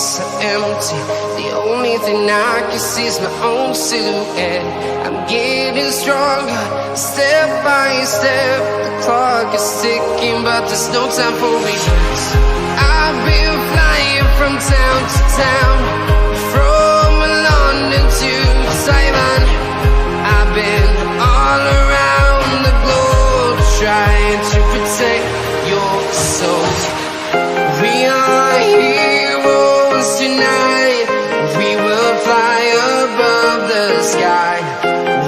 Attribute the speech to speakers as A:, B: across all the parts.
A: streets are empty. The only thing I can see is my own silhouette. I'm getting stronger, step by step. The clock is ticking, but there's no time for regrets. I've been flying from town to town, from London to Taiwan. I've been all around the globe, trying to protect your soul. We are heroes tonight. We will fly above the sky.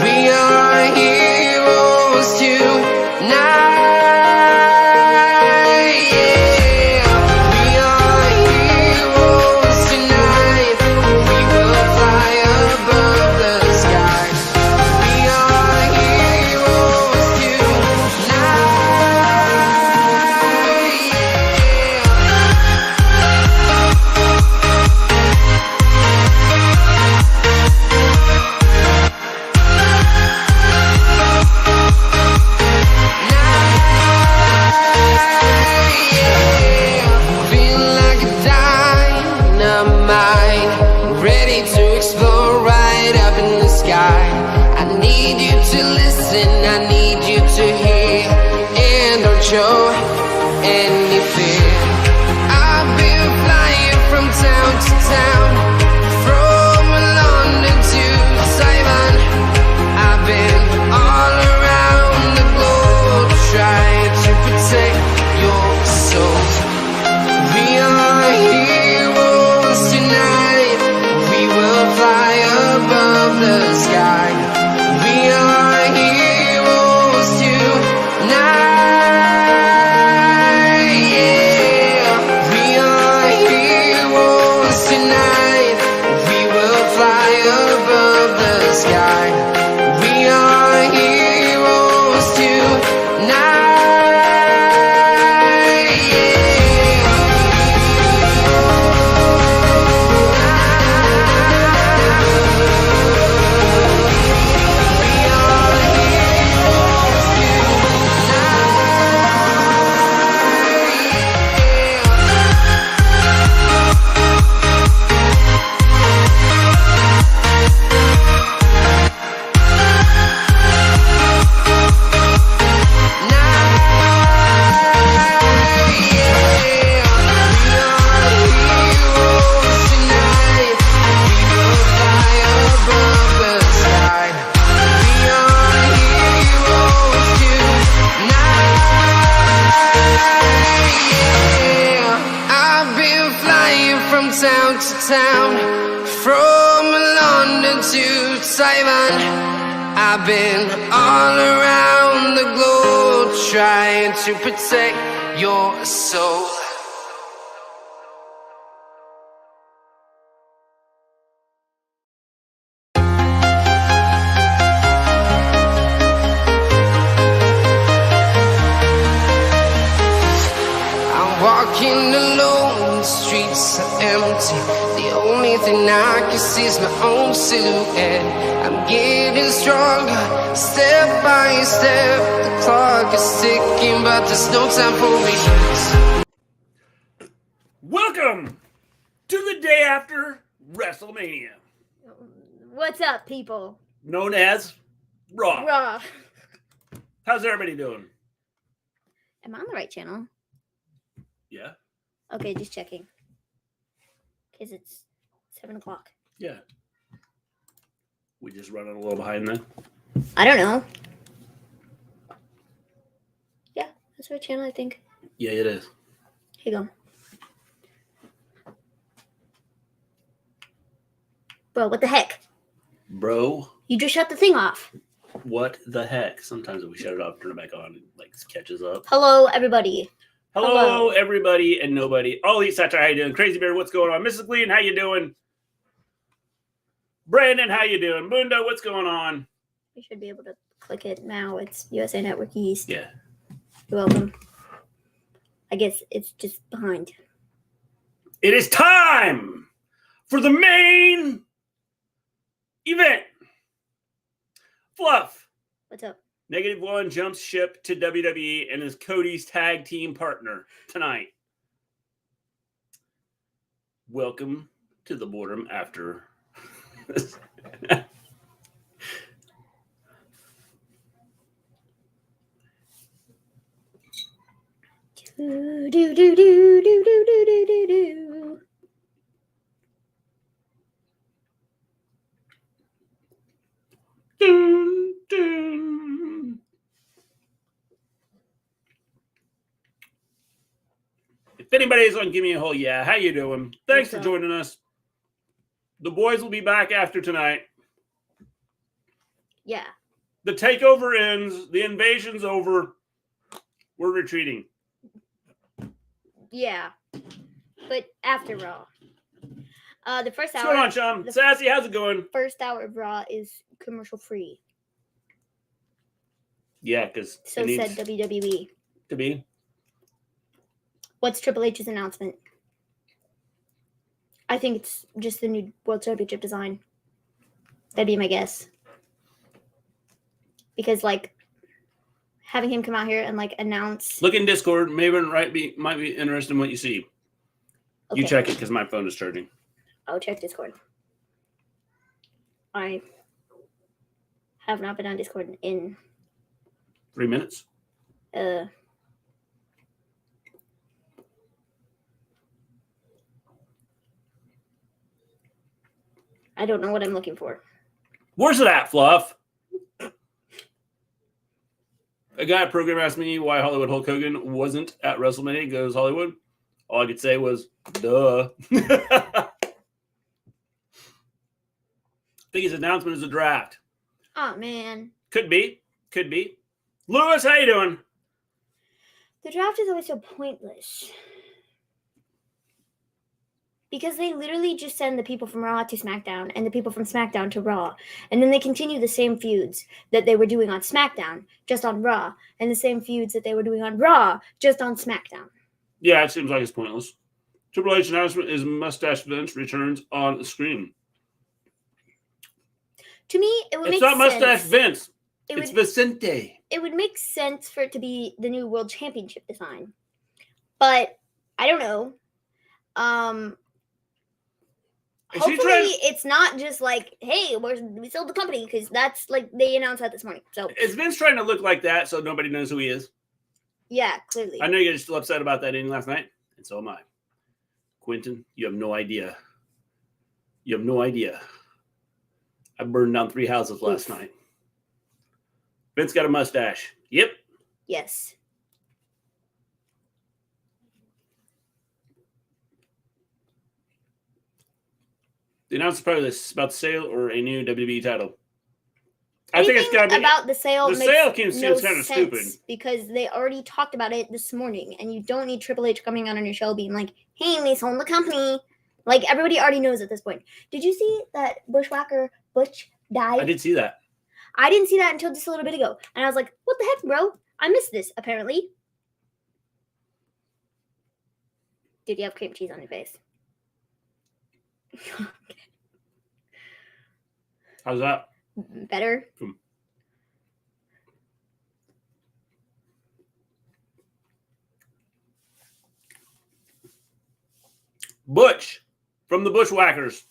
A: We are heroes tonight. Yeah. We are heroes tonight. We will fly above the sky. We are heroes tonight. Feel like a dynamite, ready to explode right up in the sky. I need you to listen, I need you to hear, and don't show any fear. I've been flying from town to town, from London to Taiwan. I've been all around the globe, trying to protect your soul. We are heroes tonight. We will fly above the sky. We are heroes tonight. Yeah. We are heroes tonight. We will fly above the sky. We are heroes tonight. Town to town, from London to Taiwan. I've been all around the globe, trying to protect your soul. I'm walking alone, the streets are empty. The only thing I can see is my own silhouette. I'm getting stronger, step by step. The clock is ticking, but there's no time for regrets.
B: Welcome to the day after Wrestlemania,
C: What's up, people?
B: known as Raw.
C: Raw.
B: How's everybody doing?
C: Am I on the right channel?
B: Yeah.
C: Okay, just checking. Because it's 7 o'clock.
B: Yeah. We just running a little behind then.
C: I don't know. Yeah, that's the right channel, I think.
B: Yeah, it is.
C: Here you go. Bro, what the heck?
B: Bro,
C: You just shut the thing off.
B: what the heck? Sometimes if we shut it off, turn it back on, it like catches up.
C: Hello, everybody.
B: Hello, everybody and nobody. Oh, Satire, how you doing? Crazy Bear, what's going on? Mrs. Gleen, how you doing? Brandon, how you doing? Mundo, what's going on?
C: We should be able to click it now. It's USA Network East.
B: Yeah.
C: You're welcome. I guess it's just behind.
B: It is time for the main event. Fluff.
C: What's up?
B: -1 jumps ship to WWE and is Cody's tag team partner tonight. Welcome to the boredom after.
C: Do do do do do do do do do do.
B: Dun, dun. If anybody's on Gimme a Hull Yeah, how you doing? Thanks for joining us. The boys will be back after tonight.
C: Yeah.
B: The takeover ends. The invasion's over. We're retreating.
C: Yeah. But after Raw. The first
B: What's
C: hour.
B: going on, Sean? Sassy, how's it going?
C: First hour of Raw is commercial free.
B: Yeah, because
C: So said WWE.
B: To be.
C: What's Triple H's announcement? I think it's just the new World Championship design. That'd be my guess. Because, like, having him come out here and, like, announce...
B: Look in Discord. Maven might be interested in what you see. Okay. You check it because my phone is charging.
C: I'll check Discord. I have not been on Discord in...
B: 3 minutes?
C: I don't know what I'm looking for.
B: Where's it at, Fluff? A guy at program asked me why Hollywood Hulk Hogan wasn't at WrestleMania. He goes, Hollywood? All I could say was, duh. I think his announcement is a draft.
C: Oh, man.
B: Could be. Could be. Lewis, how you doing?
C: The draft is always so pointless. Because they literally just send the people from Raw to SmackDown and the people from SmackDown to Raw. And then they continue the same feuds that they were doing on SmackDown, just on Raw. And the same feuds that they were doing on Raw, just on SmackDown.
B: Yeah, it seems like it's pointless. Triple H announcement is Mustache Vince returns on the screen.
C: To me, it would make
B: It's
C: sense.
B: not Mustache Vince. It's Vicente.
C: It would make sense for it to be the new World Championship design. But, I don't know. Hopefully, it's not just like, hey, we sold the company, because that's like they announced that this morning. So
B: is Vince trying to look like that so nobody knows who he is?
C: Yeah, clearly.
B: I know you're still upset about that ending last night, and so am I. Quentin, you have no idea. You have no idea. I burned down 3 houses last night. Vince got a mustache. Yep.
C: Yes.
B: The announcement part of this about the sale or a new WWE title. I think it's got to be
C: about the sale.
B: The sale seems kind of stupid
C: because they already talked about it this morning, and you don't need Triple H coming on your show being like, "Hey, we sold the company." Like everybody already knows at this point. Did you see that Bushwhacker Butch died?
B: I did see that.
C: I didn't see that until just a little bit ago, and I was like, "What the heck, bro? I missed this." Apparently, did you have cream cheese on your face?
B: How's that?
C: Better.
B: Butch from the Bushwhackers.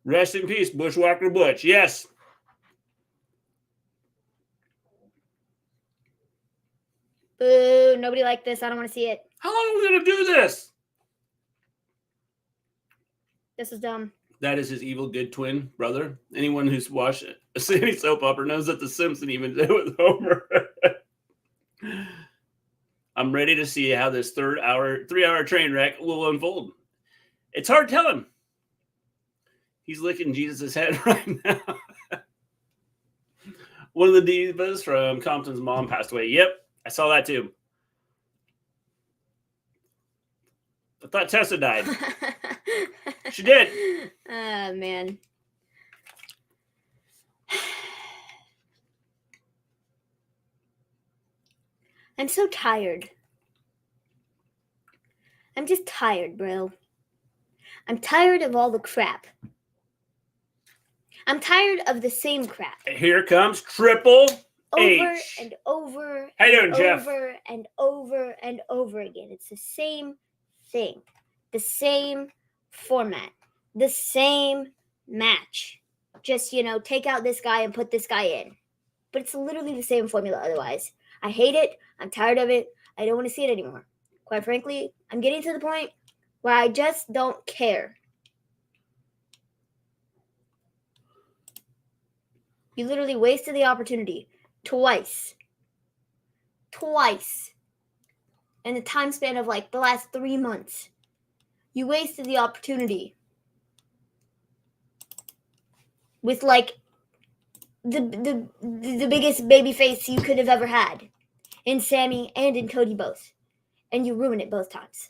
B: Rest in peace, Bushwhacker Butch. Yes.
C: Boo, nobody liked this. I don't want to see it.
B: How long are we going to do this?
C: This is dumb.
B: That is his evil good twin brother. Anyone who's watched a Sandy soap opera knows that The Simpsons even did it with Homer. I'm ready to see how this 3-hour train wreck will unfold. It's hard telling. He's licking Jesus' head right now. One of the divas from Compton's mom passed away. Yep, I saw that too. I thought Tessa died. She did.
C: Oh, man. I'm so tired. I'm just tired, bro. I'm tired of all the crap. I'm tired of the same crap.
B: Here comes Triple
C: over
B: H.
C: and over
B: How you
C: and
B: doing, Jeff?
C: over and over and over again. It's the same thing, the same format, the same match. Just, take out this guy and put this guy in. But it's literally the same formula otherwise. I hate it. I'm tired of it. I don't want to see it anymore. Quite frankly, I'm getting to the point where I just don't care. You literally wasted the opportunity twice. In the time span of the last 3 months. You wasted the opportunity with the biggest baby face you could have ever had in Sammy and in Cody both. And you ruined it both times.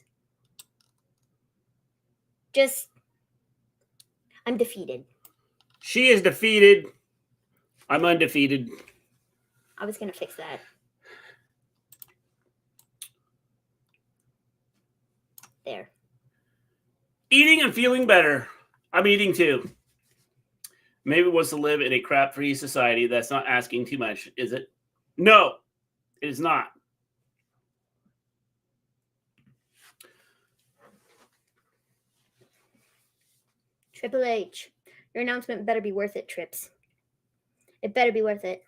C: I'm defeated.
B: She is defeated. I'm undefeated.
C: I was going to fix that. There.
B: Eating and feeling better. I'm eating too. Maybe it was to live in a crap-free society. That's not asking too much, is it? No, it is not.
C: Triple H, your announcement better be worth it, Trips. It better be worth it.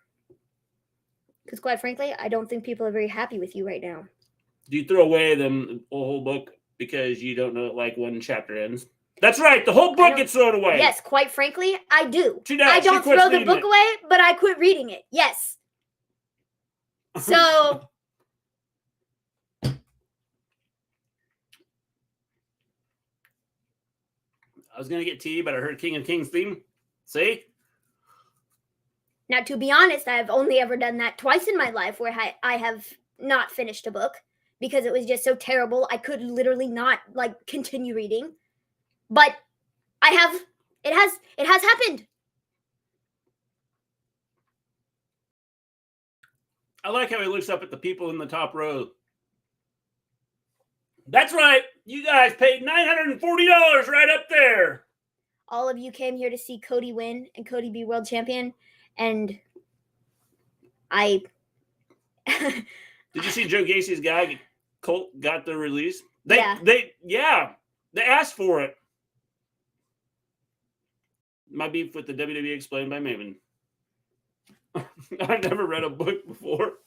C: Because quite frankly, I don't think people are very happy with you right now.
B: Do you throw away the whole book because you don't know one chapter ends? That's right. The whole book gets thrown away.
C: Yes, quite frankly, I do.
B: She does.
C: I don't throw the book away, but I quit reading it. Yes. So...
B: I was going to get tea, but I heard King of Kings theme. See?
C: Now, to be honest, I've only ever done that twice in my life where I have not finished a book because it was just so terrible. I could literally not continue reading. But I have. It has happened.
B: I like how he looks up at the people in the top row. That's right. You guys paid $940 right up there.
C: All of you came here to see Cody win and Cody be world champion. And I...
B: Did you see Joe Gacy's guy, Colt, got the release? They asked for it. My beef with the WWE explained by Maven. I've never read a book before.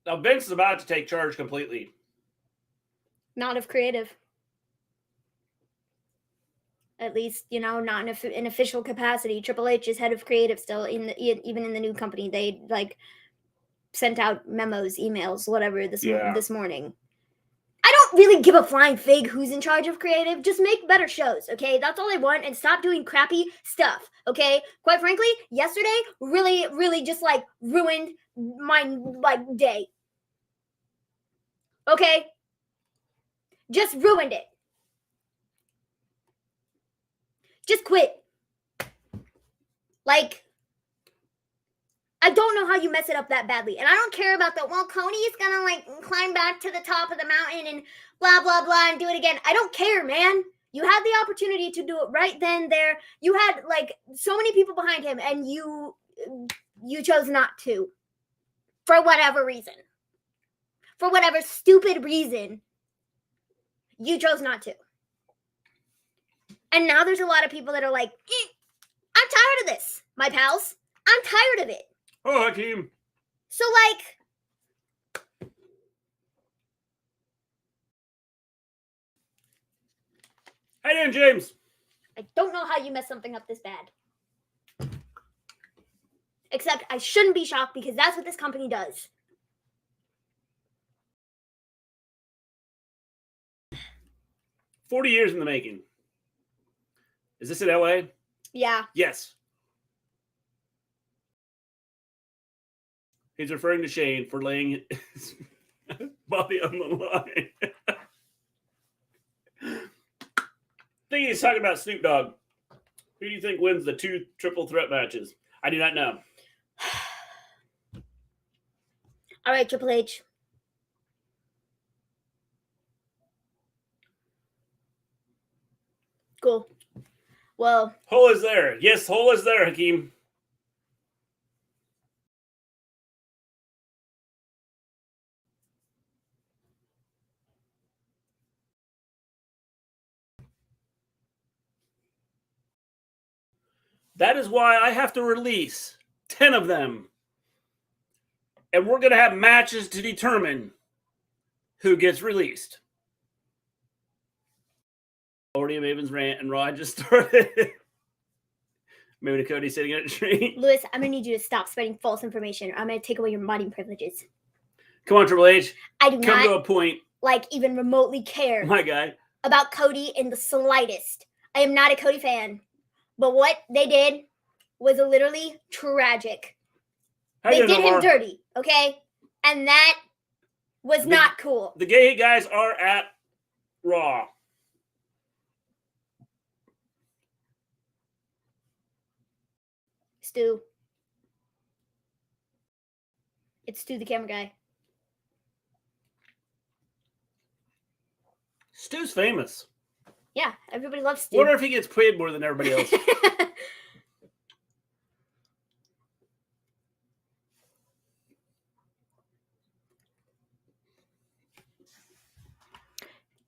B: Now, Vince is about to take charge completely.
C: Not of creative. At least, not in an official capacity. Triple H is head of creative still, even in the new company. They, sent out memos, emails, whatever, this morning. I don't really give a flying fig who's in charge of creative. Just make better shows, okay? That's all I want, and stop doing crappy stuff, okay? Quite frankly, yesterday really, really just, ruined my, day. Okay? Just ruined it. Just quit. I don't know how you mess it up that badly. And I don't care about that. Well, Cody's gonna climb back to the top of the mountain and blah, blah, blah and do it again. I don't care, man. You had the opportunity to do it right then, there. You had so many people behind him and you chose not to. For whatever reason. For whatever stupid reason. You chose not to. And now there's a lot of people that are I'm tired of this, my pals. I'm tired of it.
B: Oh, Hakeem.
C: So,
B: How you doing, James?
C: I don't know how you mess something up this bad. Except I shouldn't be shocked because that's what this company does.
B: $40 years in the making. Is this in LA?
C: Yeah.
B: Yes. He's referring to Shane for laying his body on the line. I think he's talking about Snoop Dogg. Who do you think wins the 2 triple threat matches? I do not know.
C: All right, Triple H. Cool. Well,
B: Hole is there. Yes, hole is there, Hakeem. That is why I have to release 10 of them. And we're going to have matches to determine who gets released. Already a Maven's rant and Raw just started. Maybe Cody sitting at a tree.
C: Lewis, I'm going to need you to stop spreading false information or I'm going to take away your modding privileges.
B: Come on, Triple H.
C: I do
B: Come
C: not,
B: to a point.
C: like, even remotely care
B: My guy.
C: about Cody in the slightest. I am not a Cody fan. But what they did was literally tragic. They did him dirty, okay? And that was not cool.
B: The gay guys are at Raw.
C: Stu. It's Stu, the camera guy.
B: Stu's famous.
C: Yeah, everybody loves Stu.
B: Wonder if he gets paid more than everybody else.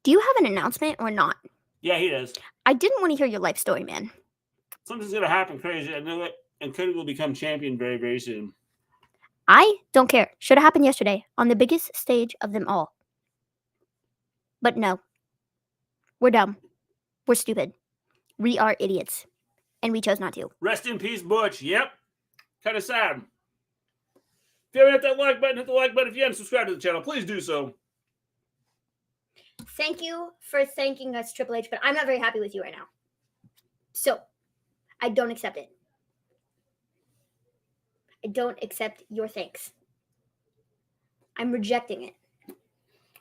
C: Do you have an announcement or not?
B: Yeah, he does.
C: I didn't want to hear your life story, man.
B: Something's going to happen crazy. I know it. And Cody will become champion very, very soon.
C: I don't care. Should have happened yesterday on the biggest stage of them all. But no. We're dumb. We're stupid. We are idiots. And we chose not to.
B: Rest in peace, Butch. Yep. Kind of sad. If you haven't hit that like button, hit the like button. If you haven't subscribed to the channel, please do so.
C: Thank you for thanking us, Triple H, but I'm not very happy with you right now. So, I don't accept it. I don't accept your thanks. I'm rejecting it.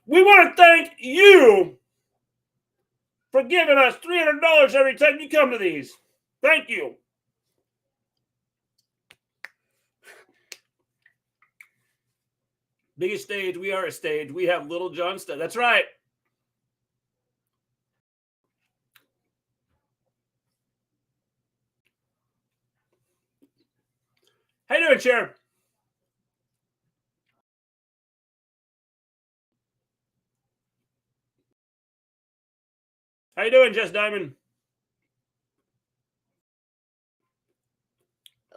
B: We want to thank you for giving us $300 every time you come to these. Thank you. Biggest stage. We are a stage. We have Little John stuff. That's right. How you doing, Chair? How you doing, Jess Diamond?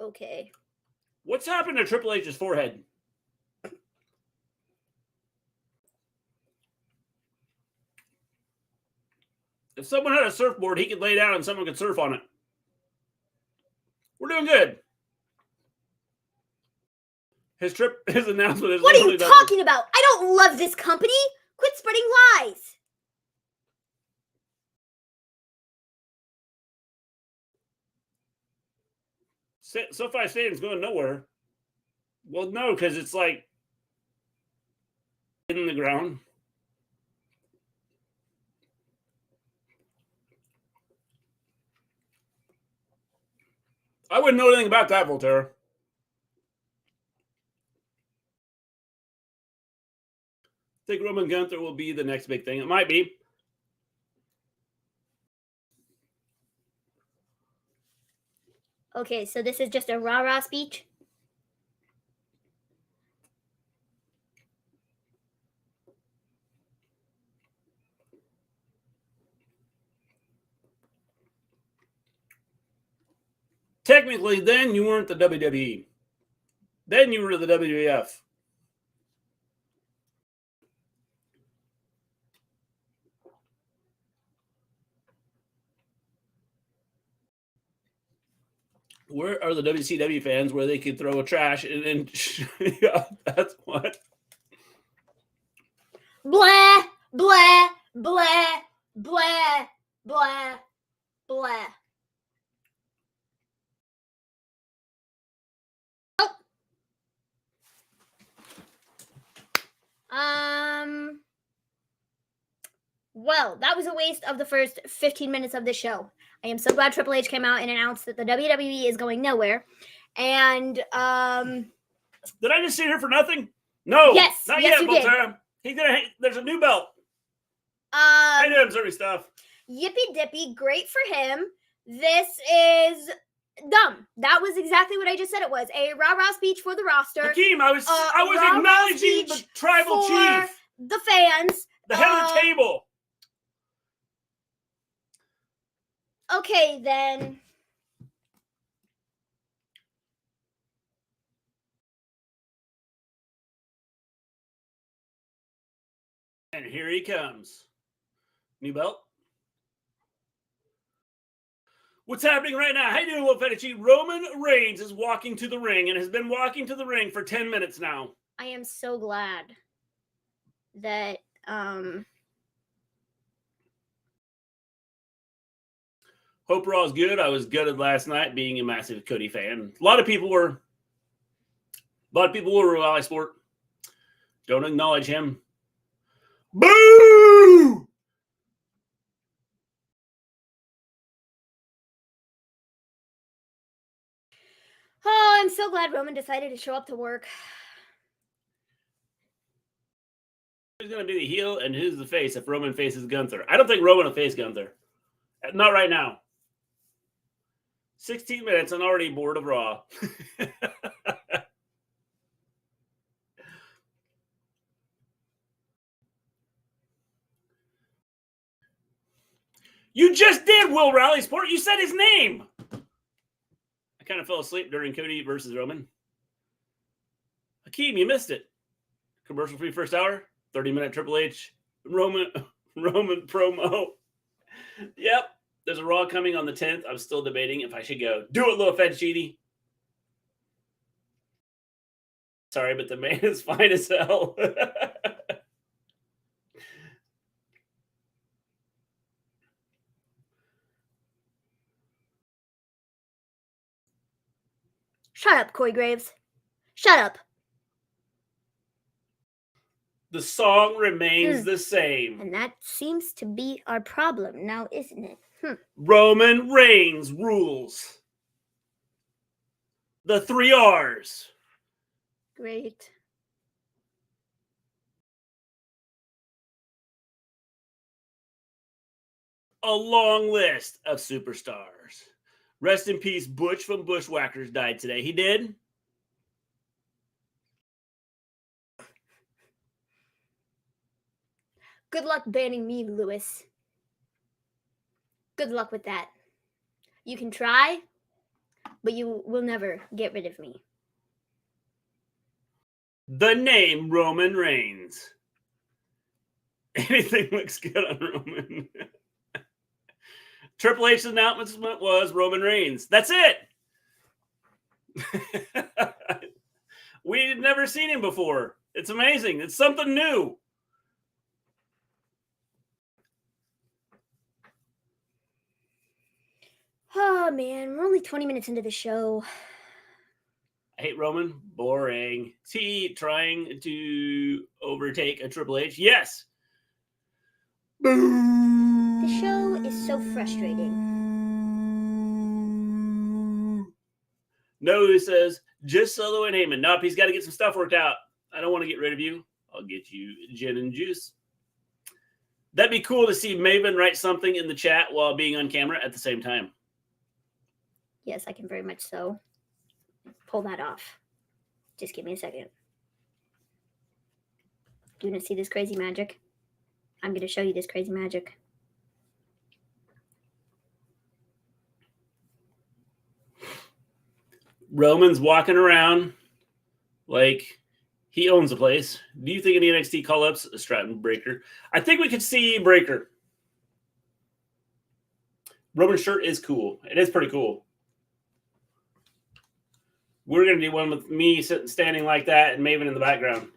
C: Okay.
B: What's happened to Triple H's forehead? If someone had a surfboard, he could lay down and someone could surf on it. We're doing good. His announcement is.
C: What are you talking about? I don't love this company. Quit spreading lies.
B: SoFi Stadium's going nowhere. Well, no, because it's like in the ground. I wouldn't know anything about that, Voltaire. I think Roman Gunther will be the next big thing. It might be.
C: Okay, so this is just a rah-rah speech?
B: Technically, then you weren't the WWE. Then you were the WWF. Where are the WCW fans where they could throw a trash and then yeah, that's what.
C: Blah, blah, blah, blah, blah, blah. Well, that was a waste of the first 15 minutes of this show. I am so glad Triple H came out and announced that the WWE is going nowhere. And,
B: Did I just sit here for nothing? No.
C: Yes.
B: Not
C: yes,
B: yet,
C: you did.
B: Voltaire. There's a new belt. I know observing stuff.
C: Yippee dippy, great for him. This is dumb. That was exactly what I just said it was. A rah-rah speech for the roster.
B: Hakeem, I was
C: rah-rah
B: acknowledging the
C: speech
B: tribal
C: for
B: chief.
C: the fans.
B: The head of the table.
C: Okay, then.
B: And here he comes. New belt. What's happening right now? How you doing, Little Fettuccine? Roman Reigns is walking to the ring and has been walking to the ring for 10 minutes now.
C: I am so glad that
B: Hope Raw is good. I was gutted last night being a massive Cody fan. A lot of people were Raleigh Sport. Don't acknowledge him. Boo!
C: Oh, I'm so glad Roman decided to show up to work.
B: Who's going to be the heel and who's the face if Roman faces Gunther? I don't think Roman will face Gunther. Not right now. 16 minutes and already bored of Raw. You just did, Will Raleigh Sport. You said his name. I kind of fell asleep during Cody versus Roman. Hakeem, you missed it. Commercial-free first hour. 30-minute Triple H Roman promo. Yep. There's a Raw coming on the 10th. I'm still debating if I should go. Do it, little Fettuccine. Sorry, but the man is fine as hell.
C: Shut up, Corey Graves. Shut up.
B: The song remains the same.
C: And that seems to be our problem now, isn't it?
B: Roman Reigns rules. The 3 R's.
C: Great.
B: A long list of superstars. Rest in peace, Butch from Bushwhackers died today. He did?
C: Good luck banning me, Lewis. Good luck with that. You can try, but you will never get rid of me.
B: The name Roman Reigns. Anything looks good on Roman. Triple H's announcement was Roman Reigns. That's it. We'd never seen him before. It's amazing. It's something new.
C: Oh, man. We're only 20 minutes into the show.
B: I hate Roman. Boring. Is he trying to overtake a Triple H? Yes. Boom.
C: The show is so frustrating.
B: No, he says, just Solo and Heyman. Nope, he's got to get some stuff worked out. I don't want to get rid of you. I'll get you gin and juice. That'd be cool to see Maven write something in the chat while being on camera at the same time.
C: Yes, I can very much so pull that off. Just give me a second. Do you want to see this crazy magic? I'm going to show you this crazy magic.
B: Roman's walking around like he owns the place. Do you think any NXT call-ups? Stratton Breaker. I think we could see Breaker. Roman's shirt is cool. It is pretty cool. We're going to do one with me standing like that and Maven in the background.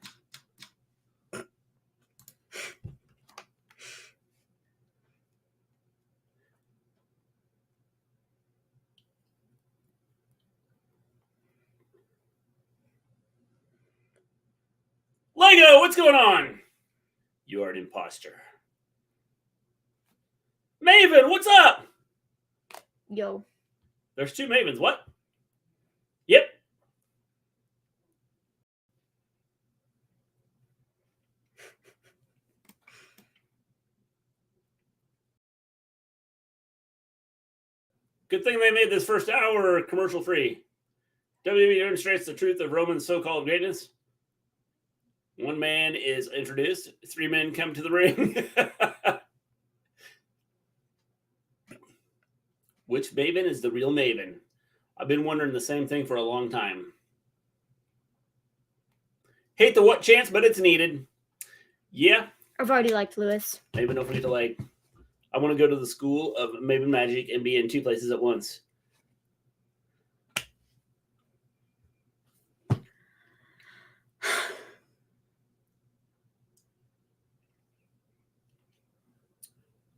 B: Lego, what's going on? You are an imposter. Maven, what's up?
C: Yo.
B: There's 2 Mavens. What? Yep. Good thing they made this first hour commercial free. WWE demonstrates the truth of Roman's so-called greatness. One man is introduced. 3 men come to the ring. Which Maven is the real Maven? I've been wondering the same thing for a long time. Hate the what chance, but it's needed. Yeah.
C: I've already liked Lewis.
B: Maven, don't forget to like. I want to go to the school of Maven Magic and be in 2 places at once.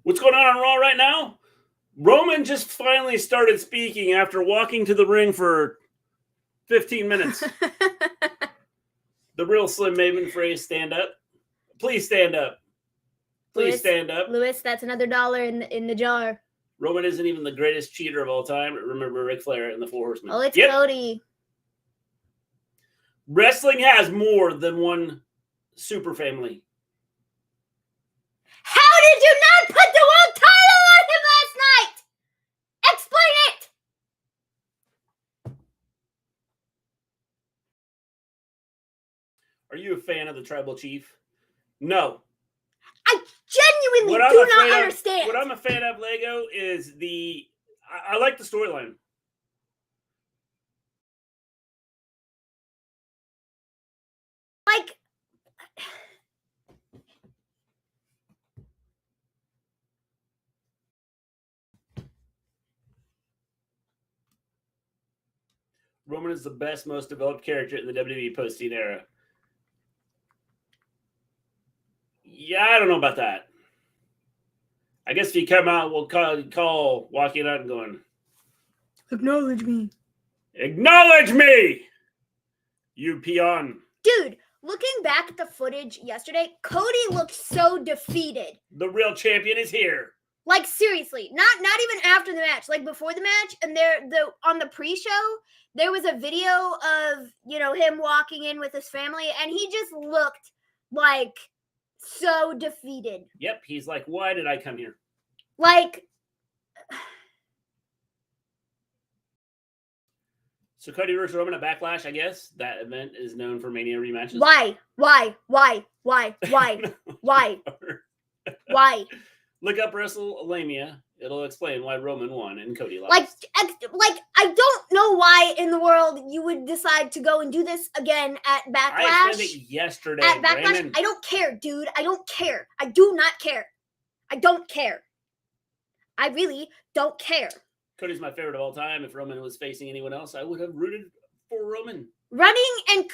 B: What's going on Raw right now? Roman just finally started speaking after walking to the ring for 15 minutes. The real Slim Maven phrase, stand up. Please stand up. Please
C: Lewis,
B: stand up.
C: Lewis, that's another $1 in the jar.
B: Roman isn't even the greatest cheater of all time. Remember Ric Flair and the Four Horsemen.
C: Oh, it's Cody.
B: Wrestling has more than one super family.
C: How did you not put the world title on him last night? Explain it!
B: Are you a fan of the Tribal Chief? No.
C: I genuinely do not understand.
B: What I'm a fan of, Lego, is I like the storyline.
C: Like,
B: Roman is the best, most developed character in the WWE post-Cena era. Yeah, I don't know about that. I guess if you come out, we'll call walking out and going,
C: acknowledge me.
B: Acknowledge me, you peon.
C: Dude, looking back at the footage yesterday, Cody looked so defeated.
B: The real champion is here.
C: Like, seriously, not even after the match, like before the match, and on the pre-show, there was a video of, him walking in with his family, and he just looked like so defeated.
B: Yep, he's like, why did I come here?
C: Like,
B: so Cody versus Roman at Backlash, I guess. That event is known for Mania rematches.
C: Why? Why?
B: Look up Wrestlemania. It'll explain why Roman won and Cody lost.
C: Like, I don't know why in the world you would decide to go and do this again at Backlash.
B: I explained it yesterday,
C: at Backlash,
B: Brandon.
C: I don't care, dude. I don't care. I do not care. I don't care. I really don't care.
B: Cody's my favorite of all time. If Roman was facing anyone else, I would have rooted for Roman.
C: Running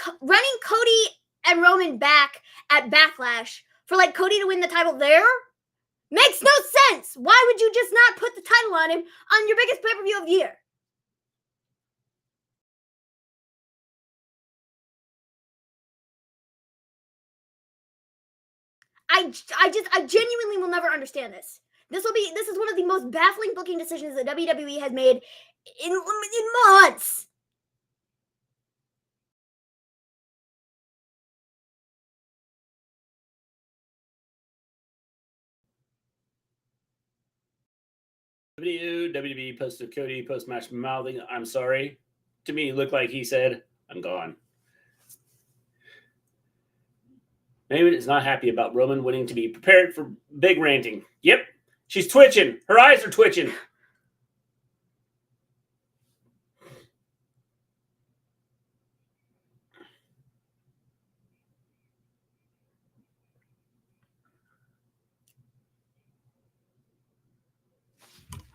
C: Cody and Roman back at Backlash for like Cody to win the title there makes no sense. Why would you just not put the title on him on your biggest pay-per-view of the year? I genuinely will never understand this. This is one of the most baffling booking decisions that WWE has made in months.
B: WWE posted Cody post-match mouthing, I'm sorry. To me, it looked like he said, I'm gone. Maven is not happy about Roman winning to be prepared for big ranting. Yep, she's twitching. Her eyes are twitching.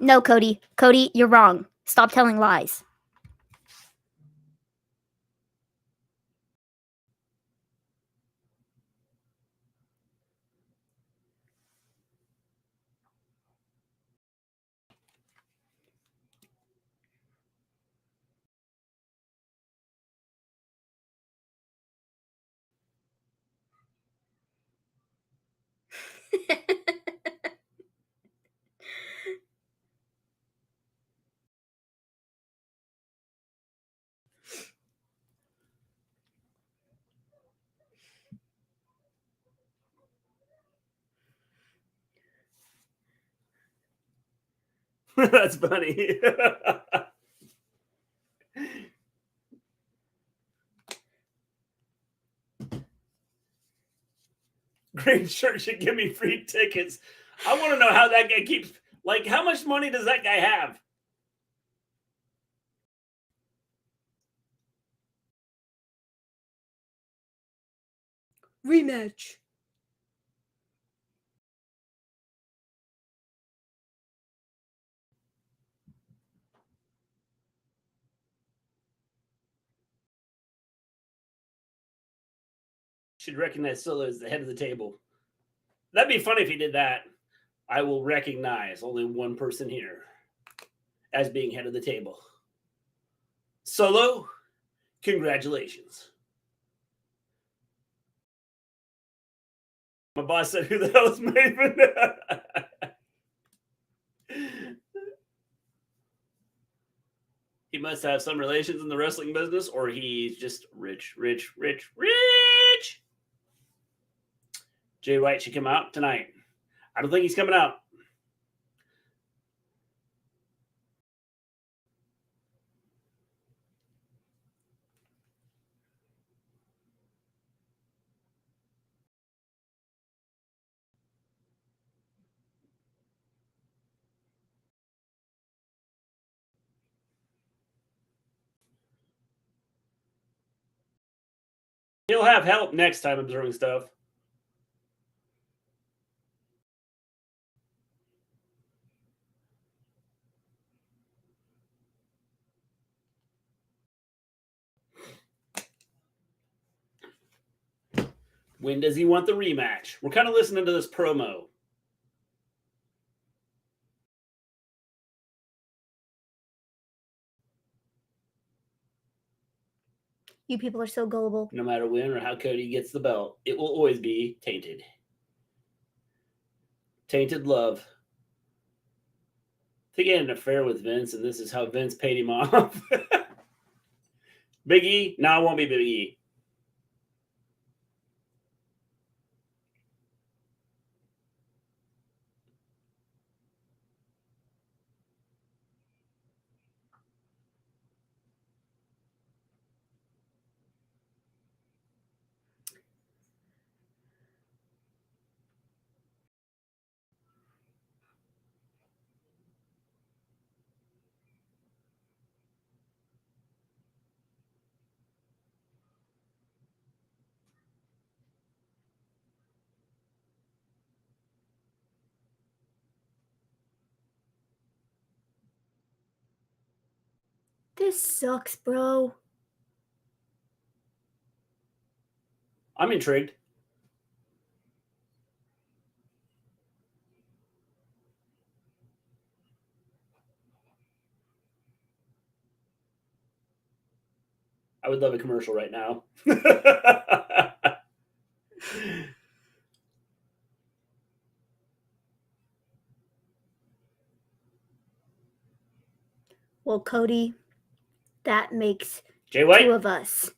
C: No, Cody. Cody, you're wrong. Stop telling lies.
B: That's funny. Green shirt should give me free tickets. I want to know how that guy keeps, like, how much money does that guy have?
C: Rematch.
B: Should recognize Solo as the head of the table. That'd be funny if he did that. I will recognize only one person here as being head of the table. Solo, congratulations. My boss said, who the hell is Maven? He must have some relations in the wrestling business, or he's just rich. Jay White should come out tonight. I don't think he's coming out. He'll have help next time observing stuff. When does he want the rematch? We're kind of listening to this promo.
C: You people are so gullible.
B: No matter when or how Cody gets the belt, it will always be tainted. Tainted love. I think he had an affair with Vince, and this is how Vince paid him off. Big E? No, it won't be Big E.
C: This sucks, bro.
B: I'm intrigued. I would love a commercial right now.
C: Well, Cody, that makes
B: Jay White?
C: 2 of us.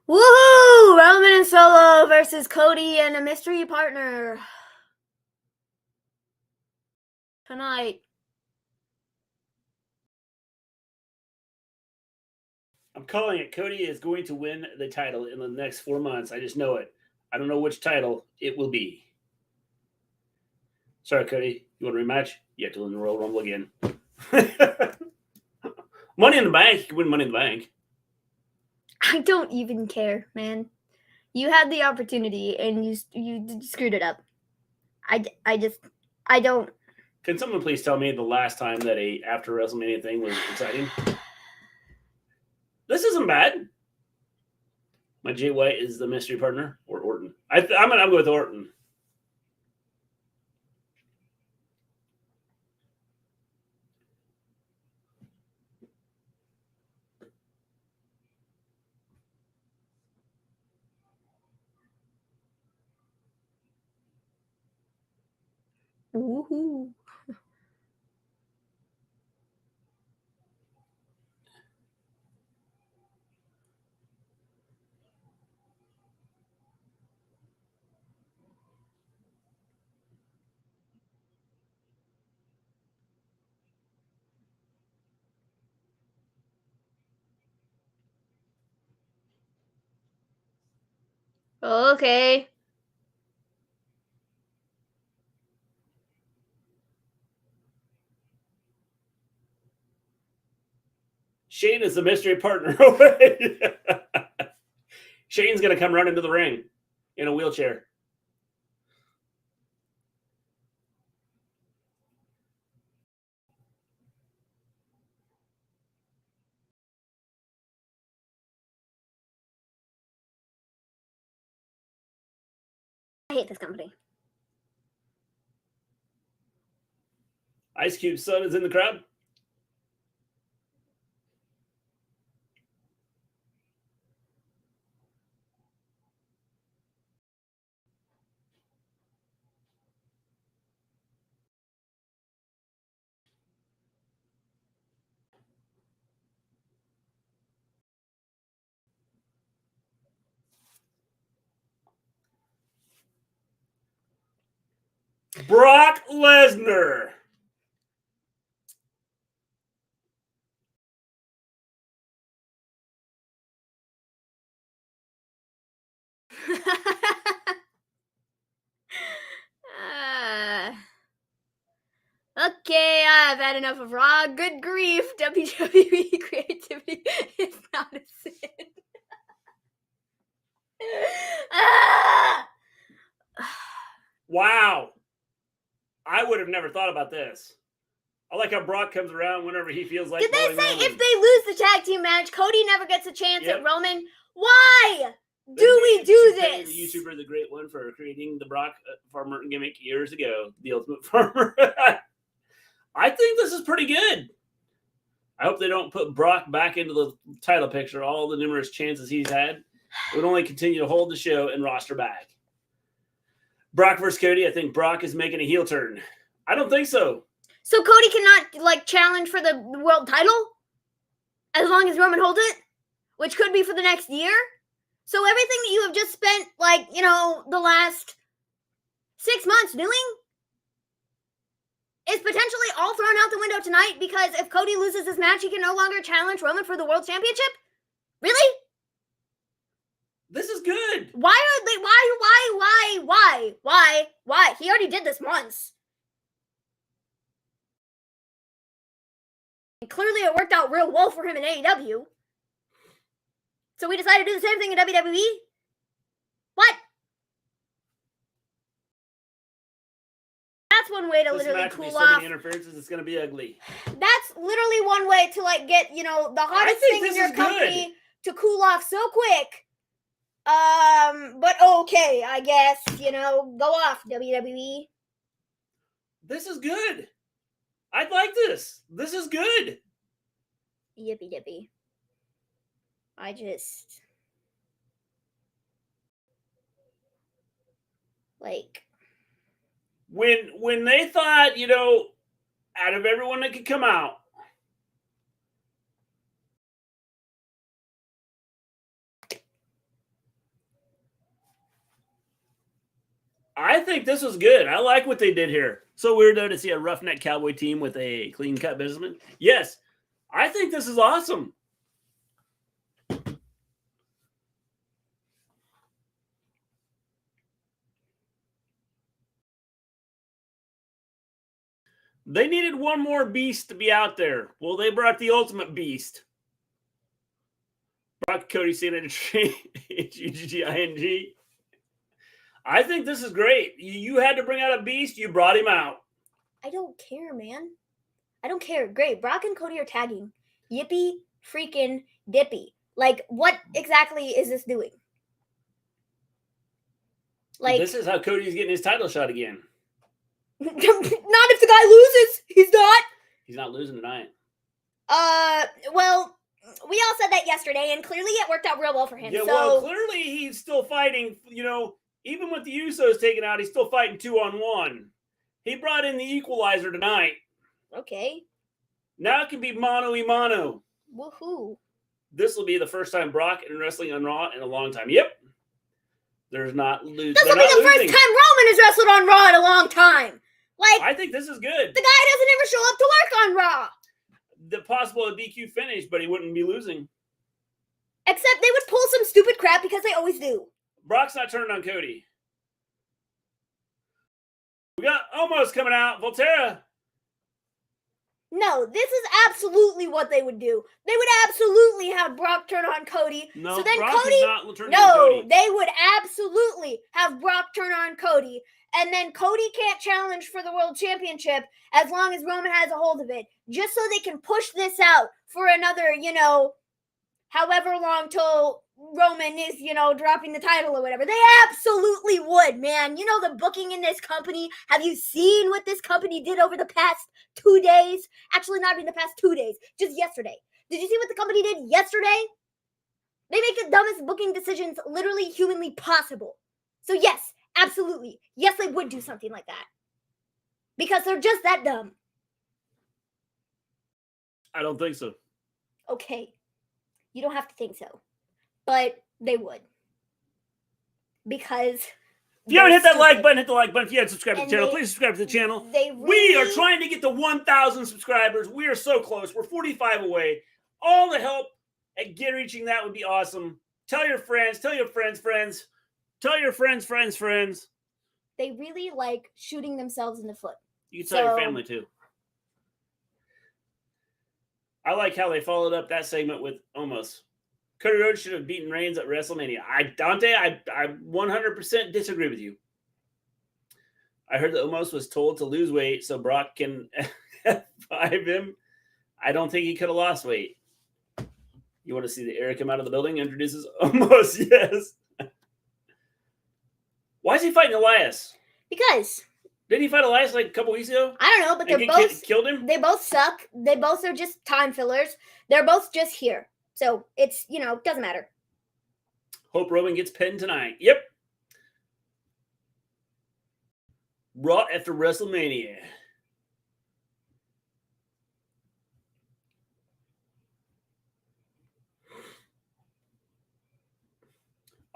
C: Woohoo! Roman and Solo versus Cody and a mystery partner. Tonight.
B: I'm calling it. Cody is going to win the title in the next 4 months. I just know it. I don't know which title it will be. Sorry, Cody. You want a rematch? You have to win the Royal Rumble again. Money in the Bank. You can win Money in the Bank.
C: I don't even care, man. You had the opportunity and you screwed it up. I don't.
B: Can someone please tell me the last time that a after WrestleMania thing was exciting? This isn't bad. My Jay White is the mystery partner, or Orton. I'm going with Orton.
C: Woohoo. Okay.
B: Shane is the mystery partner. Shane's going to come running to the ring in a wheelchair.
C: I hate this company.
B: Ice Cube's son is in the crowd. Brock Lesnar.
C: Okay, I've had enough of Raw. Good grief, WWE creativity is not a sin.
B: Wow. I would have never thought about this. I like how Brock comes around whenever he feels like.
C: Did they say if they lose the tag team match, Cody never gets a chance at Roman? Why do we do this?
B: The YouTuber, the great one, for creating the Brock Farmer gimmick years ago, the Ultimate Farmer. I think this is pretty good. I hope they don't put Brock back into the title picture. All the numerous chances he's had, it would only continue to hold the show and roster back. Brock versus Cody. I think Brock is making a heel turn. I don't think so.
C: So Cody cannot challenge for the world title as long as Roman holds it, which could be for the next year. So everything that you have just spent the last 6 months doing is potentially all thrown out the window tonight, because if Cody loses this match, he can no longer challenge Roman for the world championship? Really?
B: This is good.
C: Why are they? Why? He already did this once. And clearly it worked out real well for him in AEW. So we decided to do the same thing in WWE? What? That's one way to literally cool off. So many
B: interferences, it's going to be ugly.
C: That's literally one way to get, the hottest thing in your company to cool off so quick. But okay, I guess, go off, WWE.
B: This is good. I'd like this. This is good.
C: Yippee dippy. I just
B: when they thought, out of everyone that could come out, I think this was good. I like what they did here. So weird, though, to see a roughneck cowboy team with a clean-cut businessman. Yes, I think this is awesome. They needed one more beast to be out there. Well, they brought the ultimate beast. Brock Cody Cena G-G-G-I-N-G. I think this is great. You had to bring out a beast. You brought him out.
C: I don't care, man. I don't care. Great. Brock and Cody are tagging. Yippee freaking dippy. Like, what exactly is this doing? Like,
B: this is how Cody's getting his title shot again.
C: not if the guy loses. He's not.
B: He's not losing tonight.
C: Well, we all said that yesterday, and clearly it worked out real well for him.
B: Yeah,
C: so...
B: well, clearly he's still fighting. You know, even with the Usos taken out, he's still fighting 2-on-1. He brought in the equalizer tonight.
C: Okay.
B: Now it can be mano-y-mano.
C: Woohoo.
B: This will be the first time Brock and wrestling on Raw in a long time. Yep. There's not losing.
C: This will be the first time Roman has wrestled on Raw in a long time. Like,
B: I think this is good.
C: The guy doesn't ever show up to work on Raw.
B: The possible DQ finish, but he wouldn't be losing.
C: Except they would pull some stupid crap because they always do.
B: Brock's not turning on Cody. We got Omos coming out. Volterra.
C: No, this is absolutely what they would do. They would absolutely have Brock turn on Cody.
B: No,
C: so then
B: Brock
C: Cody,
B: is not turning on Cody.
C: they would absolutely have Brock turn on Cody. And then Cody can't challenge for the world championship as long as Roman has a hold of it. Just so they can push this out for another, however long till Roman is, dropping the title or whatever. They absolutely would, man. You know the booking in this company. Have you seen what this company did over the past 2 days? Actually, not even the past 2 days. Just yesterday. Did you see what the company did yesterday? They make the dumbest booking decisions literally humanly possible. So yes, absolutely. Yes, they would do something like that. Because they're just that dumb.
B: I don't think so.
C: Okay. You don't have to think so. But they would. Because...
B: If you haven't hit that like button, hit the like button. If you haven't subscribed to the channel,
C: they-
B: please subscribe to the channel.
C: They
B: We are
C: really-
B: trying to get to 1,000 subscribers. We are so close. We're 45 away. All the help at reaching that would be awesome. Tell your friends. Tell your friends' friends. Tell your friends' friends' friends.
C: They really like shooting themselves in the foot.
B: You can tell your
C: So-
B: family too. I like how they followed up that segment with Omos. Cody Rhodes should have beaten Reigns at WrestleMania. Dante, I 100% disagree with you. I heard that Omos was told to lose weight so Brock can F5 him. I don't think he could have lost weight. You want to see the Eric come out of the building? Introduces Omos, yes. Why is he fighting Elias?
C: Because
B: Didn't he fight Elias like a couple weeks ago?
C: I don't know, but
B: And
C: they're
B: get
C: both
B: killed him?
C: they both suck. They both are just time fillers. They're both just here. So it's, doesn't matter.
B: Hope Roman gets pinned tonight. Yep. Raw after WrestleMania.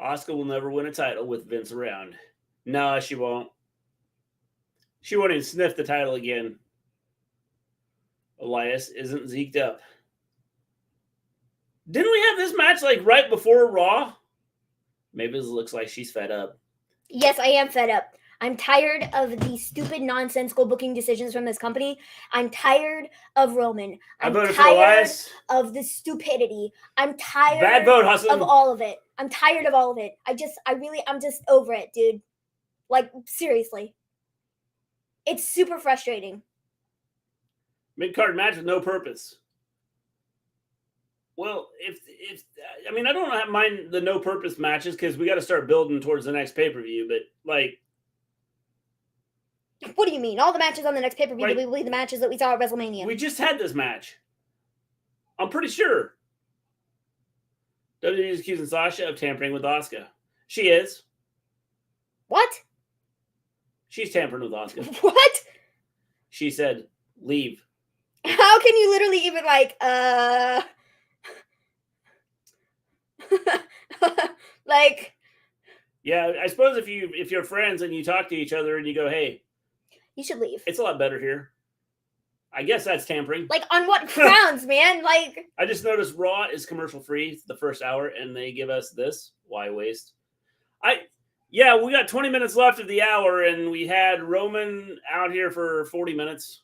B: Asuka will never win a title with Vince around. No, she won't. She won't even sniff the title again. Elias isn't zeked up. Didn't we have this match like right before Raw? Maybe it looks like she's fed up.
C: Yes, I am fed up. I'm tired of the stupid, nonsensical booking decisions from this company. I'm tired of Roman.
B: I
C: I'm
B: voted for
C: tired
B: Elias.
C: of the stupidity. I'm tired
B: Bad vote, Hassan.
C: of all of it. I'm tired of all of it. I'm just over it, dude. Like, seriously. It's super frustrating.
B: Mid-card match with no purpose. Well, I don't mind the no purpose matches because we got to start building towards the next pay-per-view, but like,
C: What do you mean? All the matches on the next pay-per-view
B: Like-
C: will be the matches that we saw at WrestleMania.
B: we just had this match. I'm pretty sure. WWE is accusing Sasha of tampering with Asuka. She is.
C: What?
B: She's tampering with Asuka.
C: What?
B: She said, leave.
C: How can you literally even like,
B: Yeah, I suppose if you're friends and you talk to each other and you go, hey,
C: you should leave.
B: it's a lot better here. I guess that's tampering.
C: Like, on what grounds, man? Like,
B: I just noticed Raw is commercial free the first hour, and they give us this. Why waste? We got 20 minutes left of the hour, and we had Roman out here for 40 minutes,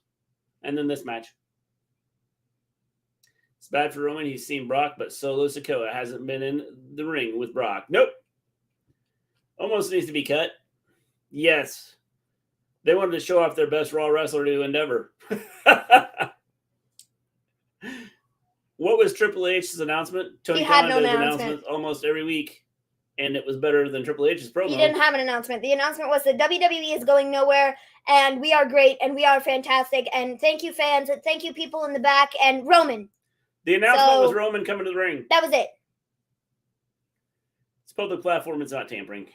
B: and then this match. It's bad for Roman. He's seen Brock, but Solo Sikoa hasn't been in the ring with Brock. Nope. Almost needs to be cut. Yes. They wanted to show off their best Raw wrestler to Endeavor. What was Triple H's announcement? Tony
C: He had
B: Khan
C: no
B: does
C: announcement.
B: announcements almost every week, and it was better than Triple H's promo.
C: He didn't have an announcement. The announcement was that WWE is going nowhere, and we are great, and we are fantastic, and thank you, fans, and thank you, people in the back, and Roman.
B: The announcement was Roman coming to the ring.
C: That was it.
B: It's public platform. It's not tampering.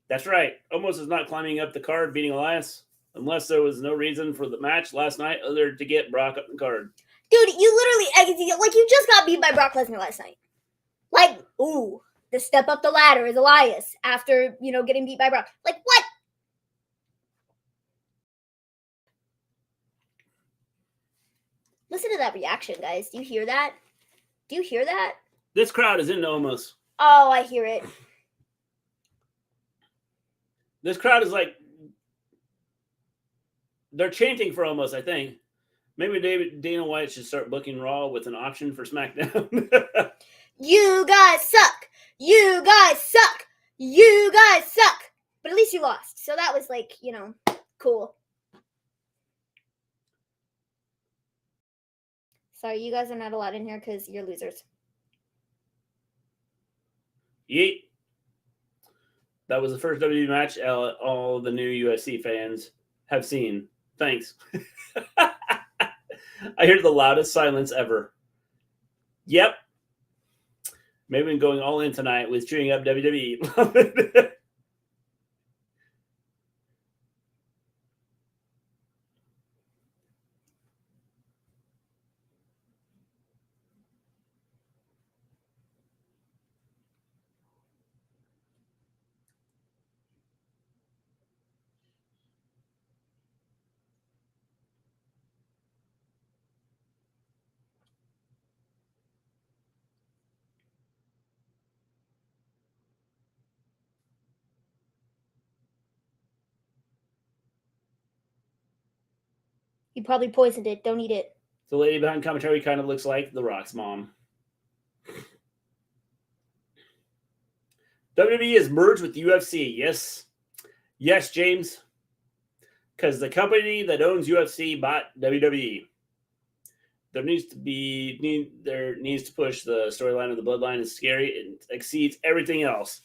B: That's right. Omos is not climbing up the card, beating Elias, unless there was no reason for the match last night other to get Brock up the card.
C: Dude, you literally, like, you just got beat by Brock Lesnar last night. Like, ooh, the step up the ladder is Elias after, getting beat by Brock. Like, what? Listen to that reaction, guys. Do you hear that? Do you hear that?
B: This crowd is into Omos.
C: Oh, I hear it.
B: This crowd is like, they're chanting for Omos, I think. Maybe Dana White should start booking Raw with an option for SmackDown.
C: You guys suck. You guys suck. You guys suck. But at least you lost. So that was like, cool. Sorry, you guys are not allowed in here because you're losers.
B: Yeet. That was the first WWE match all the new UFC fans have seen. Thanks. I hear the loudest silence ever. Yep. Maven going all in tonight with cheering up WWE.
C: You probably poisoned it. Don't eat it.
B: The lady behind commentary kind of looks like The Rock's mom. WWE is merged with UFC. Yes. Yes, James. Because the company that owns UFC bought WWE. There needs to push the storyline of the bloodline is scary. It exceeds everything else.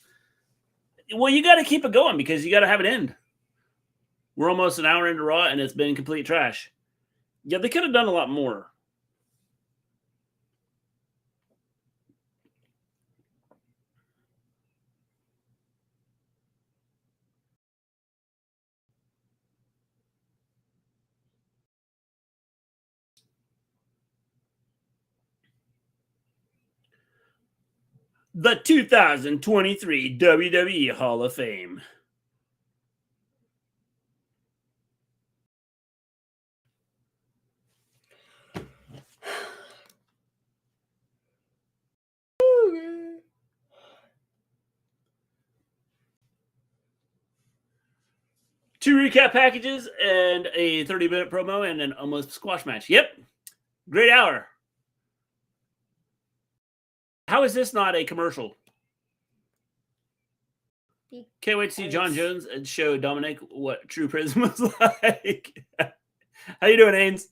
B: Well, you got to keep it going because you got to have it end. We're almost an hour into Raw and it's been complete trash. Yeah, they could have done a lot more. The 2023 WWE Hall of Fame. Two recap packages and a 30-minute promo and an almost squash match. Yep. Great hour. How is this not a commercial? Can't wait to see John Jones and show Dominic what true prison was like. How you doing, Ains?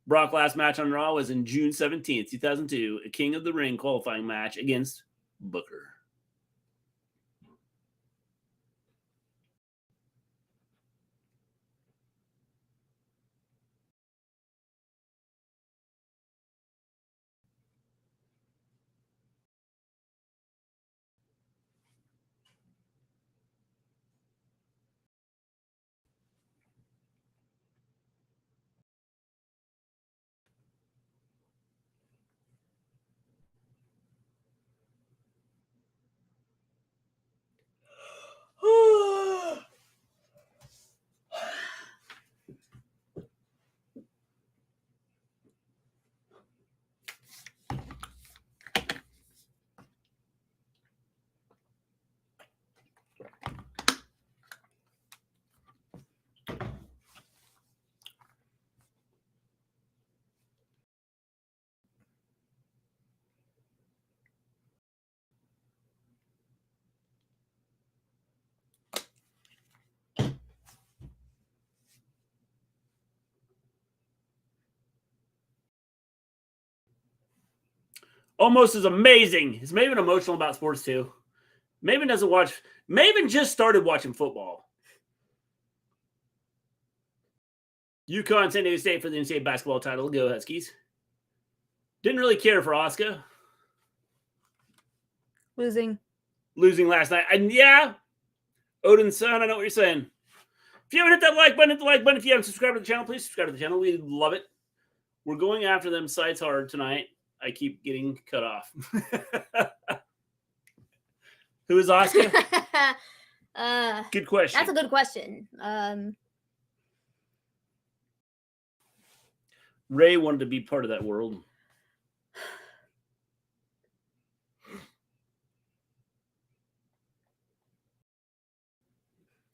B: Brock last match on Raw was in June 17th, 2002, a King of the Ring qualifying match against Booker. Almost is amazing. Is Maven emotional about sports too? Maven doesn't watch. Maven just started watching football. UConn, San Diego State for the NCAA basketball title. Go Huskies. Didn't really care for Oscar.
C: Losing
B: last night. And yeah, Odin's son, I know what you're saying. If you haven't hit that like button, hit the like button. If you haven't subscribed to the channel, please subscribe to the channel. We love it. We're going after them sites hard tonight. I keep getting cut off. Who is Oscar? Good question.
C: That's a good question.
B: Ray wanted to be part of that world.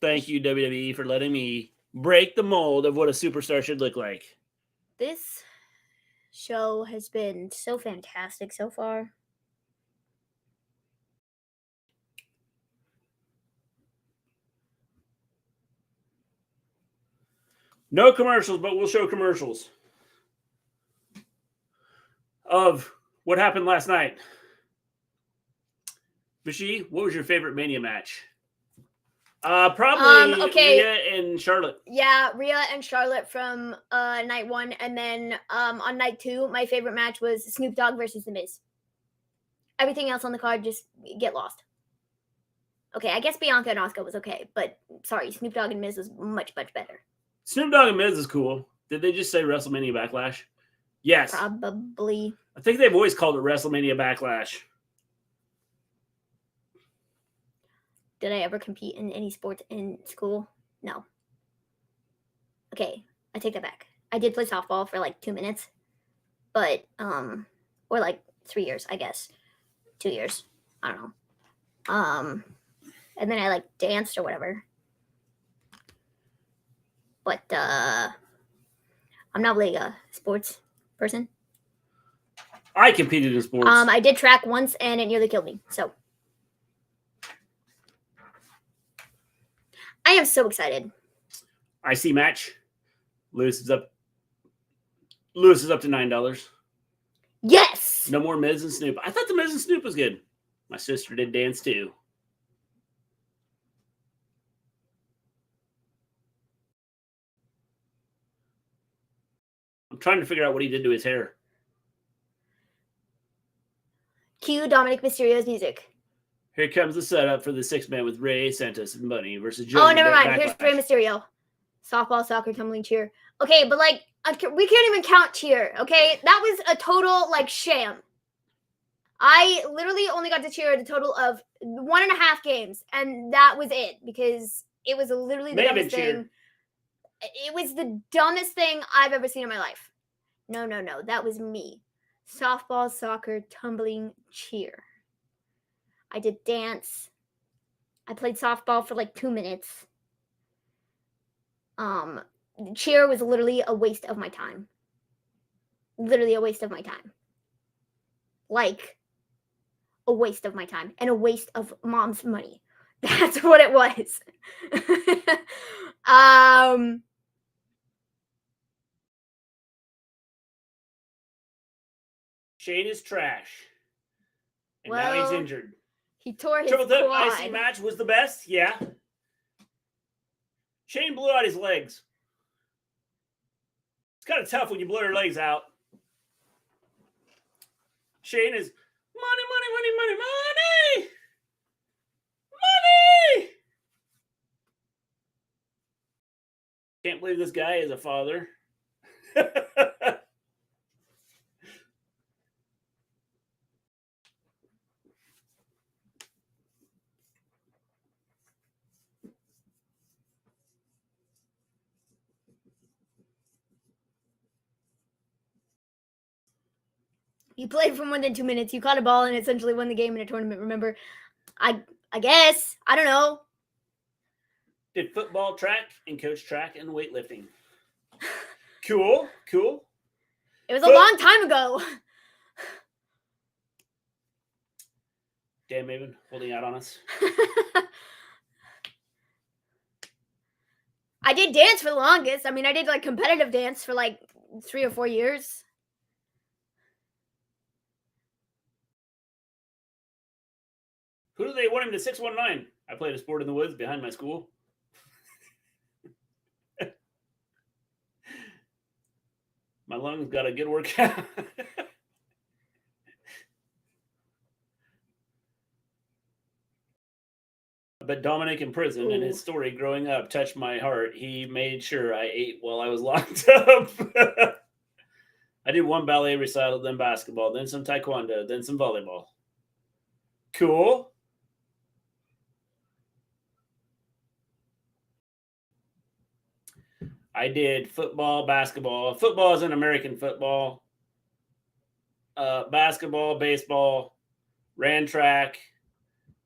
B: Thank you, WWE, for letting me break the mold of what a superstar should look like.
C: This show has been so fantastic so far.
B: No commercials, but we'll show commercials of what happened last night. Bishi, what was your favorite Mania match? Probably Rhea and Charlotte.
C: Yeah, Rhea and Charlotte from night 1, and then on night 2, my favorite match was Snoop Dogg versus The Miz. Everything else on the card just get lost. Okay, I guess Bianca and Asuka was okay, but sorry, Snoop Dogg and Miz was much, much better.
B: Snoop Dogg and Miz is cool. Did they just say WrestleMania Backlash? Yes.
C: Probably.
B: I think they've always called it WrestleMania Backlash.
C: Did I ever compete in any sports in school? No. Okay, I take that back. I did play softball for like 2 minutes, but or like 3 years, I guess. 2 years. I don't know. And then I like danced or whatever. But I'm not really a sports person.
B: I competed in sports.
C: I did track once and it nearly killed me. So I am so excited.
B: IC match. Lewis is up to $9.
C: Yes.
B: No more Miz and Snoop. I thought the Miz and Snoop was good. My sister did dance too. I'm trying to figure out what he did to his hair.
C: Cue Dominic Mysterio's music.
B: Here comes the setup for the 6-man with Ray, Santos, and Bunny versus Joe.
C: Oh, never mind. Here's Rey Mysterio. Softball, soccer, tumbling, cheer. Okay, but like, we can't even count cheer, okay? That was a total, like, sham. I literally only got to cheer at a total of 1.5 games, and that was it, because it was literally the dumbest thing. It was the dumbest thing I've ever seen in my life. No. That was me. Softball, soccer, tumbling, cheer. I did dance. I played softball for like 2 minutes. Cheer was literally a waste of my time. Literally a waste of my time. Like a waste of my time and a waste of mom's money. That's what it was.
B: Shane is trash. And now he's injured.
C: He tore his
B: quad.
C: quad.
B: IC match was the best? Yeah. Shane blew out his legs. It's kind of tough when you blow your legs out. Shane is money. Can't believe this guy is a father.
C: You played for more than 2 minutes. You caught a ball and essentially won the game in a tournament. Remember, I guess. I don't know.
B: Did football, track, and coach track and weightlifting. Cool.
C: It was a long time ago.
B: Damn, Maven, holding out on us.
C: I did dance for the longest. I mean, I did like competitive dance for like 3 or 4 years.
B: Who do they want him to 619? I played a sport in the woods behind my school. My lungs got a good workout. But Dominic in prison and his story growing up touched my heart. He made sure I ate while I was locked up. I did one ballet recital, then basketball, then some taekwondo, then some volleyball. Cool. I did football, basketball. Football is an American football. Basketball, baseball, ran track,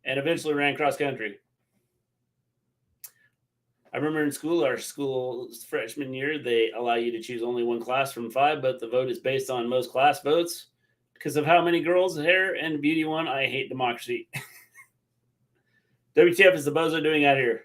B: and eventually ran cross country. I remember in school, our school's freshman year, they allow you to choose only one class from 5, but the vote is based on most class votes. Because of how many girls, hair, and beauty won, I hate democracy. WTF is the bozo doing out here?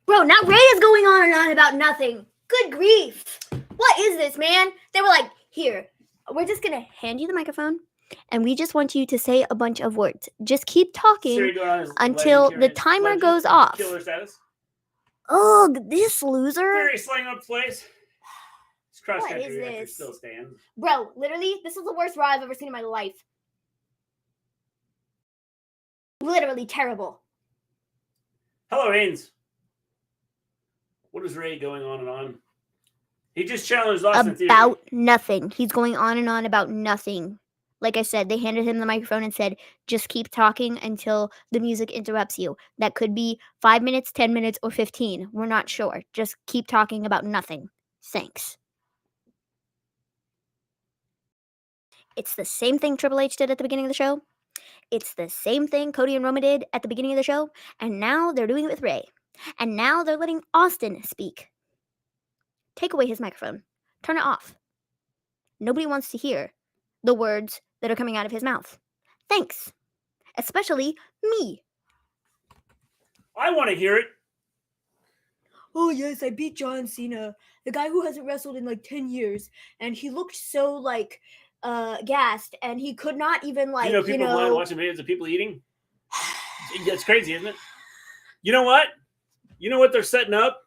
C: Bro, now Ray is going on and on about nothing. Good grief. What is this, man? They were like, here, we're just going to hand you the microphone, and we just want you to say a bunch of words. Just keep talking until the timer goes off.
B: Killer status.
C: Ugh, this loser.
B: Very slang up place. It's cross
C: What
B: country.
C: is this?
B: Still stands.
C: Bro, literally, this is the worst Raw I've ever seen in my life. Literally terrible.
B: Hello, Haynes. What is Ray going on and on? He just challenged Austin Theory.
C: About nothing. He's going on and on about nothing. Like I said, they handed him the microphone and said, just keep talking until the music interrupts you. That could be 5 minutes, 10 minutes, or 15. We're not sure. Just keep talking about nothing. Thanks. It's the same thing Triple H did at the beginning of the show. It's the same thing Cody and Roma did at the beginning of the show. And now they're doing it with Ray. And now they're letting Austin speak. Take away his microphone. Turn it off. Nobody wants to hear the words that are coming out of his mouth. Thanks. Especially me.
B: I want to hear it.
C: Oh, yes, I beat John Cena. The guy who hasn't wrestled in like 10 years. And he looked so like gassed. And he could not even like,
B: People online watching videos of people eating? It's crazy, isn't it? You know what? You know what they're setting up?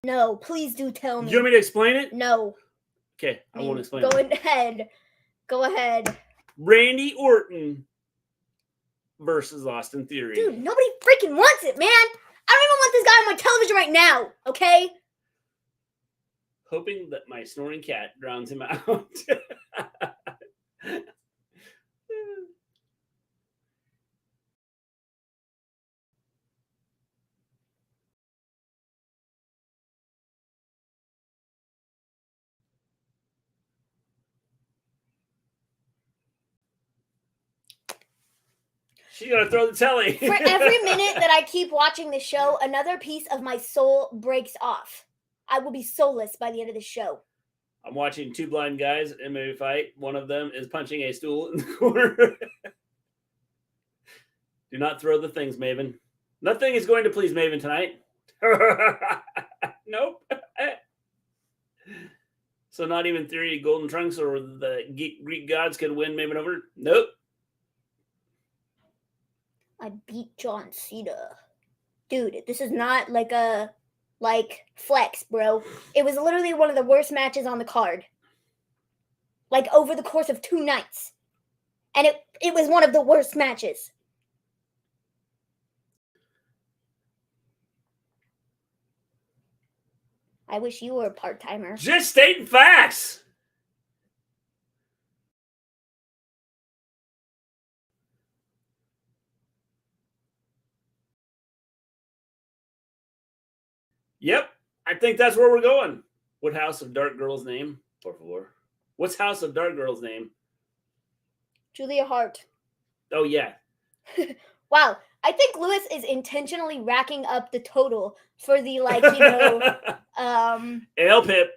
C: No, please do tell me.
B: You want me to explain it?
C: No.
B: Okay, I won't explain it.
C: Go ahead. Go ahead.
B: Randy Orton versus Austin Theory.
C: Dude, nobody freaking wants it, man. I don't even want this guy on my television right now, okay?
B: Hoping that my snoring cat drowns him out. She's gonna throw the telly.
C: For every minute that I keep watching the show, another piece of my soul breaks off. I will be soulless by the end of the show.
B: I'm watching two blind guys MMA fight. One of them is punching a stool in the corner. Do not throw the things, Maven. Nothing is going to please Maven tonight. Nope. So not even Theory, Golden Trunks, or the Greek gods could win Maven over? Nope.
C: I beat John Cena. Dude, this is not like a flex, bro. It was literally one of the worst matches on the card. Like over the course of 2 nights. And it was one of the worst matches. I wish you were a part-timer.
B: Just stating facts. Yep, I think that's where we're going. What House of Dark Girl's name? Por favor. What's House of Dark Girl's name?
C: Julia Hart.
B: Oh, yeah.
C: Wow. I think Lewis is intentionally racking up the total for the,
B: Ale Pip.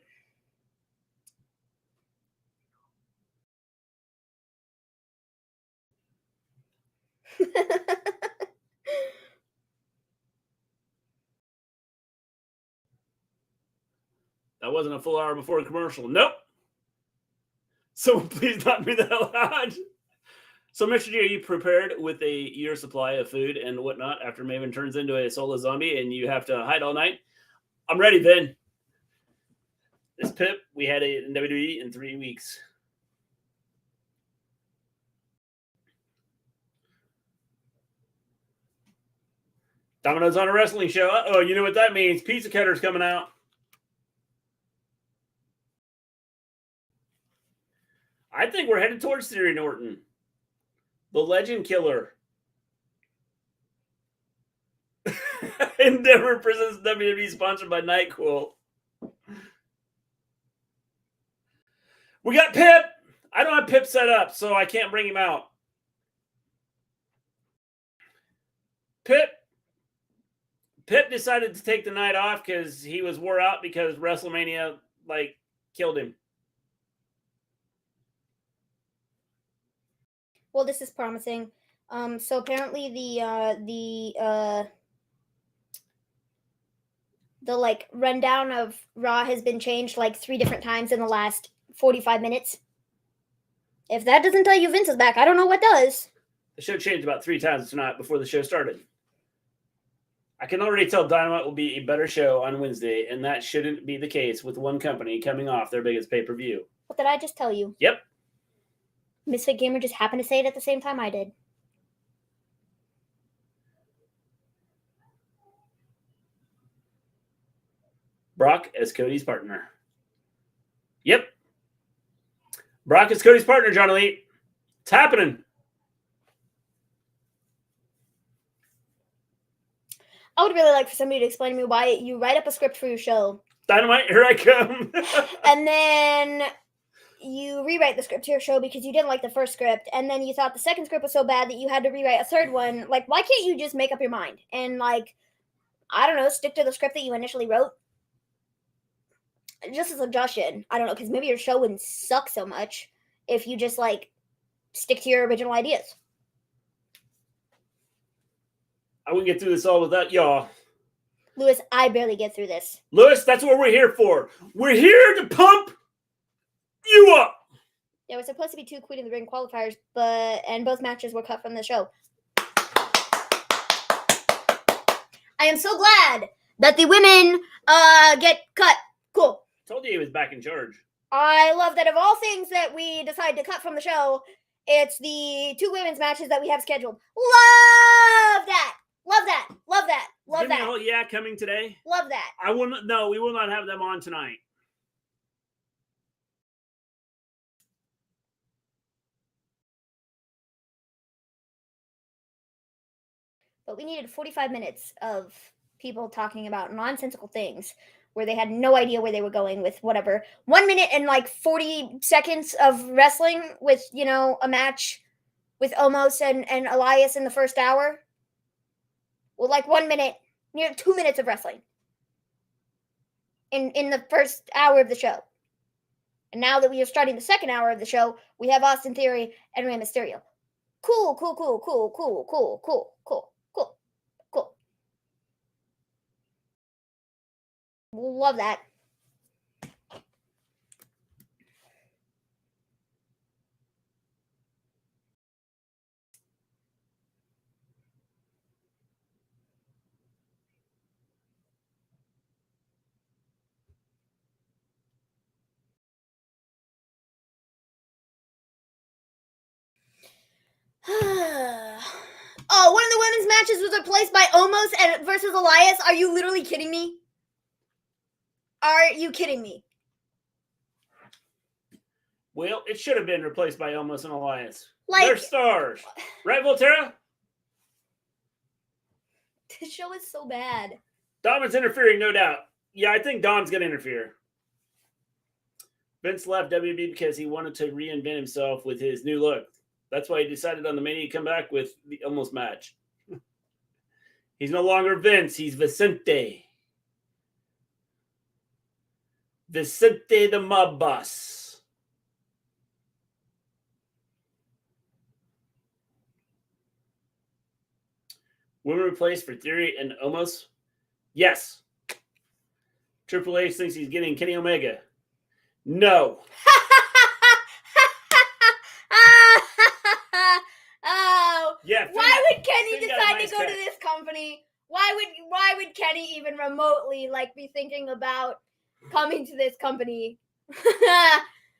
B: That wasn't a full hour before a commercial. Nope. So please knock me the hell out. So, Mr. G, are you prepared with a year supply of food and whatnot after Maven turns into a soulless zombie and you have to hide all night? I'm ready, Vin. This Pip, we had it in WWE in 3 weeks. Domino's on a wrestling show. Uh-oh, you know what that means. Pizza Cutter's coming out. I think we're headed towards Theory Norton. The Legend Killer. Endeavor presents WWE sponsored by NyQuil. We got Pip. I don't have Pip set up, so I can't bring him out. Pip decided to take the night off because he was wore out because Wrestlemania, killed him.
C: Well, this is promising. So apparently the rundown of Raw has been changed 3 different times in the last 45 minutes. If that doesn't tell you Vince is back, I don't know what does.
B: The show changed about 3 times tonight before the show started. I can already tell Dynamite will be a better show on Wednesday, and that shouldn't be the case with one company coming off their biggest pay-per-view.
C: What did I just tell you?
B: Yep.
C: Misfit Gamer just happened to say it at the same time I did.
B: Brock as Cody's partner. Yep. Brock is Cody's partner, John Elite. It's happening.
C: I would really like for somebody to explain to me why you write up a script for your show.
B: Dynamite, here I come.
C: And then you rewrite the script to your show because you didn't like the first script. And then you thought the second script was so bad that you had to rewrite a third one. Why can't you just make up your mind? And, I don't know, stick to the script that you initially wrote? Just a suggestion. I don't know, because maybe your show wouldn't suck so much if you just, stick to your original ideas.
B: I wouldn't get through this all without y'all.
C: Lewis, I barely get through this.
B: Lewis, that's what we're here for. We're here to pump you up.
C: There was supposed to be 2 Queen of the Ring qualifiers, and both matches were cut from the show. I am so glad that the women get cut. Cool.
B: Told you he was back in charge.
C: I love that of all things that we decide to cut from the show, it's the 2 women's matches that we have scheduled. Love that. Love that. Love that. Love
B: GIMME A
C: that.
B: HULL YEAH coming today.
C: Love that.
B: We will not have them on tonight.
C: But we needed 45 minutes of people talking about nonsensical things where they had no idea where they were going with whatever. 1 minute and 40 seconds of wrestling with, a match with Omos and Elias in the first hour. Well, 1 minute, near 2 minutes of wrestling in the first hour of the show. And now that we are starting the second hour of the show, we have Austin Theory and Rey Mysterio. Cool, cool, cool, cool, cool, cool, cool, cool, cool, cool. Love that. Oh, one of the women's matches was replaced by Omos and versus Elias. Are you literally kidding me? Are you kidding me?
B: Well, it should have been replaced by Omos and Elias.
C: Like-
B: They're stars. Right, Volterra?
C: This show is so bad.
B: Dom is interfering, no doubt. Yeah, I think Dom's going to interfere. Vince left WB because he wanted to reinvent himself with his new look. That's why he decided on the Mania to come back with the Omos match. He's no longer Vince. He's Vicente. Vicente the mob boss. Women replaced for Theory and Omos? Yes. Triple H thinks he's getting Kenny Omega. No.
C: Oh,
B: Yeah.
C: why would Kenny decide to go to this company? Why would Kenny even remotely be thinking about coming to this company?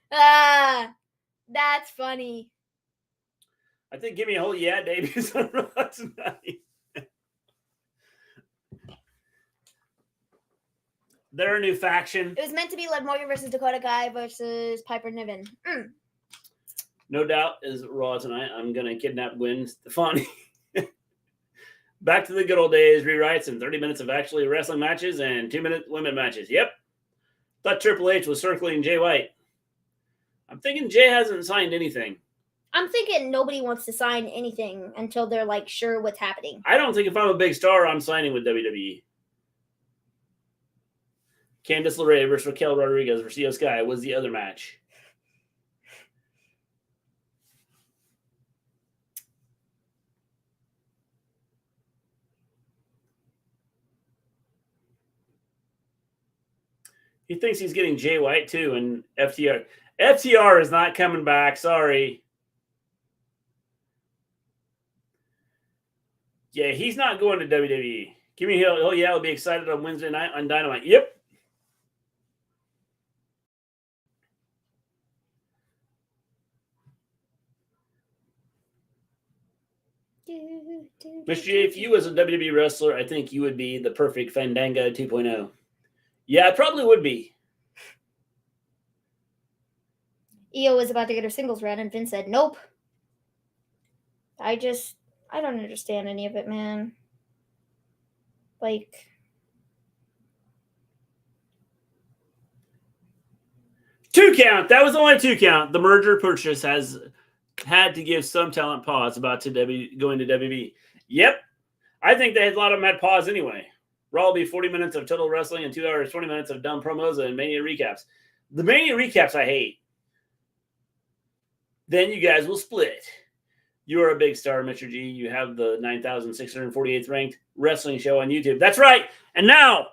C: That's funny.
B: I think Gimme a Whole Yeah debuts on Raw tonight. They're a new faction.
C: It was meant to be Liv Morgan versus Dakota Kai versus Piper Niven.
B: No doubt is Raw tonight. I'm going to kidnap Gwen Stefani. Back to the good old days, rewrites and 30 minutes of actually wrestling matches and 2-minute women matches. Yep. Thought Triple H was circling Jay White. I'm thinking Jay hasn't signed anything.
C: I'm thinking nobody wants to sign anything until they're sure what's happening.
B: I don't think if I'm a big star, I'm signing with WWE. Candice LeRae versus Raquel Rodriguez versus Io Sky was the other match. He thinks he's getting Jay White too, and FTR. FTR is not coming back. Sorry. Yeah, he's not going to WWE. Give me Hill. Oh yeah, I'll be excited on Wednesday night on Dynamite. Yep. Mr. J, if you was a WWE wrestler, I think you would be the perfect Fandango 2.0. Yeah, it probably would be.
C: Io was about to get her singles run, and Vince said, nope. I don't understand any of it, man.
B: 2 count. That was only 2 count. The merger purchase has had to give some talent pause about going to WB. Yep. I think a lot of them had pause anyway. Raw will be 40 minutes of total wrestling and 2 hours, 20 minutes of dumb promos and Mania recaps. The Mania recaps I hate. Then you guys will split. You are a big star, Mr. G. You have the 9,648th ranked wrestling show on YouTube. That's right. And now,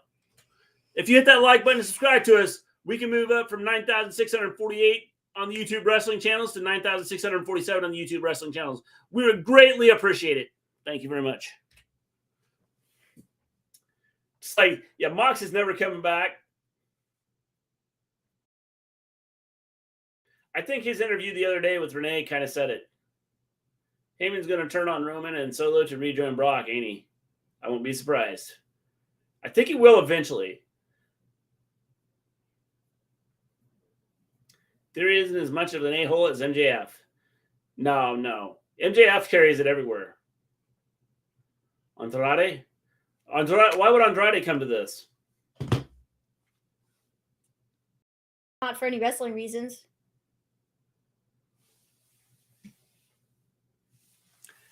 B: if you hit that like button and subscribe to us, we can move up from 9,648 on the YouTube wrestling channels to 9,647 on the YouTube wrestling channels. We would greatly appreciate it. Thank you very much. It's Mox is never coming back. I think his interview the other day with Renee kind of said it. Heyman's going to turn on Roman and Solo to rejoin Brock, ain't he? I won't be surprised. I think he will eventually. Theory isn't as much of an a-hole as MJF. No. MJF carries it everywhere. Andrade? Why would Andrade come to this?
C: Not for any wrestling reasons.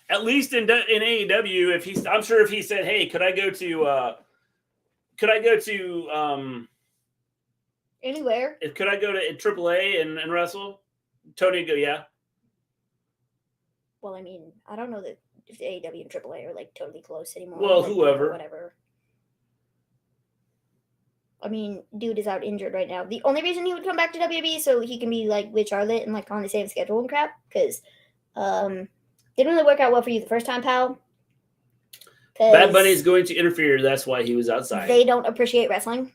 B: At least in AEW, I'm sure if he said, "Hey, could I go to
C: anywhere?
B: Could I go to AAA and wrestle?" Tony would go, "Yeah."
C: Well, I mean, I don't know that if AEW and AAA are totally close anymore.
B: Well, whoever,
C: whatever. I mean, dude is out injured right now. The only reason he would come back to WWE so he can be with Charlotte and on the same schedule and crap, because didn't really work out well for you the first time, pal.
B: Bad Bunny is going to interfere. That's why he was outside.
C: They don't appreciate wrestling.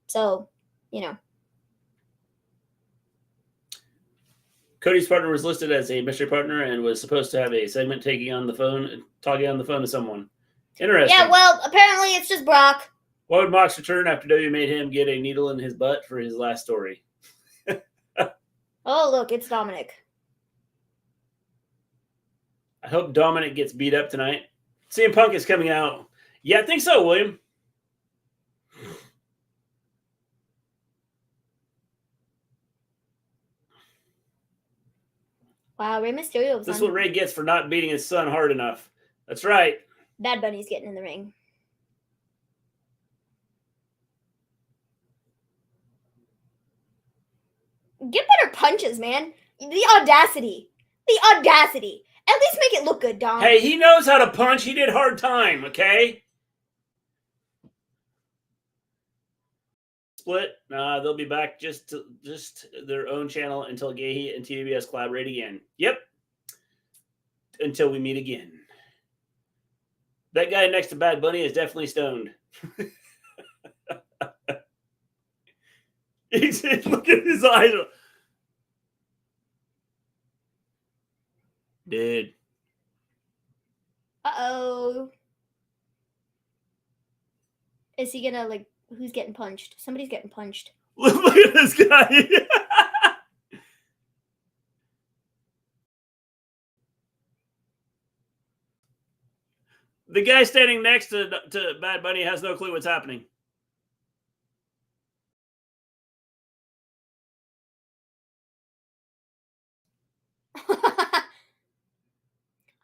C: So,
B: Cody's partner was listed as a mystery partner and was supposed to have a segment talking on the phone to someone. Interesting.
C: Yeah, well, apparently it's just Brock.
B: Why would Mox return after W made him get a needle in his butt for his last story?
C: Oh, look, it's Dominic.
B: I hope Dominic gets beat up tonight. CM Punk is coming out. Yeah, I think so, William.
C: Wow, Rey Mysterio.
B: This is what Ray gets for not beating his son hard enough. That's right.
C: Bad Bunny's getting in the ring. Get better punches, man. The audacity. At least make it look good, Dom.
B: Hey, he knows how to punch. He did hard time, okay? split. They'll be back just their own channel until GIMME and TWS collaborate again. Yep. Until we meet again. That guy next to Bad Bunny is definitely stoned. Look at his eyes. Dude.
C: Uh-oh. Is he gonna, like, who's getting punched? Somebody's getting punched.
B: Look at this guy. The guy standing next to Bad Bunny has no clue what's happening.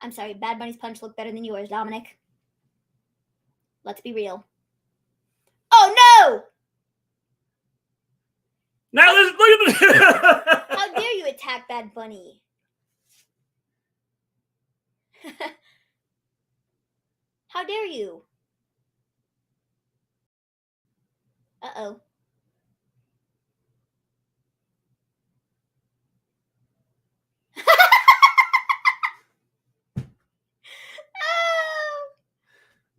C: I'm sorry, Bad Bunny's punch looked better than yours, Dominic. Let's be real. Oh, no!
B: Now look at the...
C: How dare you attack Bad Bunny? How dare you? Uh-oh.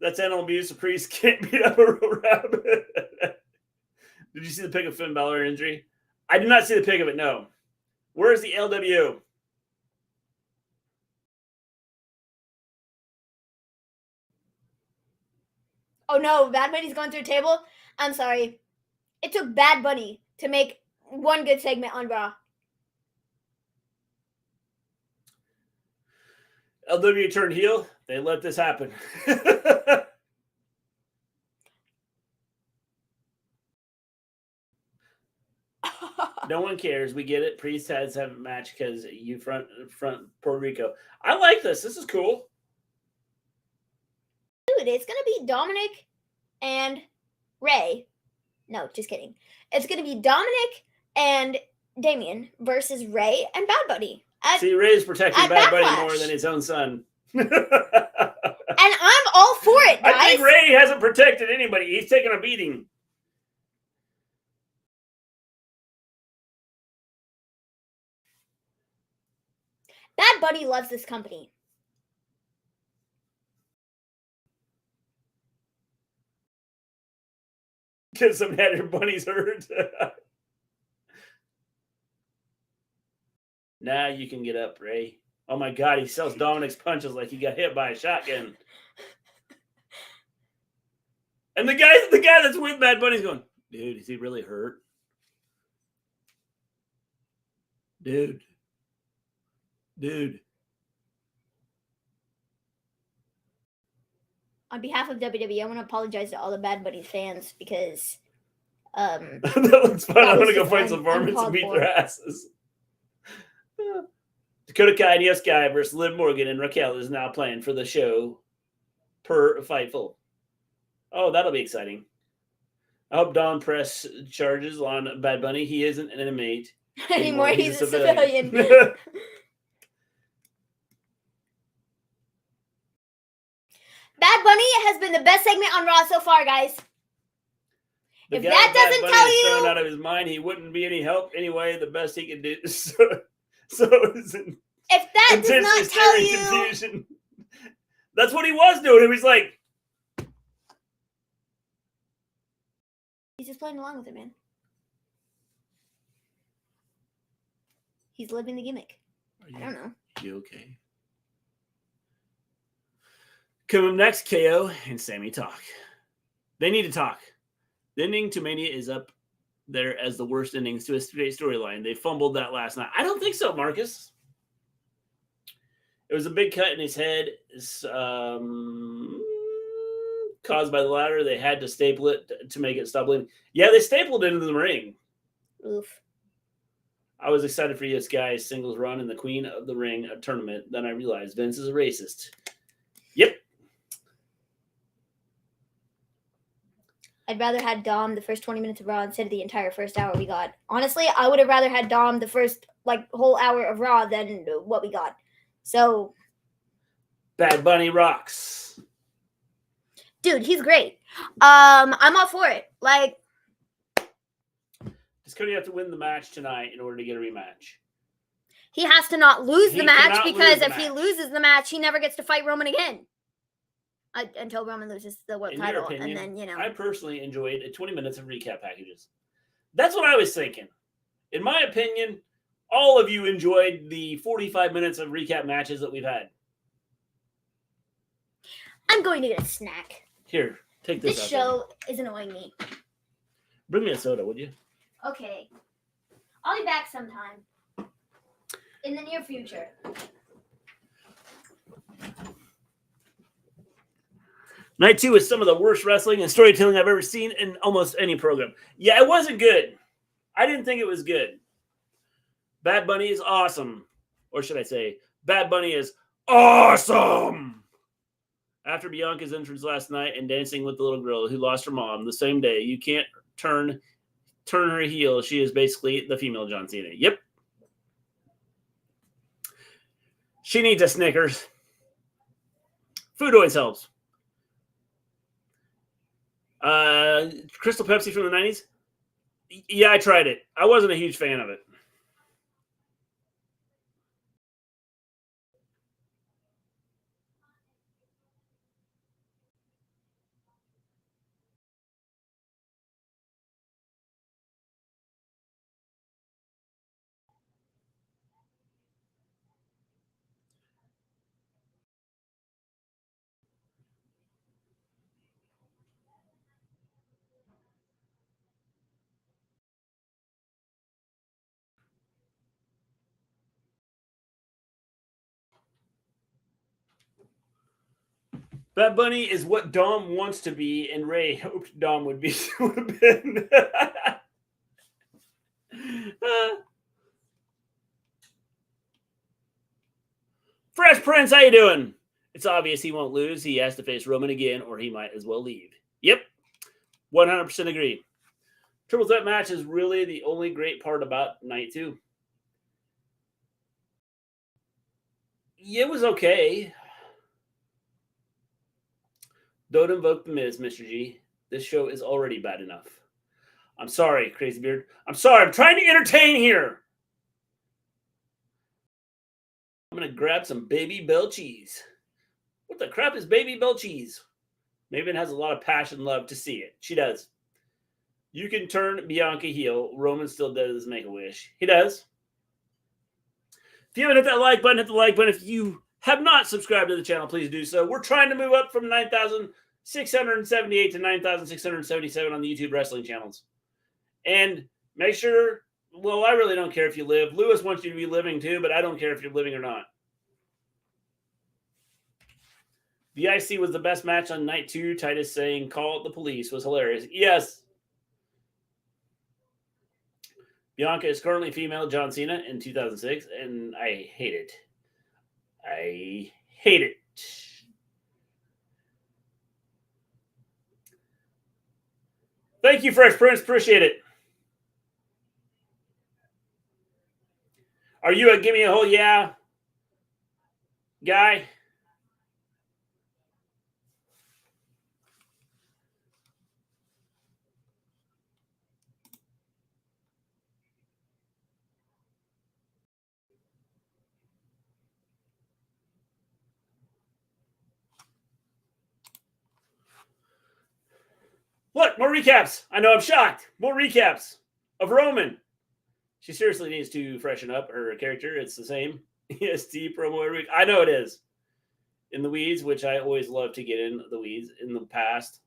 B: That's animal abuse. A priest can't beat up a real rabbit. Did you see the pic of Finn Balor injury? I did not see the pic of it, no. Where's the LW?
C: Oh no, Bad Bunny's going through a table? I'm sorry. It took Bad Bunny to make one good segment on Raw.
B: LW turned heel. They let this happen. No one cares. We get it. Priest has to have a match because you front Puerto Rico. I like this. This is cool.
C: Dude, it's going to be Dominic and Ray. No, just kidding. It's going to be Dominic and Damien versus Ray and Bad Bunny.
B: See, Ray's protecting Bad Bunny
C: Backlash.
B: more than his own son.
C: And I'm all for it, guys.
B: I think Ray hasn't protected anybody. He's taken a beating.
C: Bad Bunny loves this company.
B: Because some had your bunnies hurt. Now you can get up, Ray. Oh my God, he sells Dominic's punches like he got hit by a shotgun. And the guy that's with Bad Bunny's going, dude, is he really hurt? Dude.
C: On behalf of WWE, I want to apologize to all the Bad Bunny fans because
B: that looks fun. I'm going to go find some varmints and beat their asses. Dakota Kai and Yes Guy versus Liv Morgan and Raquel is now planned for the show per Fightful. Oh, that'll be exciting. I hope Don press charges on Bad Bunny. He isn't an inmate
C: anymore. He's a civilian. Bad Bunny has been the best segment on Raw so far, guys.
B: The
C: if
B: guy
C: that doesn't
B: Bad
C: tell
B: Bunny is
C: you,
B: thrown out of his mind, he wouldn't be any help anyway. The best he could do. So
C: if that does not tell you,
B: confusion. That's what he was doing. He was like,
C: he's just playing along with it, man. He's living the gimmick. I don't know.
B: You okay? Coming up next, KO and Sammy talk. They need to talk. The ending to Mania is up there as the worst endings to a straight storyline. They fumbled that last night. I don't think so, Marcus. It was a big cut in his head caused by the ladder. They had to staple it to make it stop bleeding. Yeah, they stapled it into the ring.
C: Oof.
B: I was excited for this guy's singles run in the Queen of the Ring tournament. Then I realized Vince is a racist. Yep.
C: I'd rather had Dom the first 20 minutes of Raw instead of the entire first hour we got. Honestly, I would have rather had Dom the first whole hour of Raw than what we got. So,
B: Bad Bunny rocks.
C: Dude, he's great. I'm all for it.
B: Does Cody have to win the match tonight in order to get a rematch?
C: He has to not lose the match, because if he
B: match.
C: loses the match, he never gets to fight Roman again. Until Roman loses the world title.
B: Opinion,
C: and then,
B: I personally enjoyed 20 minutes of recap packages. That's what I was thinking. In my opinion, all of you enjoyed the 45 minutes of recap matches that we've had.
C: I'm going to get a snack.
B: Here, take this.
C: This show is annoying me.
B: Bring me a soda, would you?
C: Okay. I'll be back sometime. In the near future.
B: Night 2 is some of the worst wrestling and storytelling I've ever seen in almost any program. Yeah, it wasn't good. I didn't think it was good. Bad Bunny is awesome. Or should I say, Bad Bunny is awesome! After Bianca's entrance last night and dancing with the little girl who lost her mom the same day, you can't turn her heel. She is basically the female John Cena. Yep. She needs a Snickers. Food always helps. Crystal Pepsi from the 90s? Yeah, I tried it. I wasn't a huge fan of it. Bad Bunny is what Dom wants to be, and Ray hoped Dom would be. Would have been. Fresh Prince, how you doing? It's obvious he won't lose. He has to face Roman again, or he might as well leave. Yep, 100% agree. Triple threat match is really the only great part about night 2. It was okay. Don't invoke the Miz, Mr. G. This show is already bad enough. I'm sorry, Crazy Beard. I'm sorry. I'm trying to entertain here. I'm going to grab some Baby Bell cheese. What the crap is Baby Bell cheese? Maven has a lot of passion and love to see it. She does. You can turn Bianca heel. Roman still does Make-A-Wish. He does. If you haven't hit that like button, hit the like button. If you have not subscribed to the channel, please do so. We're trying to move up from 9,678 to 9,677 on the YouTube wrestling channels. And make sure, well, I really don't care if you live. Lewis wants you to be living too, but I don't care if you're living or not. The IC was the best match on night 2. Titus saying, call the police was hilarious. Yes. Bianca is currently female John Cena in 2006, and I hate it. I hate it. Thank you, Fresh Prince. Appreciate it. Are you a Gimme a Whole Yeah guy? Look, more recaps. I know I'm shocked. More recaps of Roman. She seriously needs to freshen up her character. It's the same EST promo every week. I know it is. In the weeds, which I always love to get in the weeds in the past.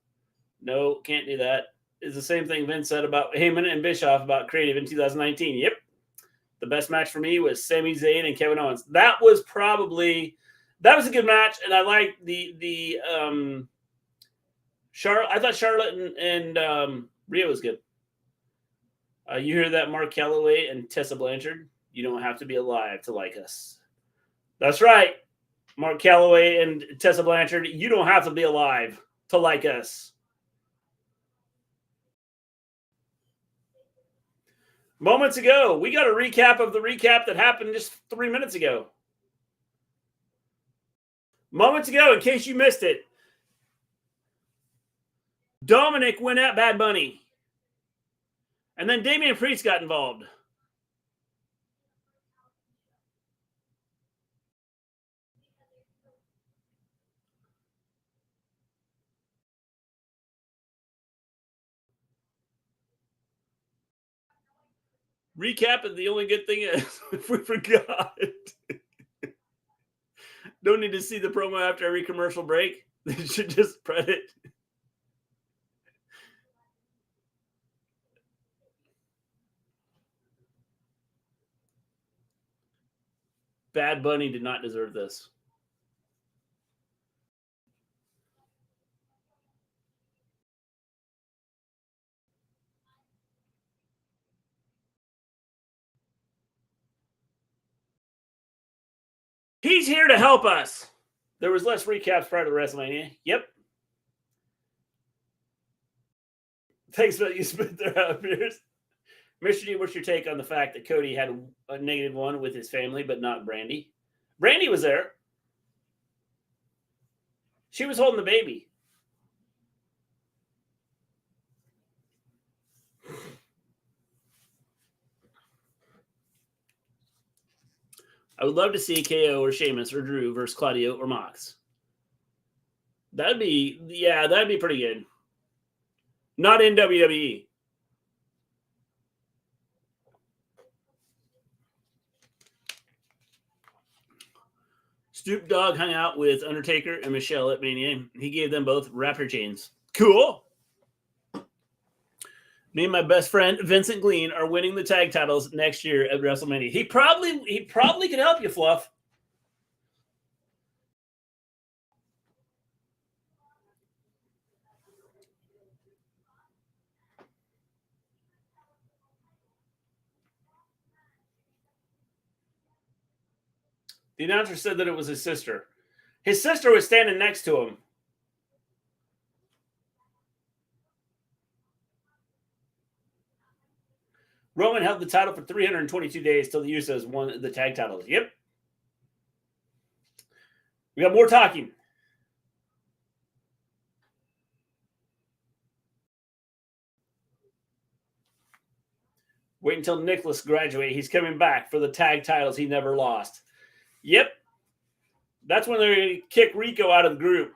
B: No, can't do that. It's the same thing Vince said about Heyman and Bischoff about creative in 2019. Yep. The best match for me was Sami Zayn and Kevin Owens. That was a good match, and I liked the Charlotte. I thought Charlotte and Rhea was good. You hear that, Mark Calloway and Tessa Blanchard? You don't have to be alive to like us. That's right, Mark Calloway and Tessa Blanchard. You don't have to be alive to like us. Moments ago, we got a recap of the recap that happened just 3 minutes ago. Moments ago, in case you missed it, Dominic went at Bad Bunny. And then Damian Priest got involved. Recap, and the only good thing is, if we forgot, don't need to see the promo after every commercial break. They should just spread it. Bad Bunny did not deserve this. He's here to help us. There was less recaps prior to Wrestlemania. Yep. Thanks for that you spit there out, Pierce. Mr. G, what's your take on the fact that Cody had a -1 with his family, but not Brandy? Brandy was there. She was holding the baby. I would love to see KO or Sheamus or Drew versus Claudio or Mox. That'd be pretty good. Not in WWE. Snoop Dogg hung out with Undertaker and Michelle at Mania. He gave them both raptor chains. Cool. Me and my best friend Vincent Gleen are winning the tag titles next year at WrestleMania. He probably can help you, Fluff. The announcer said that it was his sister. His sister was standing next to him. Roman held the title for 322 days till the Usos won the tag titles. Yep. We got more talking. Wait until Nicholas graduates. He's coming back for the tag titles he never lost. Yep. That's when they're going to kick Rico out of the group.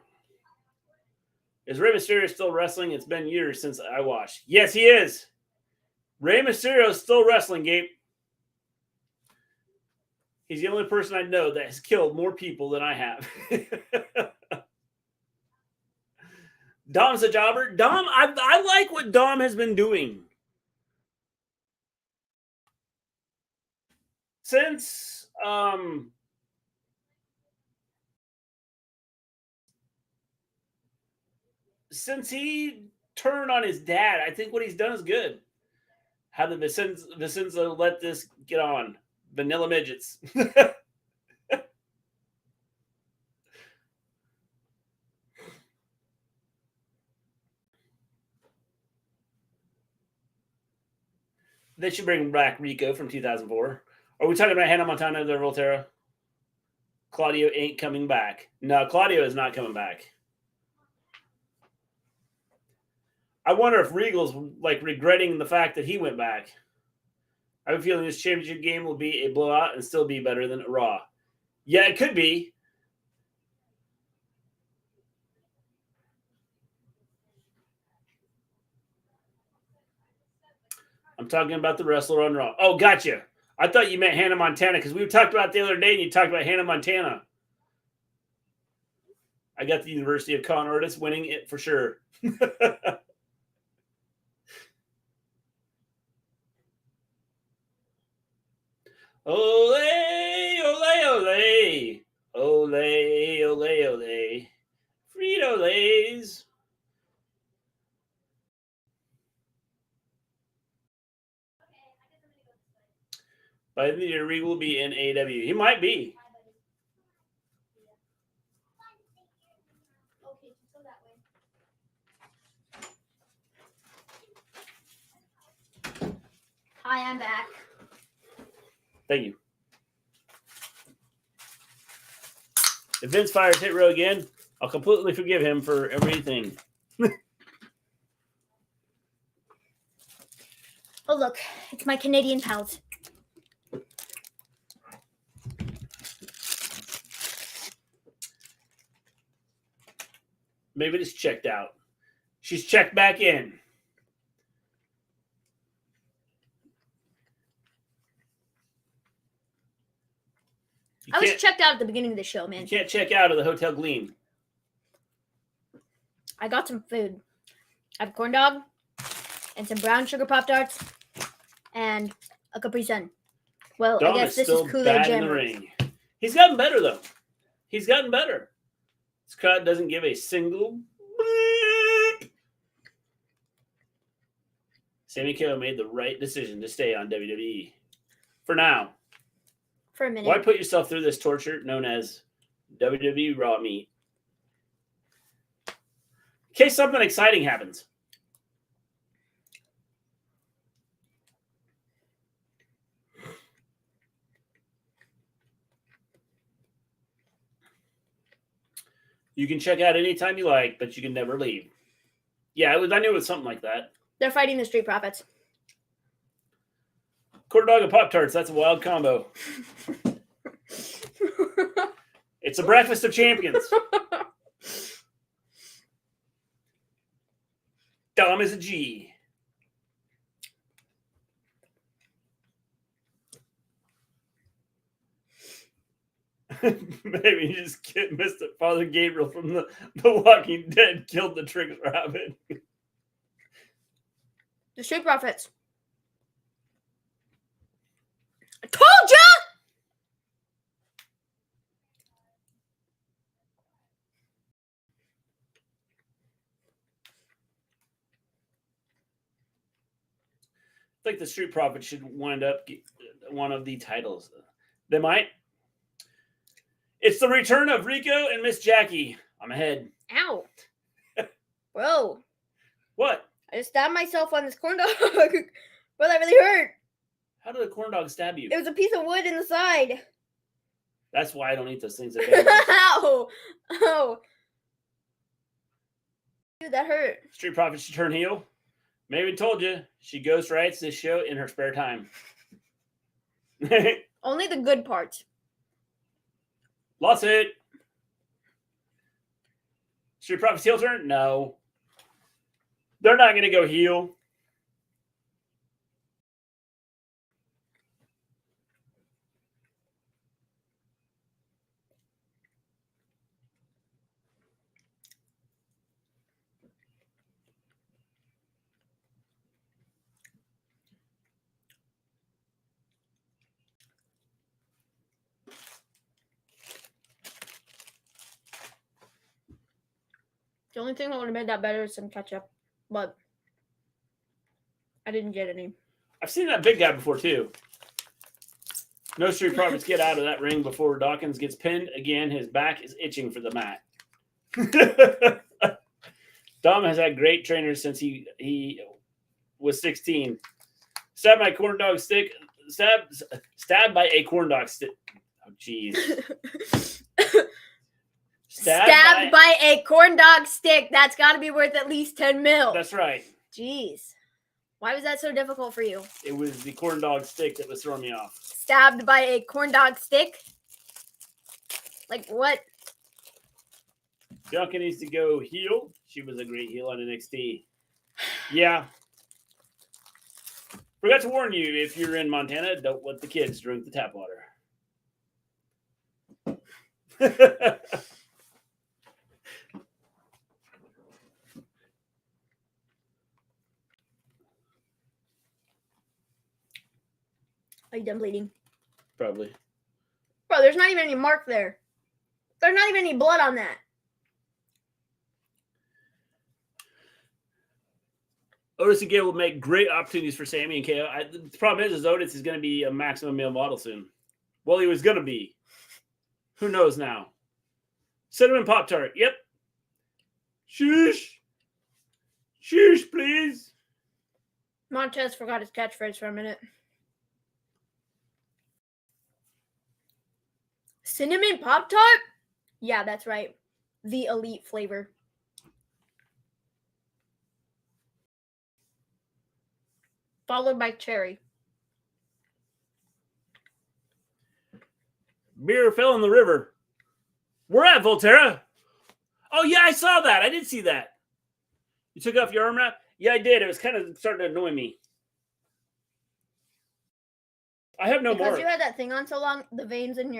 B: Is Rey Mysterio still wrestling? It's been years since I watched. Yes, he is. Rey Mysterio is still wrestling, Gabe. He's the only person I know that has killed more people than I have. Dom's a jobber. Dom, I like what Dom has been doing. Since he turned on his dad, I think what he's done is good. How the Vicenza let this get on. Vanilla midgets. They should bring back Rico from 2004. Are we talking about Hannah Montana de Volterra? Claudio ain't coming back. No, Claudio is not coming back. I wonder if Regal's like regretting the fact that he went back. I have a feeling this championship game will be a blowout and still be better than Raw. Yeah, it could be. I'm talking about the wrestler on Raw. Oh, gotcha. I thought you meant Hannah Montana because we talked about it the other day and you talked about Hannah Montana. I got the University of Con Artists winning it for sure. Ole, ole, ole. Ole, ole, ole. Frito-Lays. By the end of the year, Regal will be in AEW. He might be.
C: Hi, I'm back.
B: Thank you. If Vince fires Hit Row again, I'll completely forgive him for everything.
C: Oh, look. It's my Canadian pals.
B: Maybe it's checked out. She's checked back in.
C: I was checked out at the beginning of the show, man.
B: You can't check out of the Hotel Gleen.
C: I got some food. I have a corn dog and some brown sugar Pop-Tarts and a Capri Sun. Well,
B: Dom
C: I guess this is Kool-Aid Jam.
B: He's gotten better, though. He's gotten better. This crowd doesn't give a single bleep. Sami KO made the right decision to stay on WWE. For now.
C: For a minute.
B: Why put yourself through this torture known as WWE Raw Meat? In case something exciting happens. You can check out anytime you like, but you can never leave. Yeah, I knew it was something like that.
C: They're fighting the Street Profits.
B: Corn dog and Pop-Tarts, that's a wild combo. It's a breakfast of champions. Dom is a G. Maybe you just missed it. Father Gabriel from the Walking Dead killed the Trigger Rabbit.
C: The Street Profits. I told ya!
B: I think the Street Profits should wind up one of the titles. They might. It's the return of Rico and Miss Jackie. I'm ahead.
C: Ow. Bro.
B: What?
C: I just stabbed myself on this corn dog. Bro, that really hurt.
B: How did a corn dog stab you?
C: It was a piece of wood in the side.
B: That's why I don't eat those things.
C: Ow. Oh. Dude, that hurt.
B: Street Profits should turn heel. Maven told you she ghostwrites this show in her spare time.
C: Only the good parts.
B: Lost it. Street Profits heel turn? No. They're not going to go heel.
C: The only thing that would have made that better is some ketchup. But I didn't get any.
B: I've seen that big guy before, too. No Street Profits get out of that ring before Dawkins gets pinned. Again, his back is itching for the mat. Dom has had great trainers since he was 16. Stabbed by a corn dog stick. Stabbed by a corn dog stick. Oh, jeez.
C: Stabbed by a corn dog stick. That's got to be worth at least 10 mil.
B: That's right.
C: Jeez. Why was that so difficult for you?
B: It was the corn dog stick that was throwing me off.
C: Stabbed by a corn dog stick? Like what?
B: Bianca needs to go heel. She was a great heel on NXT. Yeah. Forgot to warn you, if you're in Montana, don't let the kids drink the tap water.
C: Are you done bleeding?
B: Probably.
C: Bro, there's not even any mark there. There's not even any blood on that.
B: Otis and Gail will make great opportunities for Sami and KO. The problem is Otis is going to be a maximum male model soon. Well, he was going to be. Who knows now? Cinnamon Pop-Tart. Yep. Shush. Shush, please.
C: Montez forgot his catchphrase for a minute. Cinnamon Pop-Tart? Yeah, that's right. The elite flavor. followed by cherry.
B: Beer fell in the river. We're at Volterra. Oh, yeah, I saw that. I did see that. You took off your arm wrap? Yeah, I did. It was kind of starting to annoy me. I have no more.
C: Because you had that thing on so long, the veins in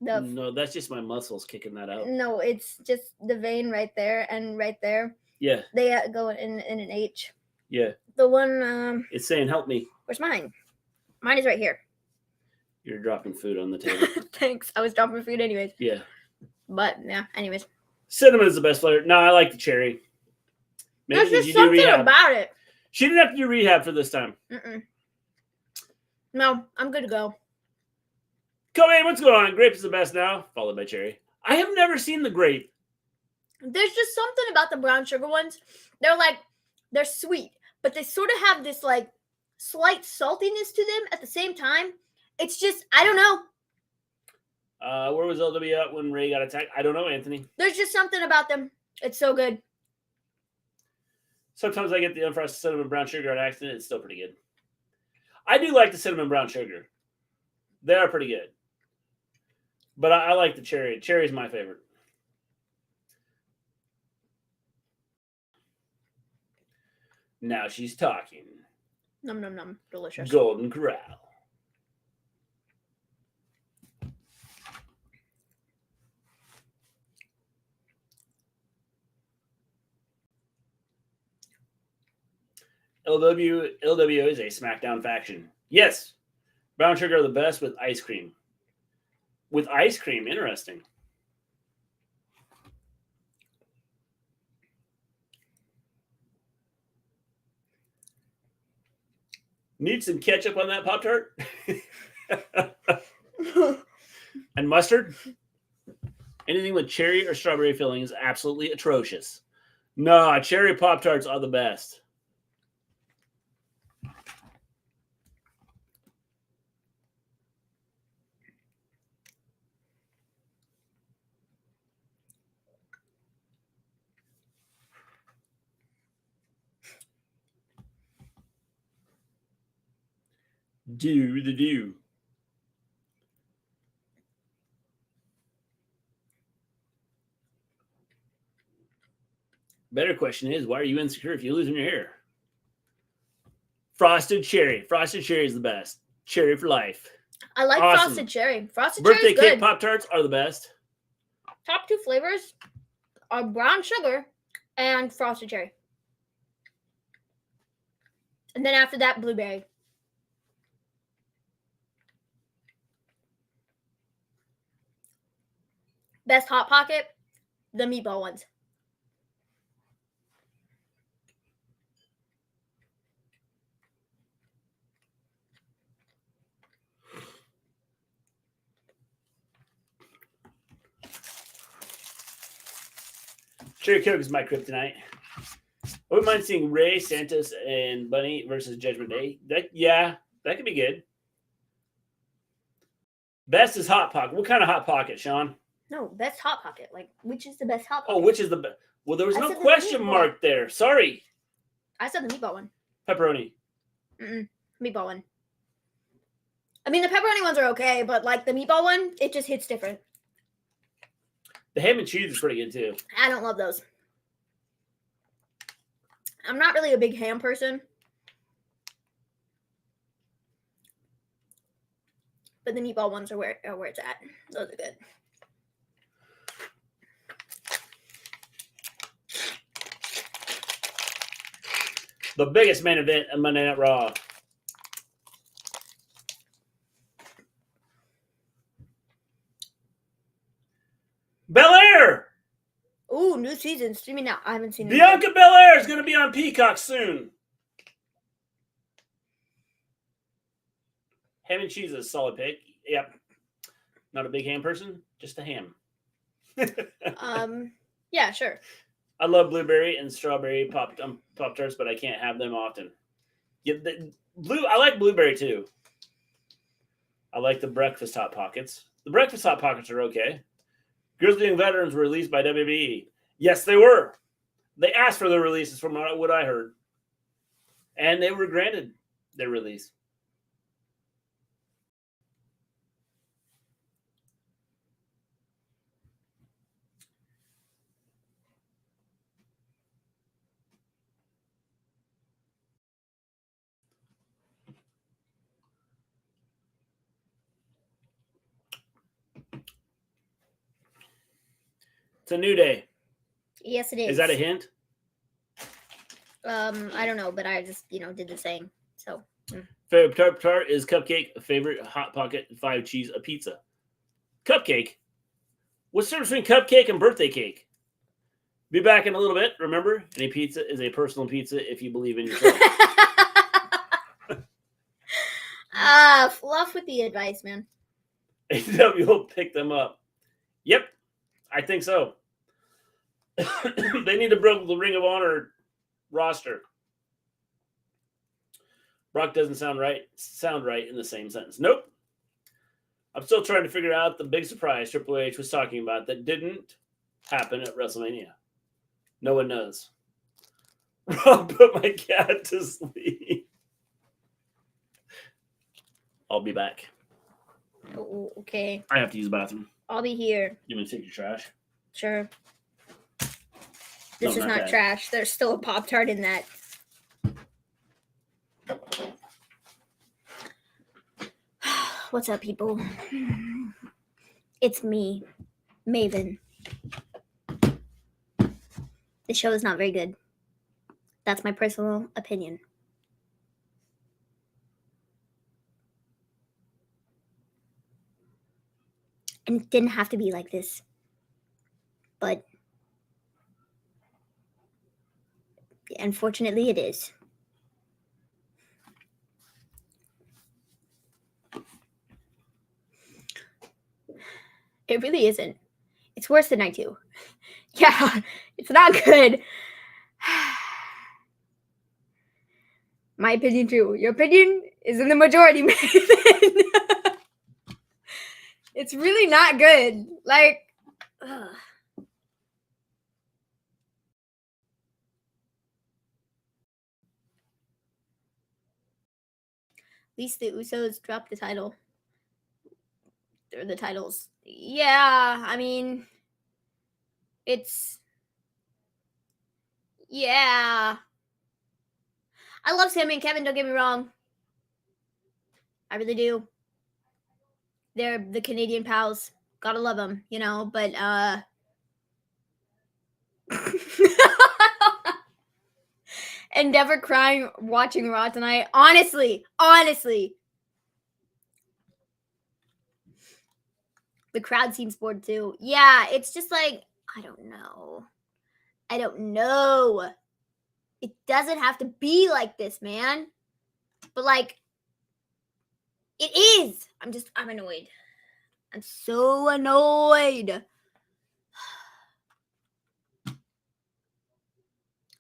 C: the...
B: No, that's just my muscles kicking that out.
C: No, it's just the vein right there and right there.
B: Yeah.
C: They go in an H.
B: Yeah.
C: The one...
B: It's saying, help me.
C: Where's mine? Mine is right here.
B: You're dropping food on the table.
C: Thanks. I was dropping food anyways.
B: Yeah.
C: But, yeah, anyways.
B: Cinnamon is the best flavor. No, I like the cherry. Maybe
C: There's just something about it.
B: She didn't have to do rehab for this time.
C: No, I'm good to go.
B: Come in, what's going on? Grape is the best now, followed by cherry. I have never seen the grape.
C: There's just something about the brown sugar ones. They're sweet, but they sort of have this like slight saltiness to them at the same time. It's just, I don't know.
B: Where was LW at when Ray got attacked? I don't know, Anthony.
C: There's just something about them. It's so good.
B: Sometimes I get the unfrosted cinnamon brown sugar on accident. It's still pretty good. I do like the cinnamon brown sugar. They are pretty good. But I like the cherry. Cherry is my favorite. Now she's talking.
C: Num num num. Delicious.
B: Golden Corral. LW is a SmackDown faction. Yes. Brown sugar are the best with ice cream. With ice cream, interesting. Need some ketchup on that Pop-Tart? And mustard? Anything with cherry or strawberry filling is absolutely atrocious. No, cherry Pop-Tarts are the best. Do the do. Better question is, why are you insecure if you're losing your hair? Frosted cherry. Frosted cherry is the best. Cherry for life.
C: I like
B: Awesome.
C: frosted cherry. Frosted
B: Birthday
C: cherry is
B: cake
C: good.
B: Pop-Tarts are the best.
C: Top two flavors are brown sugar and frosted cherry. And then after that, blueberry. Best Hot Pocket, the meatball ones.
B: Cherry Coke is my kryptonite. I wouldn't mind seeing Ray, Santos, and Bunny versus Judgment Day. That could be good. Best is Hot Pocket. What kind of Hot Pocket, Sean?
C: No, best Hot Pocket. Like, which is the best Hot Pocket?
B: Oh, which is the best? Well, there was
C: I
B: no
C: said the
B: question
C: meatball.
B: mark there. Sorry.
C: I said the meatball one.
B: Pepperoni.
C: Meatball one. I mean, the pepperoni ones are okay, but like the meatball one, it just hits different.
B: The ham and cheese is pretty good too.
C: I don't love those. I'm not really a big ham person. But the meatball ones are where it's at. Those are good.
B: The biggest main event of Monday Night Raw. Belair!
C: Ooh, new season streaming now. I haven't seen it.
B: Bianca Belair is going to be on Peacock soon. Ham and cheese is a solid pick. Yep. Not a big ham person, just a ham.
C: Yeah, sure.
B: I love blueberry and strawberry Pop-Tarts, but I can't have them often. Yeah, I like blueberry too. I like the breakfast Hot Pockets. The breakfast Hot Pockets are okay. Grizzly and Veterans were released by WWE. Yes, they were. They asked for their releases from what I heard. And they were granted their release. It's a new day.
C: Yes, it is.
B: Is that a hint?
C: I don't know, but I just, did the same. So.
B: Favorite tart is cupcake. Favorite Hot Pocket 5 cheese a pizza. Cupcake. What's the difference between cupcake and birthday cake? Be back in a little bit. Remember, any pizza is a personal pizza if you believe in yourself.
C: Fluff with the advice, man.
B: AEW will pick them up. Yep, I think so. They need to break the Ring of Honor roster. Brock doesn't sound right in the same sentence. Nope. I'm still trying to figure out the big surprise Triple H was talking about that didn't happen at WrestleMania. No one knows. Rob put my cat to sleep. I'll be back.
C: Oh, okay.
B: I have to use the bathroom.
C: I'll be here.
B: You want to take your trash?
C: Sure. This is not trash. There's still a Pop-Tart in that. What's up, people? It's me, Maven. The show is not very good. That's my personal opinion. And it didn't have to be like this. But unfortunately, it is. It really isn't. It's worse than Night 2. Yeah, it's not good. My opinion too. Your opinion is in the majority, man. It's really not good. Like, ugh. At least the Usos dropped the title. Or the titles. Yeah, I mean, it's... Yeah. I love Sammy and Kevin, don't get me wrong. I really do. They're the Canadian pals. Gotta love them, but, Endeavor crying watching Raw tonight. Honestly. The crowd seems bored too. Yeah, it's just like, I don't know. It doesn't have to be like this, man. But like, it is. I'm annoyed. I'm so annoyed.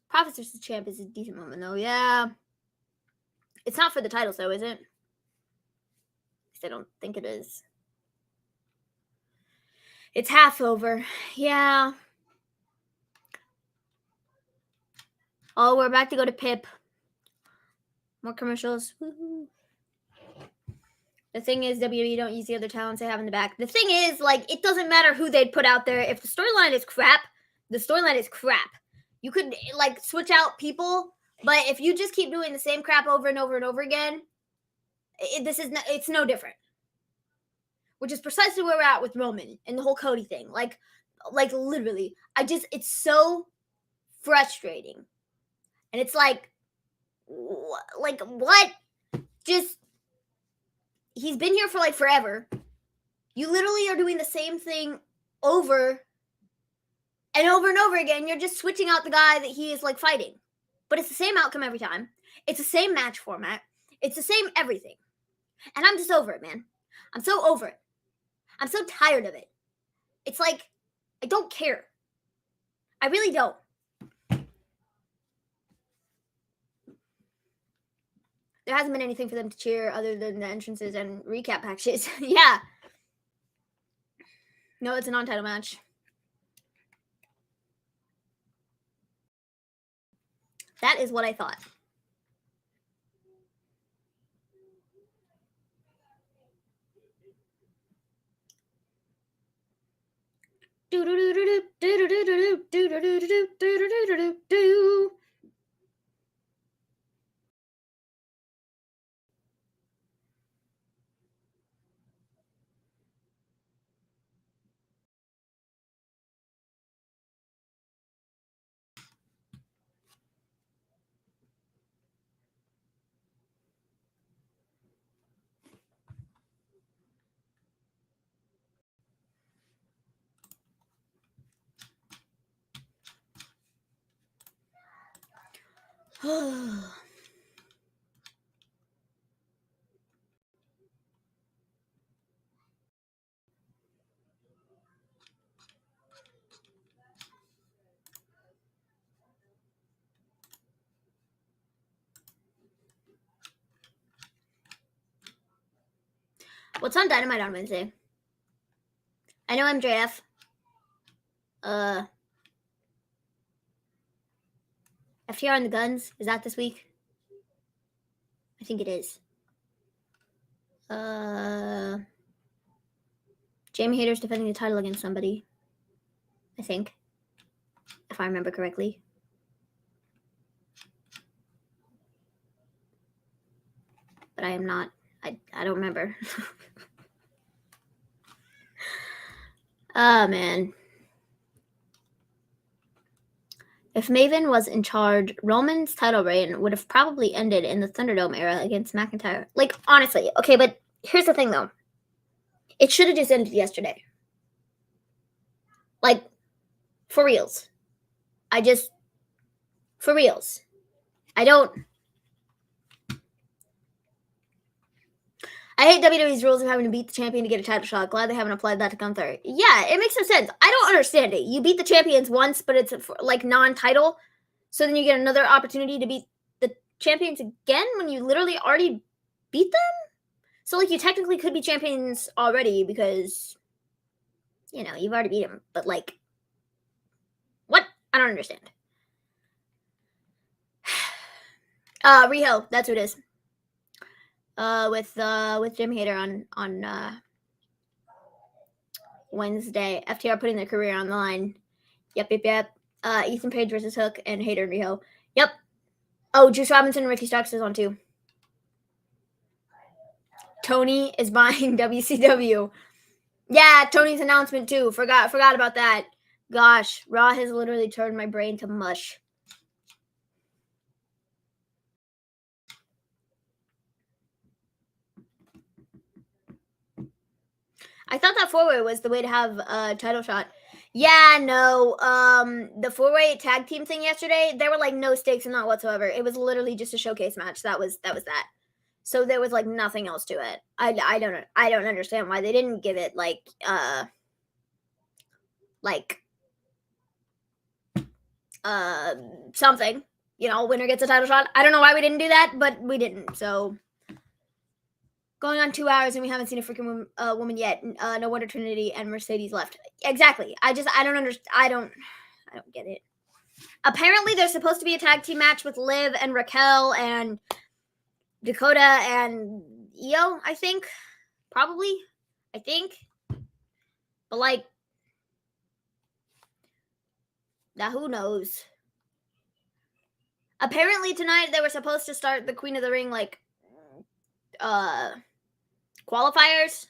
C: Profits vs. Champ is a decent moment, though. Yeah. It's not for the titles, though, is it? I don't think it is. It's half over. Yeah. Oh, we're about to go to Pip. More commercials. Woo-hoo. The thing is, WWE don't use the other talents they have in the back. The thing is, like, it doesn't matter who they'd put out there. If the storyline is crap, the storyline is crap. You could, like, switch out people, but if you just keep doing the same crap over and over and over again, it's no different. Which is precisely where we're at with Roman and the whole Cody thing. Like literally, it's so frustrating. And it's like what? Just, he's been here for like forever. You literally are doing the same thing over and over and over again. You're just switching out the guy that he is like fighting. But it's the same outcome every time. It's the same match format. It's the same everything. And I'm just over it, man. I'm so over it. I'm so tired of it. It's like, I don't care. I really don't. There hasn't been anything for them to cheer other than the entrances and recap packages. Yeah. No, it's a non-title match. That is what I thought. What's on Dynamite on Wednesday? I know MJF. FTR and the Guns. Is that this week? I think it is. Jamie Hayter's defending the title against somebody. I think. If I remember correctly. But I am not. I don't remember. Oh, man. If Maven was in charge, Roman's title reign would have probably ended in the Thunderdome era against McIntyre. Like, honestly. Okay, but here's the thing, though. It should have just ended yesterday. Like, for reals. For reals. I hate WWE's rules of having to beat the champion to get a title shot. Glad they haven't applied that to Gunther. Yeah, it makes no sense. I don't understand it. You beat the champions once, but it's like non-title. So then you get another opportunity to beat the champions again when you literally already beat them? So like you technically could be champions already because, you know, you've already beat them. But like, what? I don't understand. Riho, that's who it is. With Jim Hader on Wednesday. FTR putting their career on the line. Yep. Ethan Page versus Hook and Hader and Riho. Yep. Oh, Juice Robinson and Ricky Starks is on too. Tony is buying WCW. Yeah, Tony's announcement too. Forgot about that. Gosh, Raw has literally turned my brain to mush. I thought that four-way was the way to have a title shot. Yeah, no. The four-way tag team thing yesterday, there were like no stakes in that whatsoever. It was literally just a showcase match. That was that. So there was like nothing else to it. I don't understand why they didn't give it like something. You know, winner gets a title shot. I don't know why we didn't do that, but we didn't. So going on 2 hours and we haven't seen a freaking woman yet. No wonder Trinity and Mercedes left. Exactly. I don't understand. I don't get it. Apparently, there's supposed to be a tag team match with Liv and Raquel and Dakota and Io, I think. Probably. I think. But, like, now who knows? Apparently, tonight they were supposed to start the Queen of the Ring, like, qualifiers.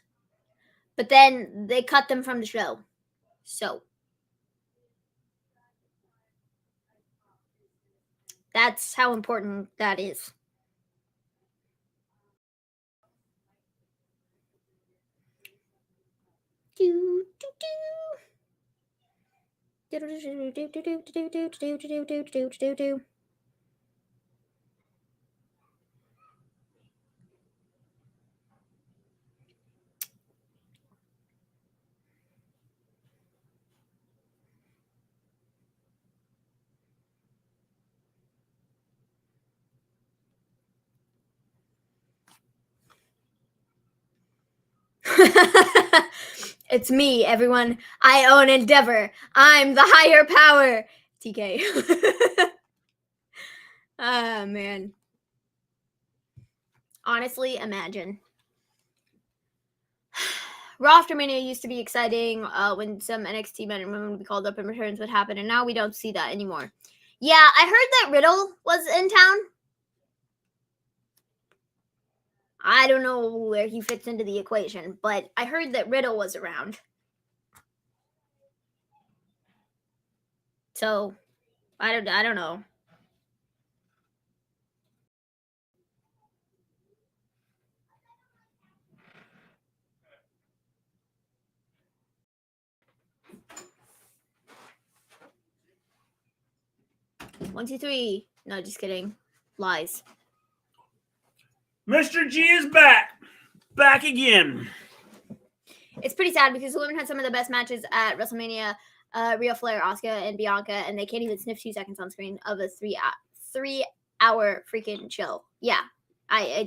C: But then they cut them from the show. So that's how important that is. It's me, everyone. I own Endeavor. I'm the higher power. TK. Ah, man. Honestly, imagine. Raw after Mania used to be exciting when some NXT men and women would be called up and returns would happen, and now we don't see that anymore. Yeah, I heard that Riddle was in town. I don't know where he fits into the equation, but I heard that Riddle was around. So, I don't know. One, two, three. No, just kidding. Lies.
B: Mr. G is back. Back again.
C: It's pretty sad because the women had some of the best matches at WrestleMania. Rhea Flair, Asuka, and Bianca, and they can't even sniff 2 seconds on screen of a 3-hour freaking show. Yeah, I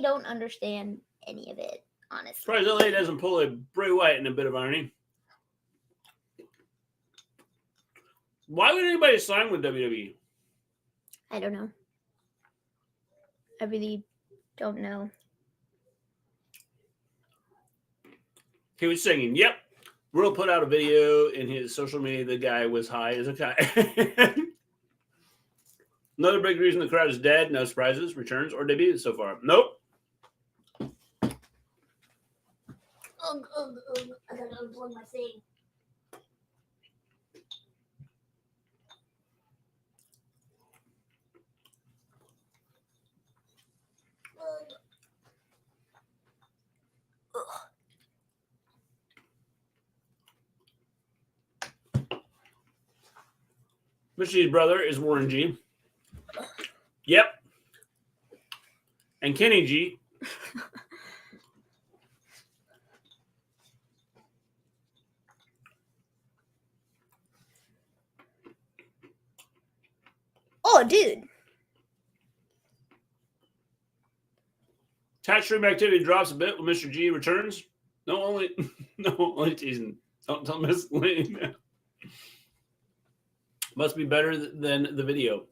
C: don't understand any of it, honestly.
B: Surprised LA doesn't pull a Bray Wyatt in a bit of irony. Why would anybody sign with WWE?
C: I don't know. I really don't know.
B: He was singing, yep. Will put out a video in his social media. The guy was high as a kite. Another big reason the crowd is dead. No surprises, returns, or debuts so far. Nope.
C: I gotta unplug my thing.
B: Mr. G's brother is Warren G. Yep. And Kenny G.
C: Oh, dude.
B: Chat stream activity drops a bit when Mr. G returns. Only teasing. Don't tell Miss Gleen. Must be better than the video.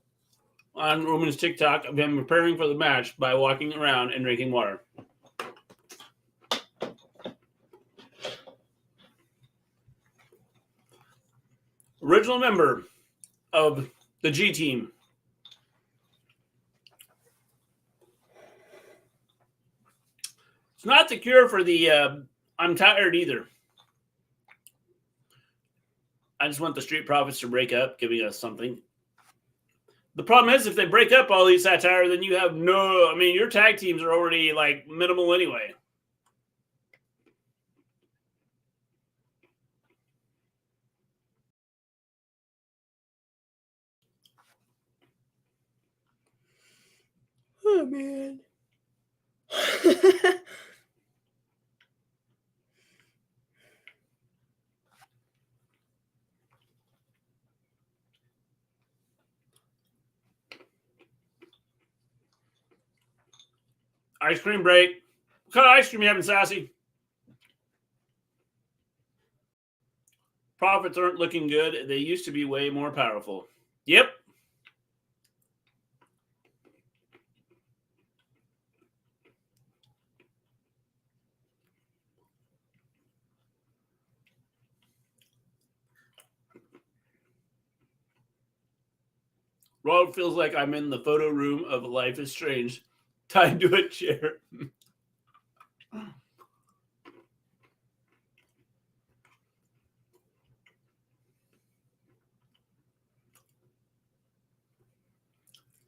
B: On Roman's TikTok of him preparing for the match by walking around and drinking water. Original member of the G team. It's not the cure for the I'm tired either. I just want the Street Profits to break up, giving us something. The problem is, if they break up all these satire, then you have your tag teams are already like minimal anyway.
C: Oh, man.
B: Ice cream break. What kind of ice cream you having, Sassy? Profits aren't looking good. They used to be way more powerful. Yep. Rob feels like I'm in the photo room of Life is Strange, tied to a chair.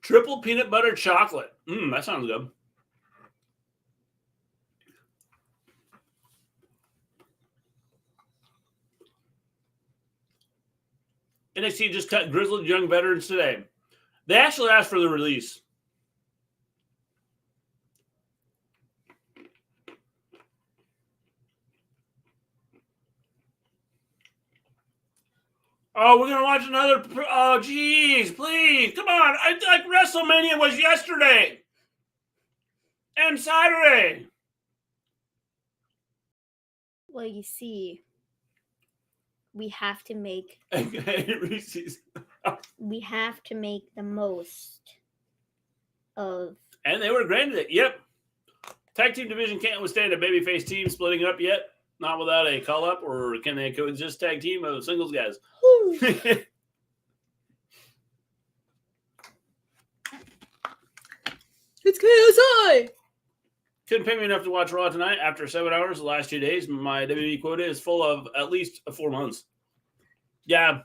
B: Triple peanut butter chocolate. That sounds good. NXT just cut grizzled young veterans today. They actually asked for the release. Oh, we're going to watch another. Oh, geez, please. Come on. WrestleMania was yesterday and Saturday.
C: Well, you see, we have to make we have to make the most of.
B: And they were granted it. Yep. Tag team division can't withstand a babyface team splitting up yet. Not without a call up, or can they coexist tag team of singles guys?
C: It's KSI.
B: Couldn't pay me enough to watch Raw tonight. After 7 hours the last 2 days, my WWE quota is full of at least 4 months. Yeah.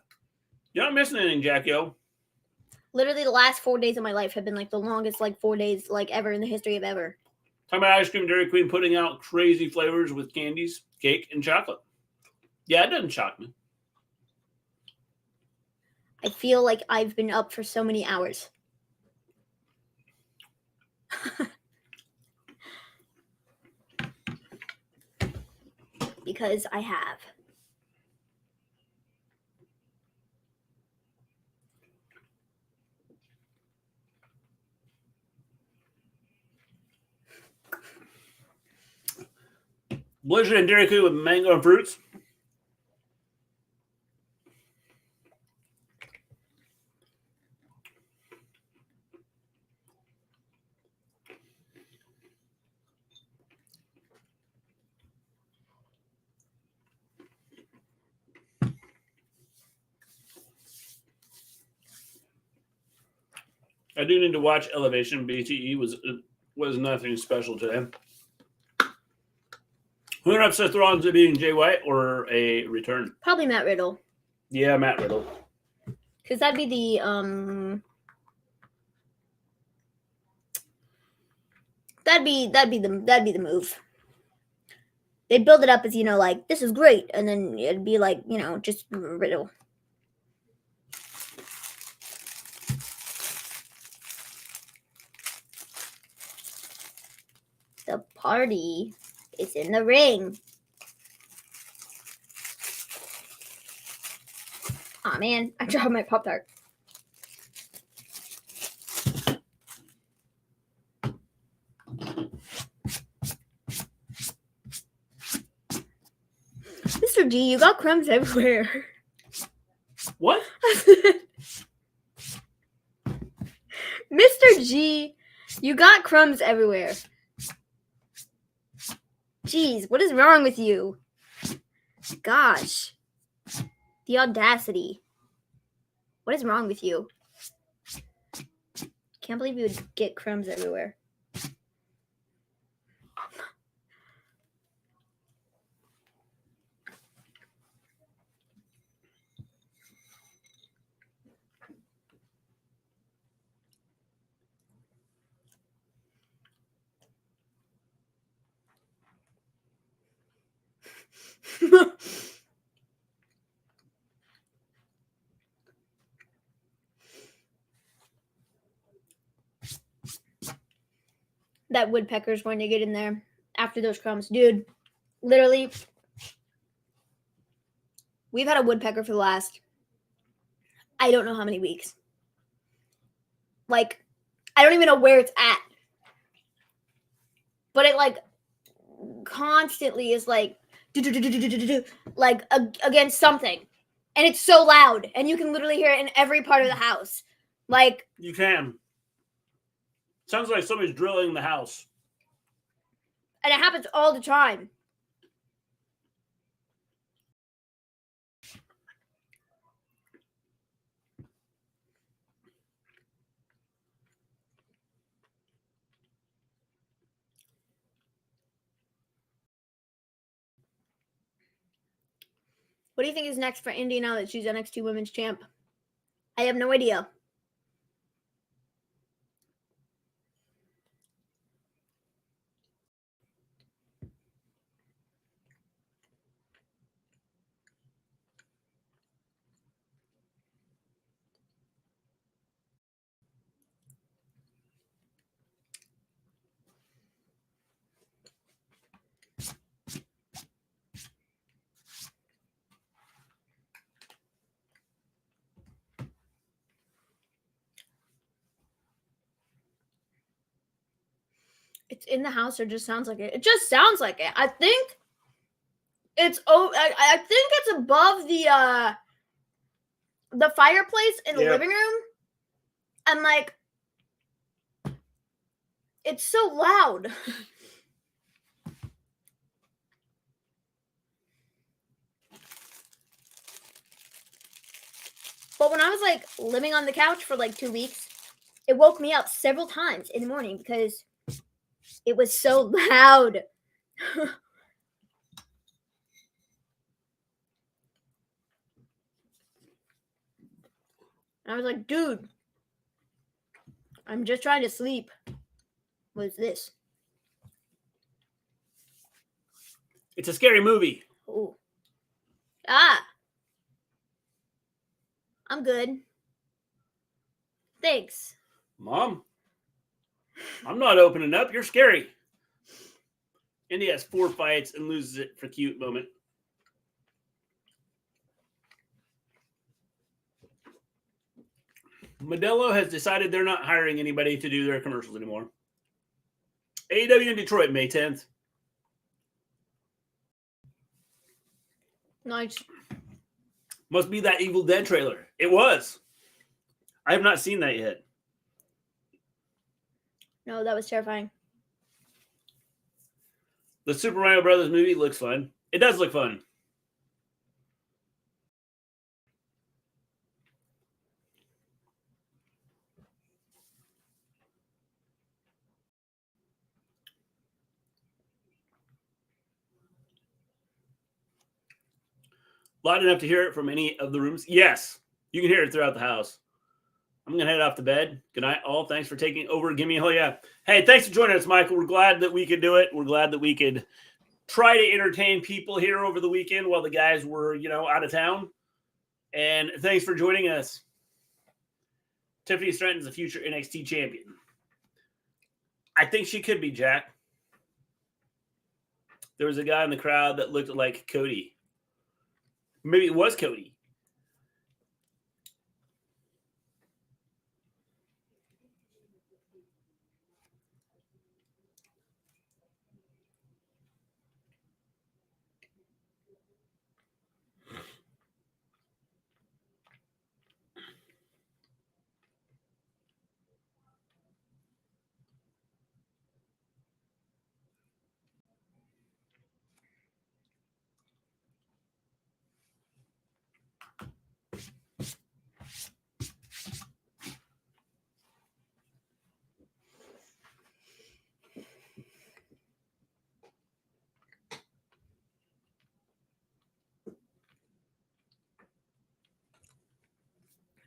B: You're not missing anything, Jack-Yo.
C: Literally the last 4 days of my life have been like the longest 4 days ever in the history of ever.
B: Talking about ice cream, Dairy Queen putting out crazy flavors with candies, cake, and chocolate. Yeah, it doesn't shock me.
C: I feel like I've been up for so many hours. Because I have.
B: Blizzard and Dairy Queen with mango and fruits. I do need to watch Elevation. BTE was nothing special today. Who ended up Seth Rollins beating Jay White or a return?
C: Probably Matt Riddle.
B: Yeah, Matt Riddle.
C: Because that'd be the that'd be the move. They'd build it up as, like, this is great, and then it'd be like, just Riddle. The party is in the ring. Aw, man, I dropped my Pop-Tart. Mr. G, you got crumbs everywhere.
B: What?
C: Mr. G, you got crumbs everywhere. Jeez, what is wrong with you? Gosh. The audacity. What is wrong with you? Can't believe you would get crumbs everywhere. That woodpecker's going to get in there after those crumbs. Dude, literally, we've had a woodpecker for the last, I don't know how many weeks. Like, I don't even know where it's at. But it, like, constantly is like, like, against something. And it's so loud. And you can literally hear it in every part of the house. Like,
B: You can. Sounds like somebody's drilling the house.
C: and it happens all the time. What do you think is next for Indy now that she's NXT Women's Champ? I have no idea. It's in the house or just sounds like it. It just sounds like it. I think it's I think it's above the fireplace in the living room. And like it's so loud. But when I was like living on the couch for like 2 weeks, it woke me up several times in the morning because it was so loud. I was like, dude, I'm just trying to sleep. What is this?
B: It's a scary movie.
C: Oh. Ah. I'm good. Thanks.
B: Mom, I'm not opening up. You're scary. Indy has 4 fights and loses it for cute moment. Modelo has decided they're not hiring anybody to do their commercials anymore. AEW in Detroit, May 10th.
C: Nice.
B: Must be that Evil Dead trailer. It was. I have not seen that yet.
C: No, that was terrifying.
B: The Super Mario Brothers movie looks fun. It does look fun. Loud enough to hear it from any of the rooms? Yes. You can hear it throughout the house. I'm going to head off to bed. Good night, all. Thanks for taking over. Give me a hell yeah. Hey, thanks for joining us, Michael. We're glad that we could do it. We're glad that we could try to entertain people here over the weekend while the guys were, out of town. And thanks for joining us. Tiffany Stratton's the future NXT champion. I think she could be, Jack. There was a guy in the crowd that looked like Cody. Maybe it was Cody.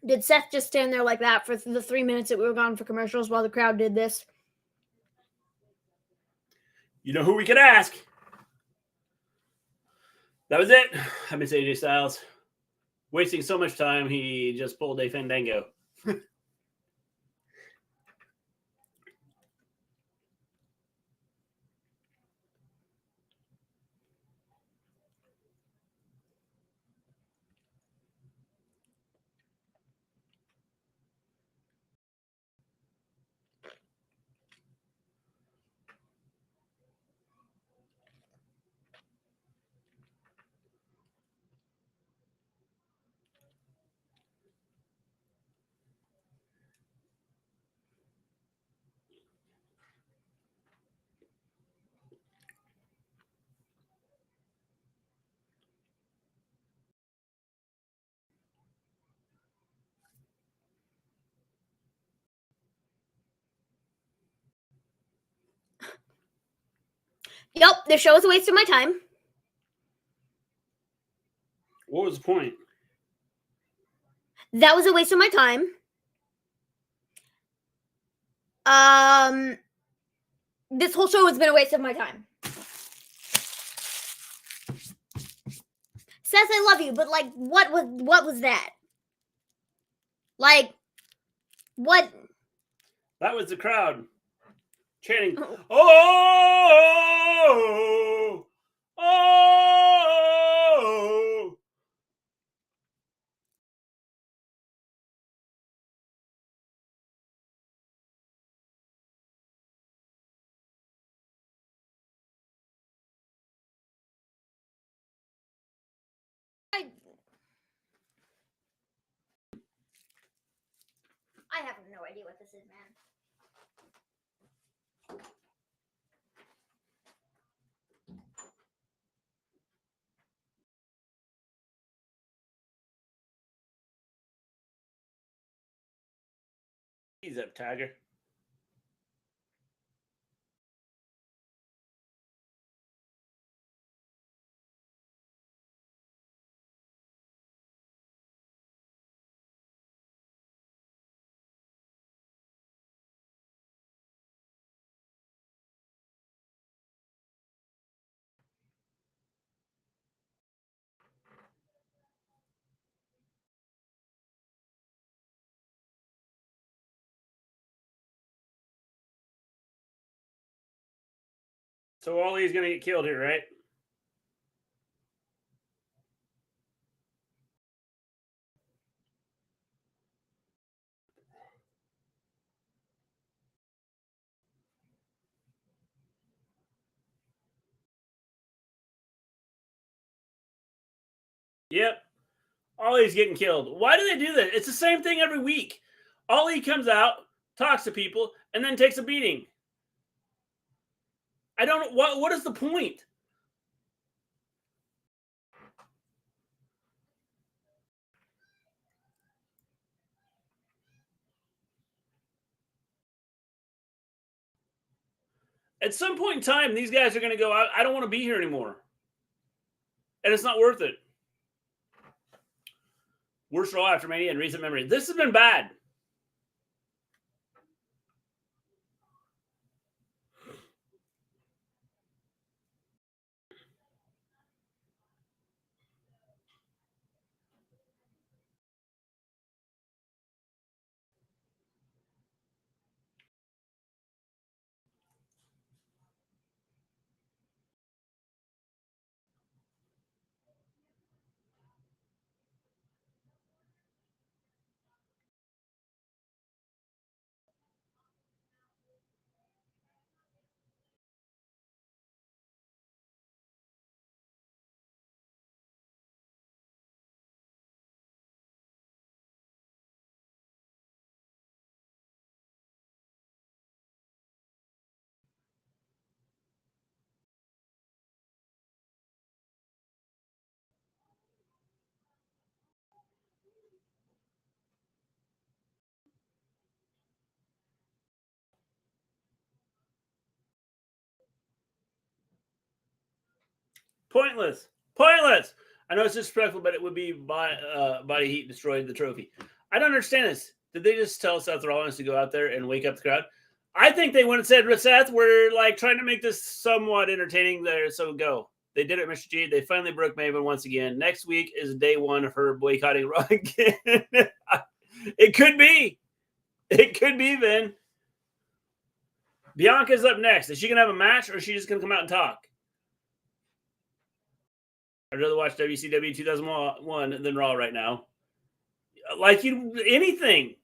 C: Did Seth just stand there like that for the 3 minutes that we were gone for commercials while the crowd did this?
B: You know who we could ask? That was it. I miss AJ Styles. Wasting so much time, he just pulled a Fandango.
C: Yep, the show was a waste of my time.
B: What was the point?
C: That was a waste of my time. This whole show has been a waste of my time. Seth, I love you, but what was that? What?
B: That was the crowd chanting, "Oh, oh!"
C: I have no idea what this is, man.
B: He's up, Tiger. So Ollie's going to get killed here, right? Yep. Ollie's getting killed. Why do they do that? It's the same thing every week. Ollie comes out, talks to people, and then takes a beating. I don't know. What is the point? At some point in time, these guys are going to go, I don't want to be here anymore. And it's not worth it. Worst Raw after Mania in recent memory. This has been bad. Pointless. Pointless. I know it's disrespectful, but it would be body heat destroyed the trophy. I don't understand this. Did they just tell Seth Rollins to go out there and wake up the crowd? I think they went and said, Seth, we're like trying to make this somewhat entertaining there, so go. They did it, Mr. G. They finally broke Maven once again. Next week is day one of her boycotting Raw again. It could be. It could be, then. Bianca's up next. Is she going to have a match, or is she just going to come out and talk? I'd rather watch WCW 2001 than Raw right now. Like anything.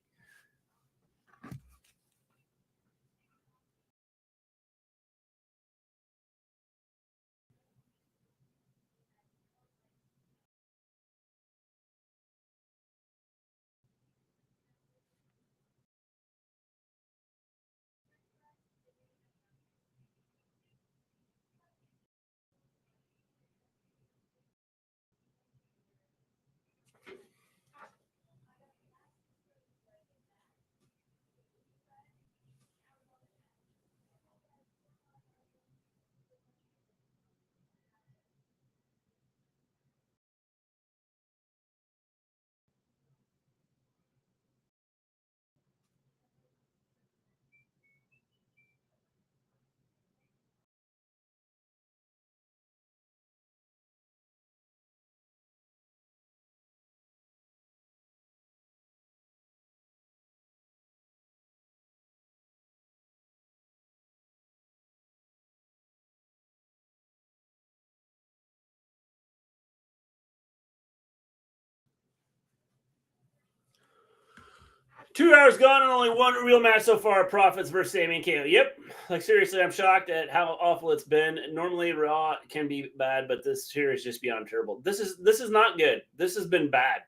B: Two hours gone and only one real match so far. Profits versus Sami and KO. Yep. Like, seriously, I'm shocked at how awful it's been. Normally, Raw can be bad, but this here is just beyond terrible. This is not good. This has been bad.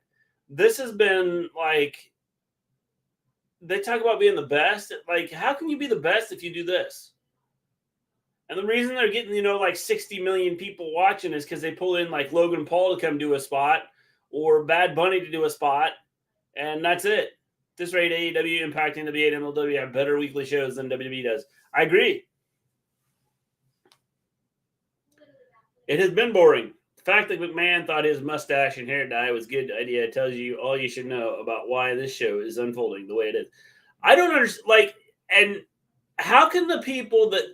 B: This has been, like, they talk about being the best. Like, how can you be the best if you do this? And the reason they're getting, like 60 million people watching is because they pull in, like, Logan Paul to come do a spot or Bad Bunny to do a spot, and that's it. This rate, AEW, Impact, NWA, and MLW have better weekly shows than WWE does. I agree. It has been boring. The fact that McMahon thought his mustache and hair dye was a good idea tells you all you should know about why this show is unfolding the way it is. I don't understand. Like, and how can the people that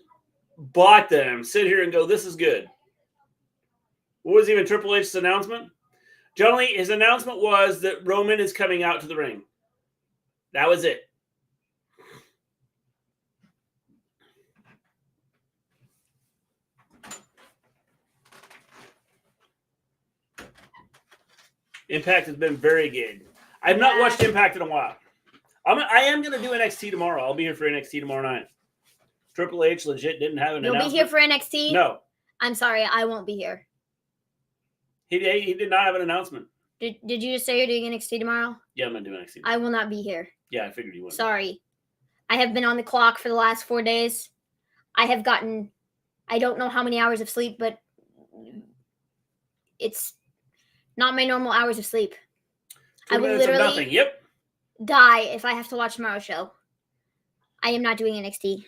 B: bought them sit here and go, this is good? What was even Triple H's announcement? Generally, his announcement was that Roman is coming out to the ring. That was it. Impact has been very good. I've not watched Impact in a while. I am going to do NXT tomorrow. I'll be here for NXT tomorrow night. Triple H legit didn't have an announcement.
C: You'll be here for NXT?
B: No.
C: I'm sorry, I won't be here.
B: He did not have an announcement.
C: Did you just say you're doing NXT tomorrow?
B: Yeah, I'm going to do NXT tomorrow.
C: I will not be here.
B: Yeah, I figured you would.
C: Sorry. I have been on the clock for the last 4 days. I have gotten, I don't know how many hours of sleep, but it's not my normal hours of sleep. I will literally die if I have to watch tomorrow's show. I am not doing NXT.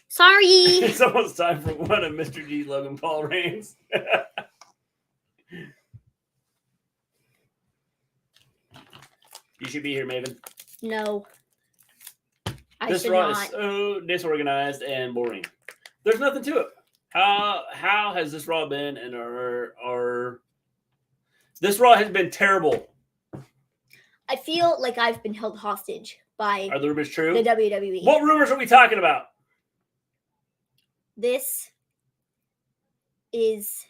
C: Sorry.
B: It's almost time for one of Mr. G, Logan Paul reigns. You should be here, Maven.
C: No.
B: This Raw is so disorganized and boring. There's nothing to it. How has this Raw been? And this Raw has been terrible.
C: I feel like I've been held hostage by.
B: Are the rumors true?
C: The WWE.
B: What rumors are we talking about?
C: This is.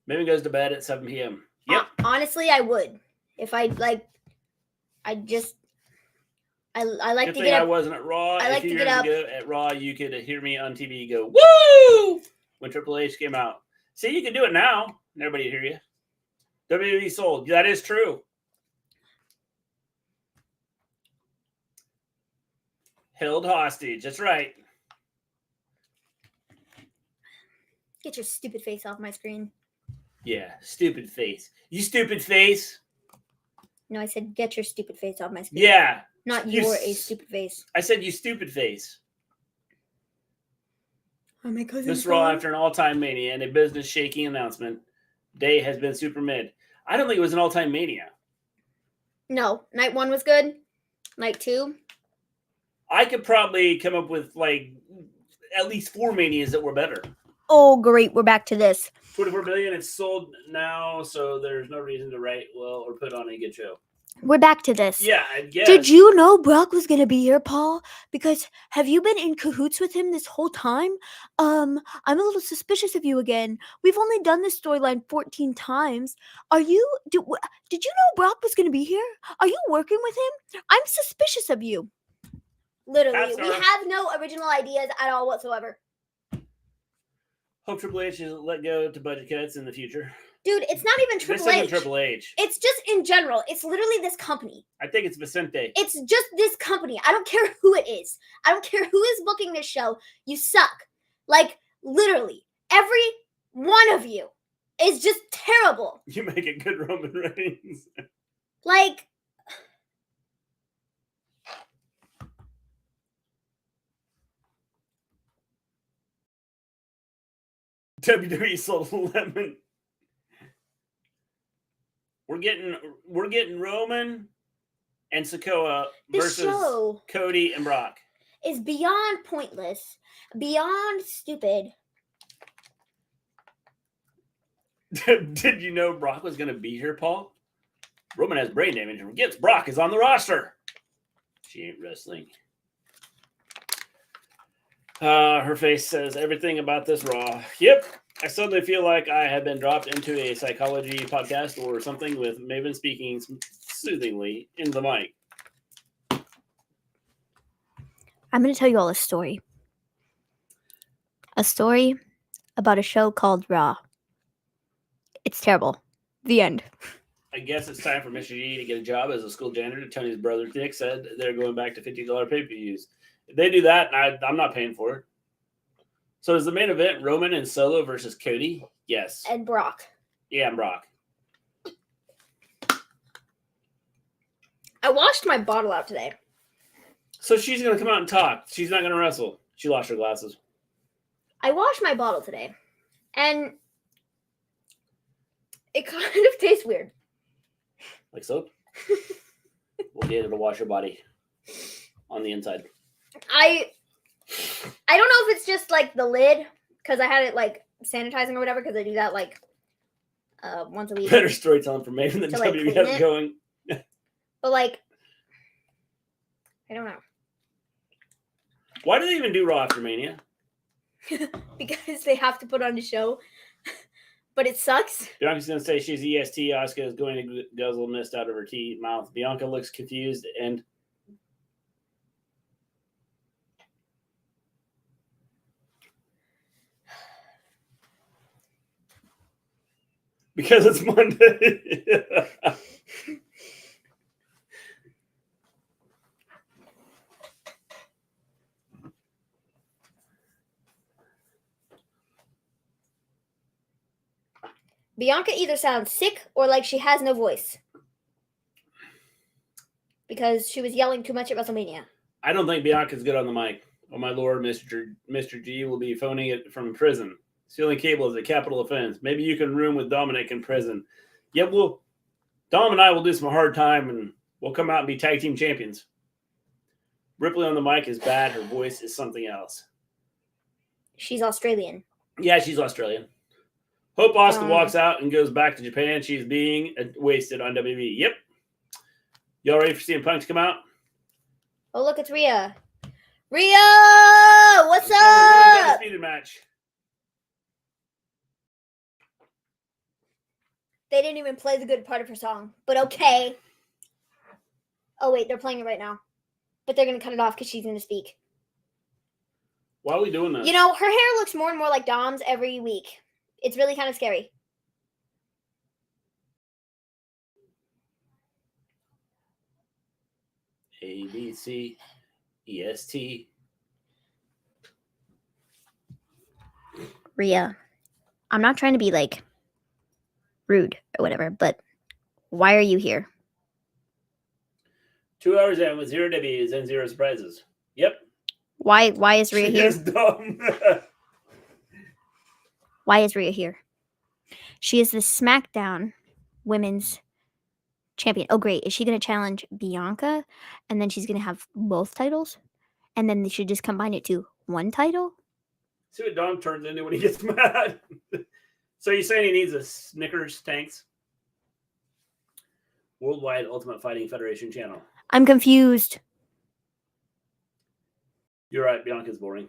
B: Maven goes to bed at 7 p.m. Yep.
C: Honestly, I would. If I like. I like to get up.
B: I wasn't at Raw.
C: I like to get up.
B: At Raw, you could hear me on TV go, woo! When Triple H came out. See, you can do it now. And everybody hear you. WWE sold. That is true. Held hostage. That's right.
C: Get your stupid face off my screen.
B: Yeah, stupid face. You stupid face.
C: No, I said get your stupid face off my screen.
B: Yeah.
C: Not you're a stupid face.
B: I said you stupid face.
C: Oh, my cousin.
B: This Raw after an all-time Mania and a business-shaking announcement. Day has been super mid. I don't think it was an all-time Mania.
C: No. Night 1 was good. Night 2.
B: I could probably come up with, like, at least 4 Manias that were better.
C: Oh, great. We're back to this.
B: 24 billion. It's sold now, so there's no reason to write well or put on a good show.
C: We're back to this.
B: Yeah, I guess.
C: Did you know Brock was going to be here, Paul? Because have you been in cahoots with him this whole time? I'm a little suspicious of you again. We've only done this storyline 14 times. Did you know Brock was going to be here? Are you working with him? I'm suspicious of you. Literally, we have no original ideas at all whatsoever.
B: Hope Triple H is let go to budget cuts in the future.
C: Dude, it's not even Triple H.
B: This isn't Triple H.
C: It's just in general. It's literally this company.
B: I think it's Vicente.
C: It's just this company. I don't care who it is. I don't care who is booking this show. You suck. Like, literally, every one of you is just terrible.
B: You make a good Roman Reigns.
C: Like,
B: WWE sold lemon. We're getting Roman and Sikoa versus Cody and Brock.
C: Is beyond pointless, beyond stupid.
B: Did you know Brock was going to be here, Paul? Roman has brain damage and forgets Brock is on the roster. She ain't wrestling. Her face says everything about this Raw. Yep. I suddenly feel like I have been dropped into a psychology podcast or something with Maven speaking soothingly in the mic.
C: I'm going to tell you all a story. A story about a show called Raw. It's terrible. The end.
B: I guess it's time for Mr. G to get a job as a school janitor. Tony's brother Nick said they're going back to $50 pay-per-views. If they do that, I'm not paying for it. So is the main event Roman and Solo versus Cody? Yes.
C: And Brock.
B: Yeah, and Brock.
C: I washed my bottle out today.
B: So she's going to come out and talk. She's not going to wrestle. She lost her glasses.
C: I washed my bottle today. And it kind of tastes weird.
B: Like soap? We'll get her to wash her body on the inside.
C: I don't know if it's just like the lid, because I had it like sanitizing or whatever, because I do that like once a week.
B: Better storytelling for Maven than WWF going.
C: But like, I don't know.
B: Why do they even do Raw after Mania?
C: Because they have to put on a show. But it sucks.
B: Bianca's going to say she's EST. Asuka is going to guzzle mist out of her mouth. Bianca looks confused and because it's Monday.
C: Bianca either sounds sick or like she has no voice. Because she was yelling too much at WrestleMania.
B: I don't think Bianca's good on the mic. Oh my lord, Mr. G will be phoning it from prison. Stealing cable is a capital offense. Maybe you can room with Dominic in prison. Yeah, Dom and I will do some hard time and we'll come out and be tag team champions. Ripley on the mic is bad. Her voice is something else.
C: She's Australian.
B: Yeah, she's Australian. Hope Asuka walks out and goes back to Japan. She's being wasted on WWE. Yep. Y'all ready for CM Punk to come out?
C: Oh, look, it's Rhea. Rhea! What's up?
B: Undisputed match.
C: They didn't even play the good part of her song, but okay. Oh, wait, they're playing it right now. But they're going to cut it off because she's going to speak.
B: Why are we doing this?
C: You know, her hair looks more and more like Dom's every week. It's really kind of scary.
B: A, B, C, E, S, T.
C: Rhea, I'm not trying to be, like, rude or whatever, but why are you here?
B: 2 hours in with 0 W's and 0 surprises. Yep.
C: Why is Rhea here?
B: She is dumb.
C: Why is Rhea here? She is the SmackDown Women's Champion. Oh, great. Is she going to challenge Bianca? And then she's going to have both titles? And then they should just combine it to one title?
B: See what Dom turns into when he gets mad. So you're saying he needs a Snickers tanks? Worldwide Ultimate Fighting Federation channel.
C: I'm confused.
B: You're right. Bianca's boring.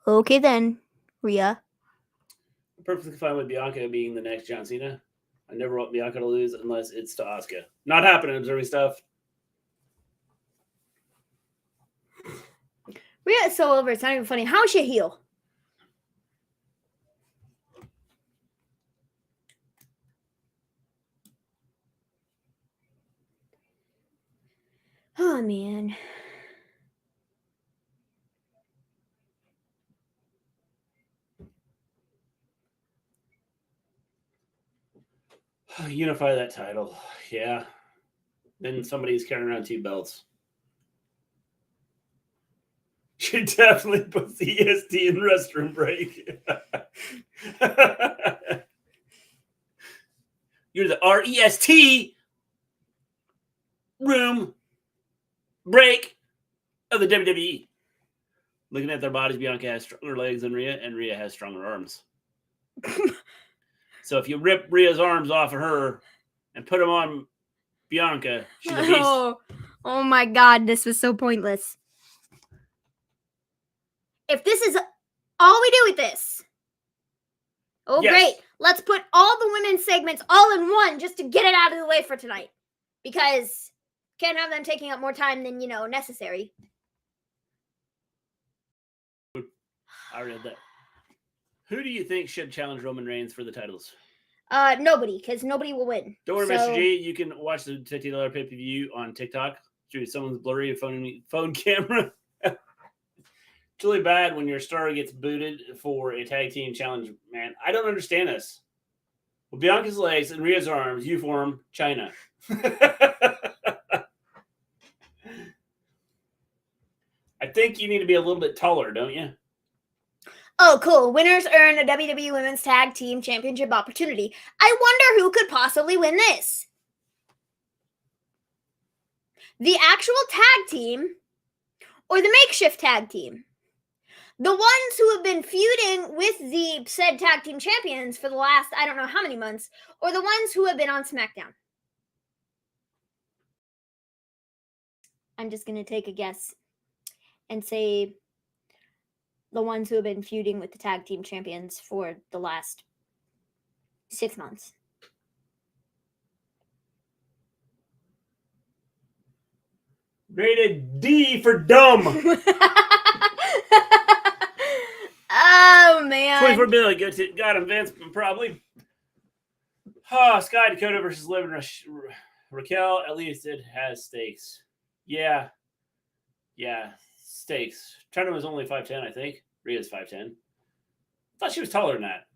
C: Okay then, Rhea.
B: I'm perfectly fine with Bianca being the next John Cena. I never want Bianca to lose unless it's to Asuka. Not happening, observing stuff.
C: Rhea is so over. It's not even funny. How is she a heel? Oh, man.
B: Unify that title. Yeah. Then somebody's carrying around 2 belts. She definitely puts the EST in restroom break. You're the REST room break of the WWE. Looking at their bodies, Bianca has stronger legs than Rhea, and Rhea has stronger arms. So if you rip Rhea's arms off of her and put them on Bianca, she's a beast.
C: Oh my God, this was so pointless. If this is all we do with this,
B: Yes.
C: Great. Let's put all the women's segments all in one just to get it out of the way for tonight. Because can't have them taking up more time than, necessary.
B: I read that. Who do you think should challenge Roman Reigns for the titles?
C: Nobody, because nobody will win.
B: Don't worry, Mr. G. You can watch the $50 pay-per-view on TikTok through someone's blurry phone camera. It's really bad when your star gets booted for a tag team challenge, man. I don't understand this. With Bianca's legs and Rhea's arms, you form China. I think you need to be a little bit taller, don't you?
C: Oh, cool. Winners earn a WWE Women's Tag Team Championship opportunity. I wonder who could possibly win this. The actual tag team or the makeshift tag team? The ones who have been feuding with the said tag team champions for the last, I don't know how many months, or the ones who have been on SmackDown? I'm just going to take a guess and say the ones who have been feuding with the tag team champions for the last 6 months.
B: Rated D for dumb.
C: Oh, man.
B: 24 billion. Got him, Vince, probably. Sky Dakota versus Liv and Raquel. At least it has stakes. Yeah, stakes. Turner was only 5'10", I think. Rhea's 5'10". Thought she was taller than that.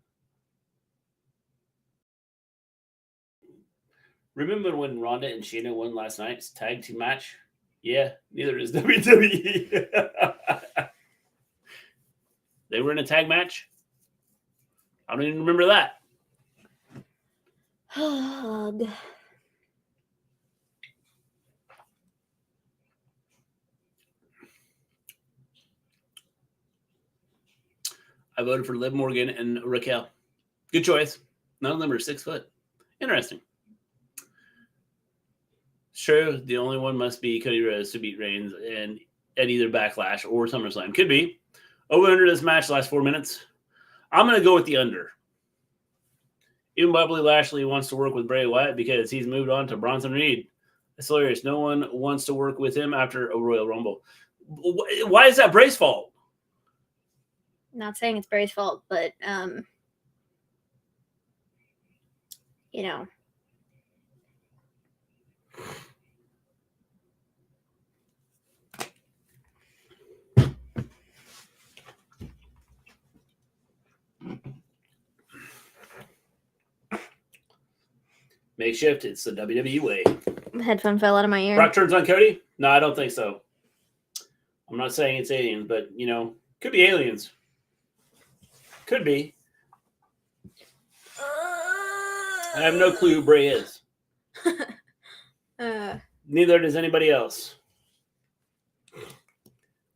B: Remember when Ronda and Shayna won last night's tag team match? Yeah, neither is WWE. They were in a tag match? I don't even remember that.
C: Ugh.
B: I voted for Liv Morgan and Raquel. Good choice. None of them are 6 foot. Interesting. Sure, the only one must be Cody Rhodes to beat Reigns and at either Backlash or SummerSlam. Could be. Over under this match last 4 minutes. I'm going to go with the under. Even Bobby Lashley wants to work with Bray Wyatt because he's moved on to Bronson Reed. It's hilarious. No one wants to work with him after a Royal Rumble. Why is that Bray's fault?
C: Not saying it's Bray's fault, but you know.
B: Makeshift, it's the WWE way.
C: The headphone fell out of my ear.
B: Brock turns on Cody? No, I don't think so. I'm not saying it's aliens, but, could be aliens. Could be. I have no clue who Bray is. Neither does anybody else.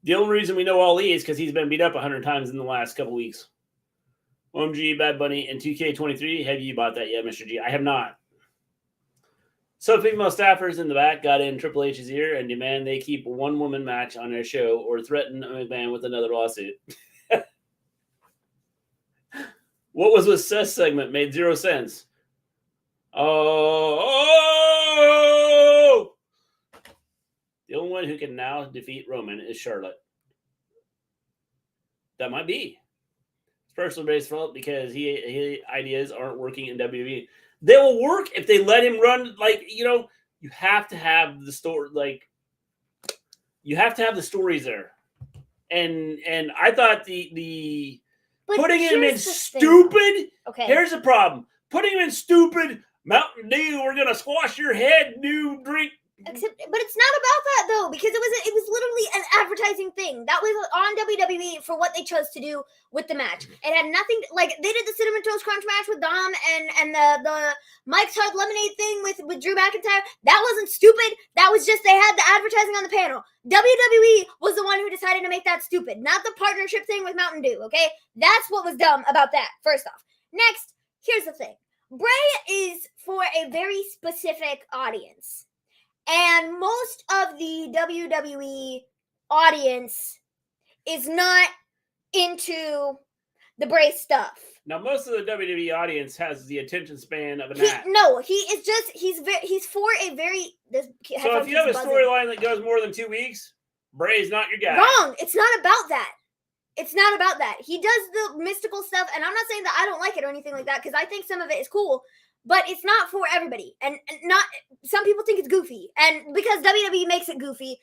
B: The only reason we know Ali is because he's been beat up 100 times in the last couple weeks. OMG, Bad Bunny, and 2K23. Have you bought that yet, Mr. G? I have not. So female staffers in the back got in Triple H's ear and demand they keep a one-woman match on their show or threaten McMahon with another lawsuit. What was with Seth's segment made 0 sense. Oh! The only one who can now defeat Roman is Charlotte. That might be. It's personally Bray's fault because his ideas aren't working in WWE. They will work if they let him run. You have to have the story. You have to have the stories there. And I thought the putting him in stupid.
C: Okay.
B: Here's the problem. Putting him in stupid Mountain Dew, we're gonna squash your head, new drink.
C: But it's not about that though, because it was literally an advertising thing that was on WWE for what they chose to do with the match. It had nothing they did the Cinnamon Toast Crunch match with Dom and the Mike's Hard Lemonade thing with Drew McIntyre. That wasn't stupid. That was just they had the advertising on the panel. WWE was the one who decided to make that stupid, not the partnership thing with Mountain Dew. Okay, that's what was dumb about that. First off, next, here's the thing: Bray is for a very specific audience. And most of the WWE audience is not into the Bray stuff.
B: Now, most of the WWE audience has the attention span of an act.
C: He's for a very...
B: So if you have a storyline that goes more than 2 weeks, Bray's not your guy.
C: Wrong. It's not about that. It's not about that. He does the mystical stuff, and I'm not saying that I don't like it or anything like that, because I think some of it is cool. But it's not for everybody, and not some people think it's goofy, and because WWE makes it goofy,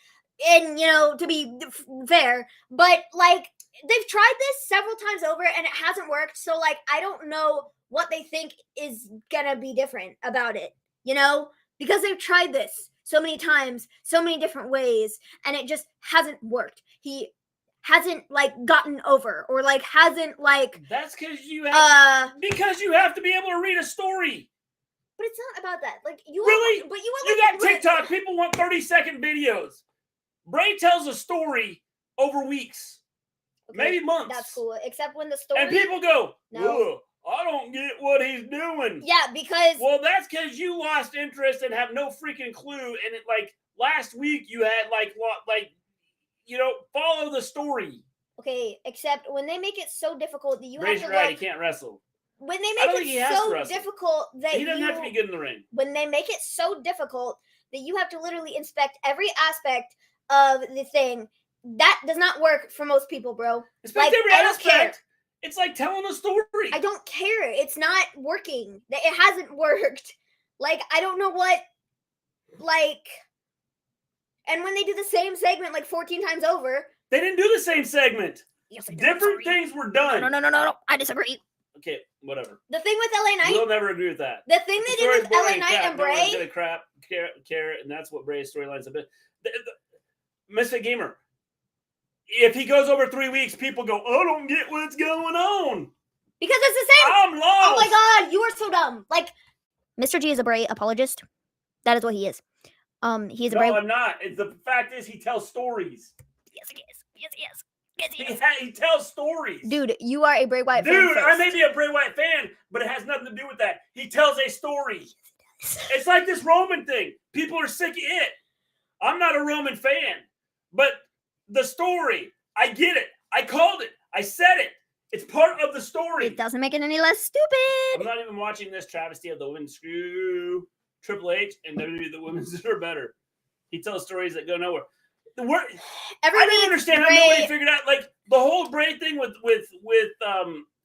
C: and to be fair, but they've tried this several times over and it hasn't worked. So I don't know what they think is gonna be different about it, because they've tried this so many times, so many different ways, and it just hasn't worked. He hasn't gotten over or hasn't
B: That's because you have to be able to read a story.
C: But it's not about that.
B: You got TikTok. People want 30-second videos. Bray tells a story over weeks, maybe months.
C: That's cool, except when the story.
B: And people go,
C: no.
B: I don't get what he's doing.
C: Yeah, because.
B: Well, that's because you lost interest and have no freaking clue. And last week you had follow the story.
C: Okay, except when they make it so difficult that you
B: Bray's
C: have to
B: right.
C: look,
B: He can't wrestle.
C: when they
B: I don't
C: make
B: think he
C: it
B: has to
C: so
B: wrestle.
C: difficult that
B: He doesn't have to be good in the ring.
C: when they make it so difficult that you have to literally inspect every aspect of the thing, that does not work for most people, bro.
B: Inspect every
C: I don't care.
B: aspect. It's like telling a story.
C: I don't care. It's not working. It hasn't worked. Like, I don't know what, like, and when they do the same segment like 14 times over.
B: They didn't do the same segment.
C: Yes, they did.
B: Different things were done.
C: No. I disagree.
B: Okay, whatever.
C: The thing with LA Knight.
B: We'll never agree with that.
C: The thing they did with LA Knight and
B: No one's
C: Bray.
B: gonna care, and that's what Bray's storyline's a bit. Misfit Gamer. If he goes over 3 weeks, people go, "I don't get what's going on."
C: Because it's the same.
B: I'm lost.
C: Oh my god, you are so dumb. Like, Mr. G is a Bray apologist. That is what he is. He is a Bray.
B: No, I'm not. The fact is, he tells stories.
C: Yes, he is. Yes, he is. Yes, he is.
B: He tells stories.
C: Dude, you are a Bray Wyatt fan.
B: Dude, I
C: first.
B: may be a Bray Wyatt fan, but it has nothing to do with that. He tells a story. It's like this Roman thing. People are sick of it. I'm not a Roman fan, but the story, I get it. I called it. I said it. It's part of the story.
C: It doesn't make it any less stupid.
B: I'm not even watching this travesty of the women's screw Triple H and WWE. The women's are better. He tells stories that go nowhere. I didn't understand how nobody figured out. Like the whole Bray thing with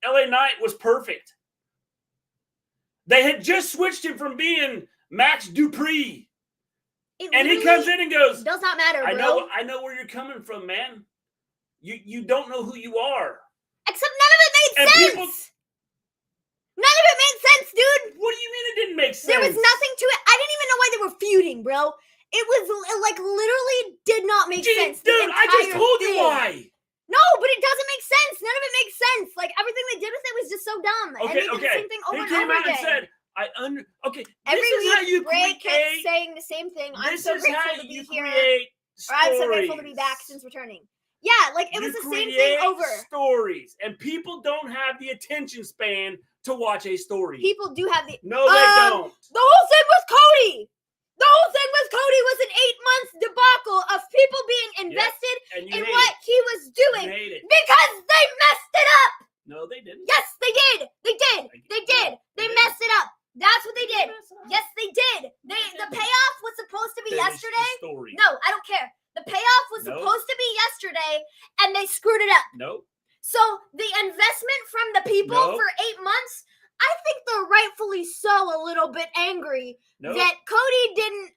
B: LA Knight was perfect. They had just switched him from being Max Dupree, and he comes in and goes,
C: "Does not matter, bro.
B: I know where you're coming from, man. You don't know who you are."
C: Except none of it made sense. None of it made sense, dude.
B: What do you mean it didn't make sense?
C: There was nothing to it. I didn't even know why they were feuding, bro. It was like literally did not make sense.
B: Dude, I just told you why.
C: No, but it doesn't make sense. None of it makes sense. Like everything they did with it was just so dumb.
B: Okay,
C: and they did the same thing over
B: he
C: and
B: came
C: over
B: out
C: again.
B: and said, okay,
C: Every
B: this is
C: week,
B: how you
C: Bray kept
B: create.
C: saying the same thing. I'm
B: This
C: so
B: is
C: grateful
B: how
C: to be
B: you
C: here.
B: create
C: Or I'm so grateful to be
B: stories.
C: back since returning. Yeah, like it was the same thing over.
B: Stories, and people don't have the attention span to watch a story.
C: People do have the.
B: No, they don't.
C: The whole thing was Cody. The whole thing with Cody was an 8-month debacle of people being invested in what he was doing because they messed it up.
B: No, they didn't.
C: Yes, they did. They did. They did. They messed it up. That's what they did. Yes, they did. The payoff was supposed to be yesterday. No, I don't care. The payoff was supposed to be yesterday, and they screwed it up.
B: No.
C: So the investment from the people for 8 months, I think they're rightfully so a little bit angry that Cody didn't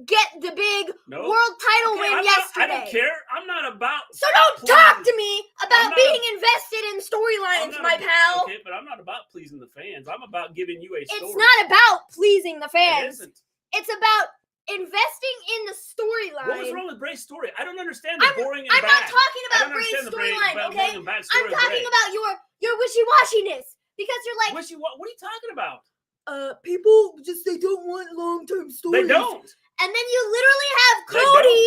C: get the big world title win yesterday.
B: I don't care. I'm not about.
C: So don't talk to me about being invested in storylines, my pal.
B: Okay, but I'm not about pleasing the fans. I'm about giving you a story.
C: It's not about pleasing the fans.
B: It isn't.
C: It's about investing in the storyline.
B: What was wrong with Bray's story? I don't understand the boring and
C: I'm
B: bad.
C: not talking about Bray's storyline, okay? I'm talking about your wishy-washiness. Because you're like,
B: what are you talking about?
C: People they don't want long-term stories.
B: They don't.
C: And then you literally have Cody.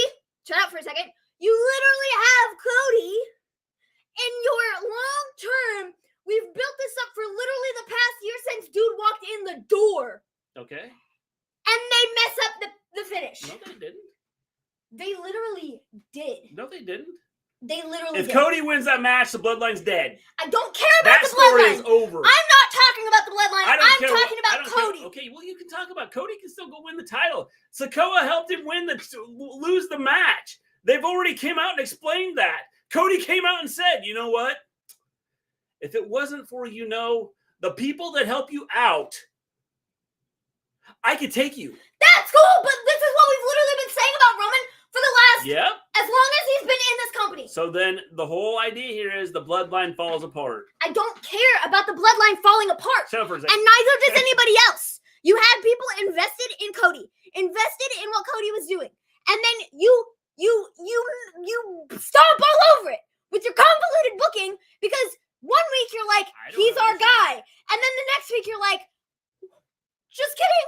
C: Shut up for a second. You literally have Cody in your long-term. We've built this up for literally the past year since dude walked in the door.
B: Okay.
C: And they mess up the finish.
B: No, they didn't.
C: They literally did.
B: No, they didn't.
C: They literally
B: If
C: did.
B: Cody wins that match, the Bloodline's dead.
C: I don't care about
B: that
C: the Bloodline.
B: That story is over.
C: I'm not talking about the Bloodline. I'm talking about Cody.
B: Okay, well, you can talk about Cody can still go win the title. Sikoa helped him lose the match. They've already came out and explained that. Cody came out and said, you know what? If it wasn't for, the people that help you out, I could take you.
C: That's cool, but this is what we've literally been saying about Roman for the last, as long as he's been in this company.
B: So then the whole idea here is the Bloodline falls apart.
C: I don't care about the Bloodline falling apart.
B: Shut up for a second.
C: And neither does anybody else. You had people invested in Cody, invested in what Cody was doing. And then you stomp all over it with your convoluted booking because 1 week you're like, he's our guy. And then the next week you're like, just kidding.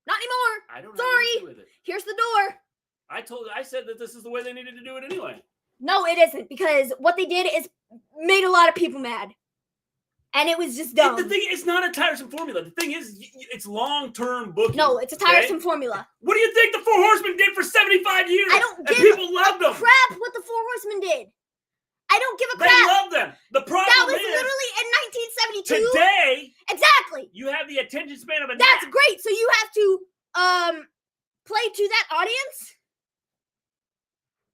C: Not anymore.
B: I don't
C: Sorry.
B: with it.
C: Here's the door.
B: I said that this is the way they needed to do it anyway.
C: No, it isn't, because what they did is made a lot of people mad. And it was just dumb.
B: The thing, it's not a tiresome formula. The thing is, it's long-term booking.
C: No, it's a tiresome formula.
B: What do you think the Four Horsemen did for 75 years?
C: I don't give
B: people loved them.
C: crap what the Four Horsemen did. I don't give a
B: They
C: crap.
B: love them. The problem
C: That was
B: is,
C: literally in 1972.
B: today,
C: Exactly.
B: you have the attention span of a
C: That's
B: gnat.
C: great. So you have to play to that audience,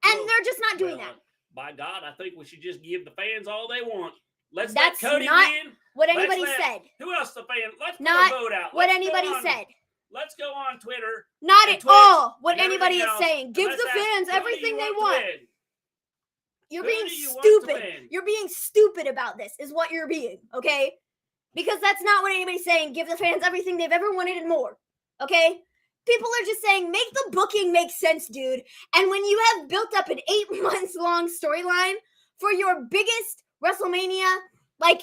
C: and
B: Well,
C: they're just not doing that.
B: By God, I think we should just give the fans all they want. Let's
C: That's
B: let Cody
C: not
B: win.
C: What
B: Let's
C: anybody
B: let-
C: said.
B: Who else the fan? Let's
C: Not
B: put a vote out.
C: What
B: Let's go
C: anybody
B: on-
C: said.
B: Let's go on Twitter.
C: Not
B: and
C: at
B: Twitch
C: all what
B: and everything
C: anybody is
B: else,
C: saying.
B: and
C: Give
B: let's
C: the
B: ask,
C: fans
B: who do
C: everything
B: you
C: they
B: to
C: want.
B: win?
C: You're
B: Who
C: being
B: do you want to
C: stupid.
B: win?
C: You're being stupid about this, is what you're being, okay? Because that's not what anybody's saying. Give the fans everything they've ever wanted and more, okay? People are just saying, make the booking make sense, dude. And when you have built up an 8 months long storyline for your biggest WrestleMania, like,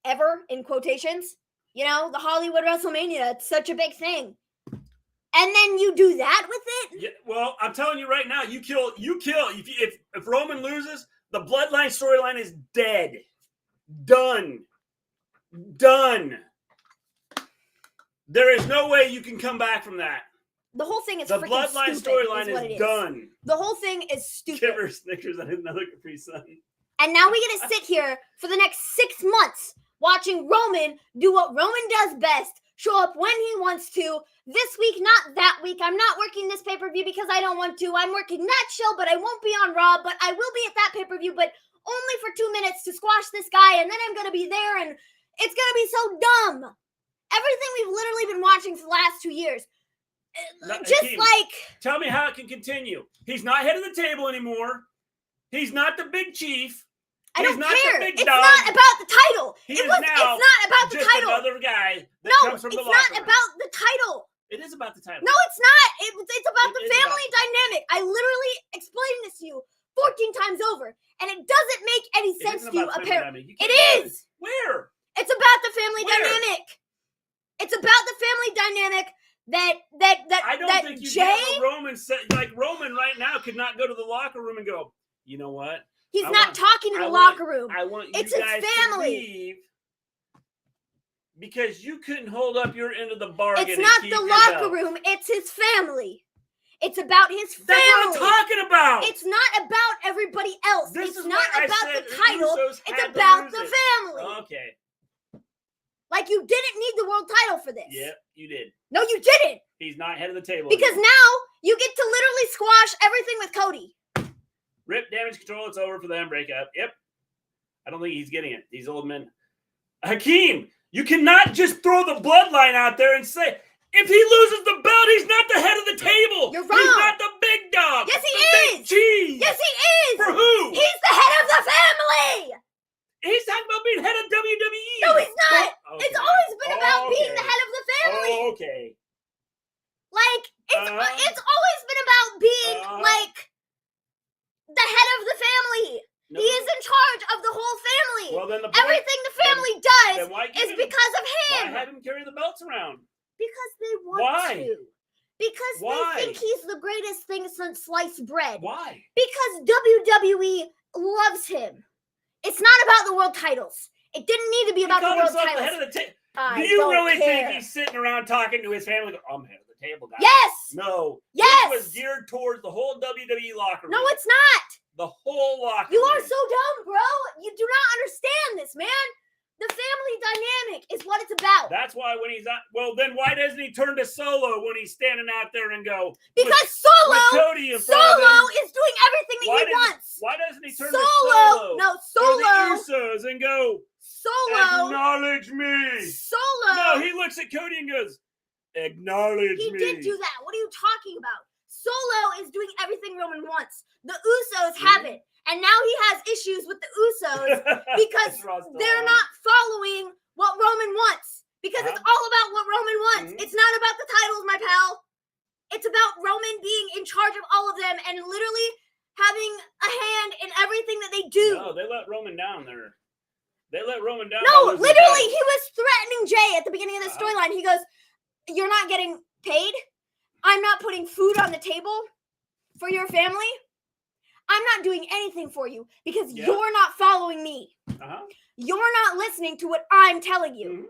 C: ever, in quotations, you know, the Hollywood WrestleMania, it's such a big thing. And then you do that with it?
B: Yeah, well, I'm telling you right now, you kill. If Roman loses, the Bloodline storyline is dead. Done. There is no way you can come back from that.
C: The whole thing is
B: The
C: freaking
B: Bloodline
C: stupid,
B: storyline
C: what it
B: is done.
C: The whole thing is stupid.
B: Give her Snickers and another Capri Sun.
C: And now we get to sit here for the next 6 months watching Roman do what Roman does best, show up when he wants to. This week, not that week. I'm not working this pay-per-view because I don't want to. I'm working that show, but I won't be on Raw, but I will be at that pay-per-view, but only for 2 minutes to squash this guy, and then I'm going to be there, and it's going to be so dumb. Everything we've literally been watching for the last 2 years.
B: Hakeem, tell me how it can continue. He's not head of the table anymore. He's not the big chief.
C: I don't care.
B: It's
C: not about the title.
B: It's
C: not about the
B: just
C: title.
B: Another guy that comes from the
C: it's
B: locker
C: not
B: room.
C: about the title.
B: It is about the title.
C: No, it's not. It's about
B: It
C: the
B: is
C: family dynamic. I literally explained this to you 14 times over, and it doesn't make any
B: It
C: sense
B: isn't
C: to you,
B: about family
C: apparently.
B: dynamic.
C: It is.
B: Where?
C: It's about the family
B: Where?
C: dynamic. It's about the family dynamic that
B: I don't think you
C: Jay,
B: get what Roman said. Like, Roman right now could not go to the locker room and go, you know what?
C: he's not talking to the locker room.
B: I want
C: It's
B: you
C: his
B: guys
C: family.
B: to leave because you couldn't hold up your end of the bargain.
C: It's
B: and
C: not
B: keep
C: the
B: your
C: locker
B: belt.
C: room. It's his family. It's about his family.
B: That's what I'm talking about.
C: It's not about everybody else.
B: This
C: It's
B: is
C: not
B: why I
C: about
B: said
C: the title.
B: Usos
C: It's
B: had to
C: about
B: lose
C: the
B: it.
C: family.
B: Okay.
C: Like, you didn't need the world title for this.
B: Yep, you did.
C: No, you didn't.
B: He's not head of the table.
C: Because
B: anymore.
C: now you get to literally squash everything with Cody.
B: Rip, damage control. It's over for them. Breakup. Yep. I don't think he's getting it. These old men. Hakeem, you cannot just throw the bloodline out there and say, if he loses the belt, he's not the head of the table.
C: You're wrong.
B: He's not the big dog.
C: Yes, he
B: the
C: is.
B: Big cheese.
C: Yes, he is.
B: For who?
C: He's the head of the family.
B: He's talking about being head of WWE.
C: No, he's not.
B: Oh,
C: It's
B: okay.
C: always been about being
B: Okay.
C: the head of the family.
B: Okay.
C: Like, it's always been about being, like, the head of the family.
B: No.
C: He is in charge of the whole family.
B: Well, then
C: Everything the family does
B: then why
C: is
B: give him-
C: because of
B: Why
C: him.
B: have him carry the belts around?
C: Because they want
B: Why?
C: to. Because
B: Why?
C: they think he's the greatest thing since sliced bread.
B: Why?
C: Because WWE loves him. It's not about the world titles. It didn't need to be about the
B: called
C: world
B: himself the
C: titles.
B: head of the table.
C: I
B: Do you
C: don't
B: really
C: care.
B: think he's sitting around talking to his family? I'm head of the table, guys.
C: Yes.
B: No.
C: Yes.
B: This was geared towards the whole WWE locker room.
C: No, it's not.
B: The whole locker
C: You
B: room.
C: are so dumb, bro. You do not understand this, man. The family dynamic is what it's about.
B: That's why when he's out, well, then why doesn't he turn to Solo when he's standing out there and go?
C: Because
B: with
C: Solo
B: Cody in front of
C: Solo
B: him,
C: is doing everything that he wants.
B: Why doesn't he turn
C: Solo,
B: to Solo?
C: no,
B: Or
C: Solo,
B: the Usos and go,
C: Solo,
B: acknowledge me.
C: Solo.
B: No, he looks at Cody and goes, acknowledge
C: He
B: me.
C: did do that. What are you talking about? Solo is doing everything Roman wants. The Usos haven't. And now he has issues with the Usos because they're not following what Roman wants. Because it's all about what Roman wants.
B: Mhm.
C: It's not about the titles, my pal. It's about Roman being in charge of all of them and literally having a hand in everything that they do.
B: No, they let Roman down there. They let Roman down.
C: No,
B: by losing
C: literally,
B: the
C: he was threatening Jay at the beginning of the storyline. He goes, "You're not getting paid. I'm not putting food on the table for your family. I'm not doing anything for you because you're not following me. You're not listening to what I'm telling you.
B: Mhm.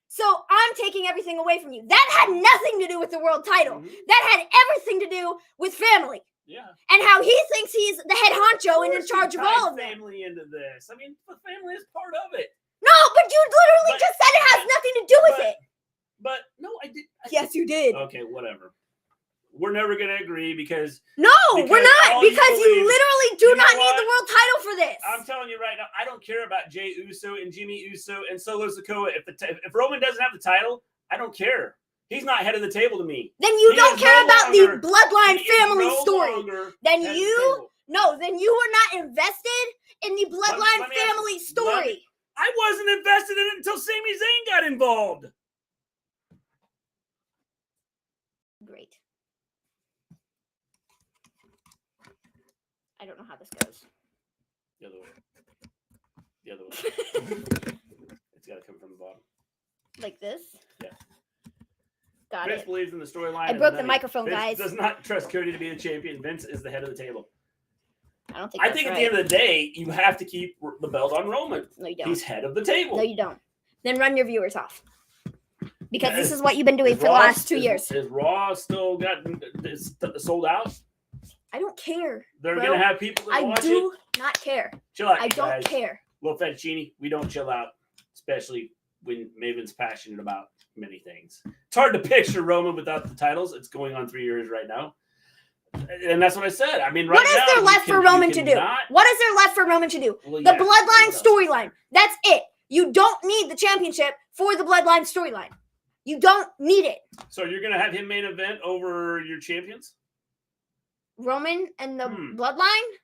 C: So I'm taking everything away from you." That had nothing to do with the world title.
B: Mhm.
C: That had everything to do with family
B: Yeah.
C: and how he thinks he's the head honcho and in charge of all of them.
B: Family into this. I mean, the family is part of it.
C: No, but you literally just said it has nothing to do with it.
B: But no, I did.
C: Yes, you did.
B: Okay, whatever. We're never gonna agree because
C: we're not, because you literally do not need the world title for this.
B: I'm telling you right now, I don't care about Jey Uso and Jimmy Uso and Solo Sikoa. If Roman doesn't have the title, I don't care. He's not head of the table to me.
C: Then you don't care about the bloodline family story. Then you are not invested in the bloodline family story.
B: I wasn't invested in it until Sami Zayn got involved.
C: Great. I don't know how this goes.
B: The other way. It's got to come from the bottom.
C: Like this?
B: Yeah.
C: Got
B: Vince
C: it.
B: believes in the storyline.
C: I broke the microphone,
B: Vince
C: guys.
B: does not trust Cody to be the champion. Vince is the head of the table.
C: I think
B: at the end of the day, you have to keep the belt on Roman.
C: No, you don't.
B: He's head of the table.
C: No, you don't. Then run your viewers off. Because this is what you've been doing for the last 2 years.
B: Is Raw still sold out?
C: I don't care.
B: They're going to have people that watch it.
C: I do not care.
B: Chill out,
C: I don't care.
B: Little fettuccine, we don't chill out, especially when Maven's passionate about many things. It's hard to picture Roman without the titles. It's going on 3 years right now. And that's what I said. I mean, right now,
C: what is there left for Roman to do? What is there left for Roman to do? Well, the bloodline storyline. That's it. You don't need the championship for the bloodline storyline. You don't need it.
B: So you're going to have him main event over your champions?
C: Roman and the bloodline?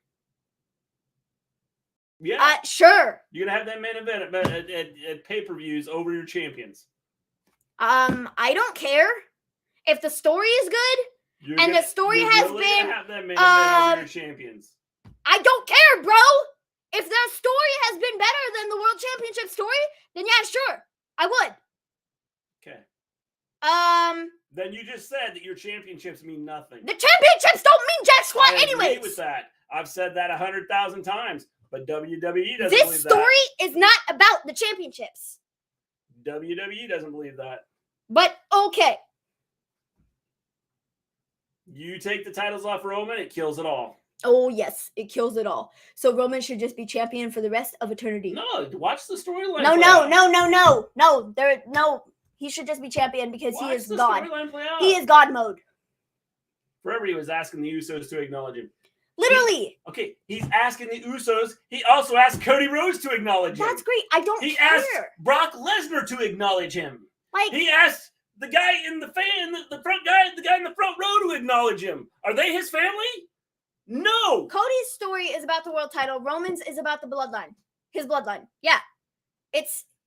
B: Yeah.
C: Sure.
B: You're going to have that main event at pay-per-views over your champions.
C: I don't care. If the story is good, the story has been
B: have that main event over your champions.
C: I don't care, bro. If the story has been better than the World Championship story, then yeah, sure. I would.
B: Okay.
C: Then
B: you just said that your championships mean nothing.
C: The championships don't mean jack squat anyways.
B: I agree with that. I've said that 100,000 times, but WWE doesn't believe that.
C: This story is not about the championships.
B: WWE doesn't believe that.
C: But okay.
B: You take the titles off Roman, it kills it all.
C: Oh, yes, it kills it all. So Roman should just be champion for the rest of eternity.
B: No, watch the storyline.
C: No. He should just be champion because he is God.
B: Play out.
C: He is God mode.
B: Forever he was asking the Usos to acknowledge him.
C: Literally.
B: He's asking the Usos. He also asked Cody Rhodes to acknowledge him.
C: That's great. I don't care.
B: He asked Brock Lesnar to acknowledge him. He asked the guy in the front row to acknowledge him. Are they his family? No.
C: Cody's story is about the world title. Roman's is about the bloodline. His bloodline. Yeah.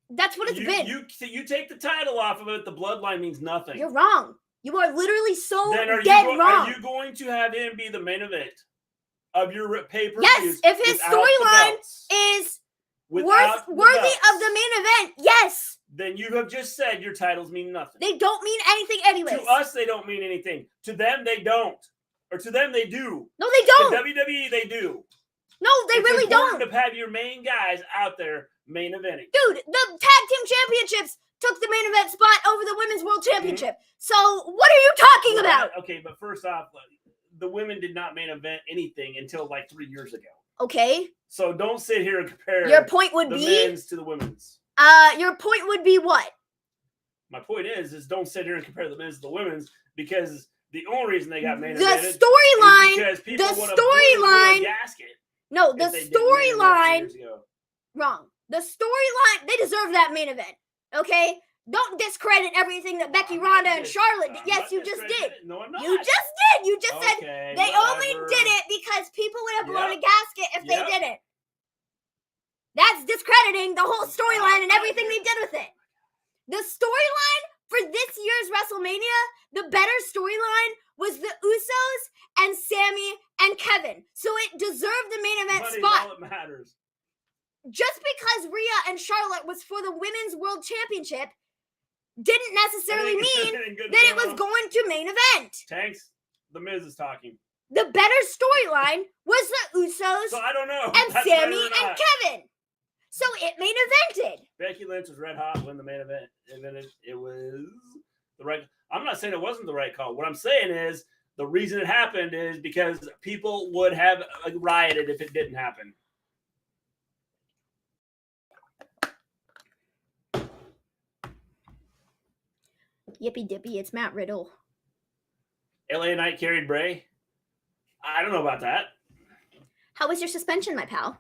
C: That's what it's been.
B: You take the title off of it, the bloodline means nothing.
C: You're wrong. You are literally so wrong.
B: Are you going to have him be the main event of your pay-per-views?
C: Yes, if his storyline is worthy of the main event, yes.
B: Then you have just said your titles mean nothing.
C: They don't mean anything anyways.
B: To us, they don't mean anything. To them, they don't. Or to them, they do.
C: No, they don't.
B: To WWE, they do.
C: No, they really don't.
B: It's important to have your main guys out there main eventing.
C: Dude, the tag team championships took the main event spot over the women's world championship. So what are you talking about?
B: Okay, but first off, the women did not main event anything until like 3 years ago.
C: Okay.
B: So don't sit here and compare
C: your point would
B: the
C: be
B: men's to the women's.
C: Your point would be what?
B: My point is don't sit here and compare the men's to the women's because the only reason they got main evented
C: the storyline. No, the storyline. Wrong. The storyline. They deserve that main event. Okay. Don't discredit everything that Becky, Ronda, and Charlotte did. Yes, you just did.
B: No, I'm not.
C: You just did. You just said they only did it because people would have blown a gasket if they didn't. That's discrediting the whole storyline and everything they did with it. The storyline for this year's WrestleMania, the better storyline was the Usos and Sami and Kevin. So it deserved the main event spot.
B: All that matters.
C: Just because Rhea and Charlotte was for the Women's World Championship didn't necessarily mean that it was going to main event.
B: Tanks, the Miz is talking.
C: The better storyline was the Usos
B: so I don't know.
C: and Sami and Kevin. So it main evented.
B: Becky Lynch was red hot when the main event. And then it was the right. I'm not saying it wasn't the right call. What I'm saying is The reason it happened is because people would have rioted if it didn't happen.
C: Yippee dippy, it's Matt Riddle.
B: LA Knight carried Bray. I don't know about that.
C: How was your suspension, my pal?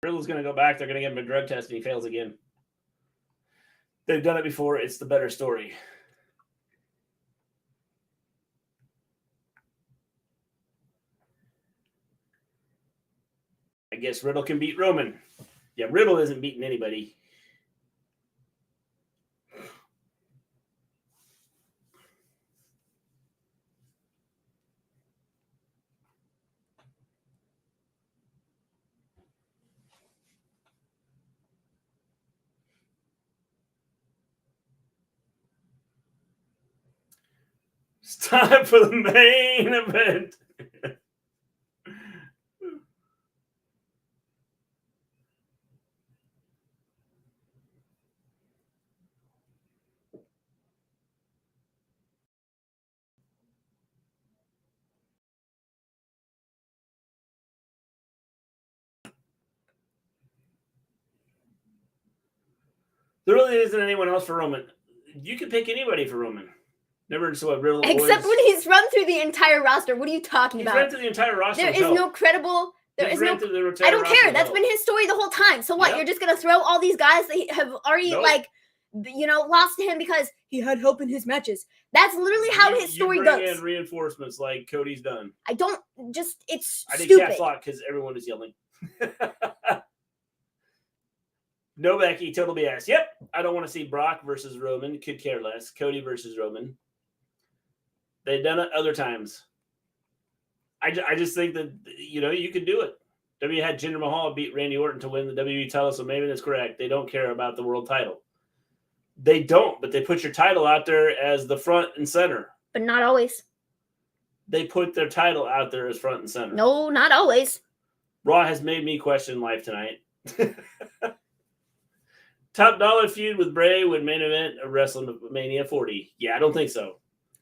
B: Riddle's going to go back. They're going to give him a drug test, and he fails again. They've done it before. It's the better story. I guess Riddle can beat Roman. Yeah, Riddle isn't beating anybody. It's time for the main event. There really isn't anyone else for Roman. You could pick anybody for Roman. Never saw a Riddle.
C: Except when he's run through the entire roster. What are you talking about?
B: He's run through the entire roster.
C: There is no credible. There is no. I don't care. That's been his story the whole time. So what? Yep. You're just gonna throw all these guys that have already lost to him because he had help in his matches. That's literally how his story goes.
B: In reinforcements like Cody's done.
C: I don't just. It's
B: I
C: stupid.
B: did caps lock because everyone is yelling. No, Becky, total BS. Yep, I don't want to see Brock versus Roman. Could care less. Cody versus Roman. They've done it other times. I just think that, you can do it. WWE had Jinder Mahal beat Randy Orton to win the WWE title, so Maven is correct. They don't care about the world title. They don't, but they put your title out there as the front and center.
C: But not always.
B: They put their title out there as front and center.
C: No, not always.
B: Raw has made me question life tonight. Top dollar feud with Bray would main event of WrestleMania 40. Yeah, I don't think so.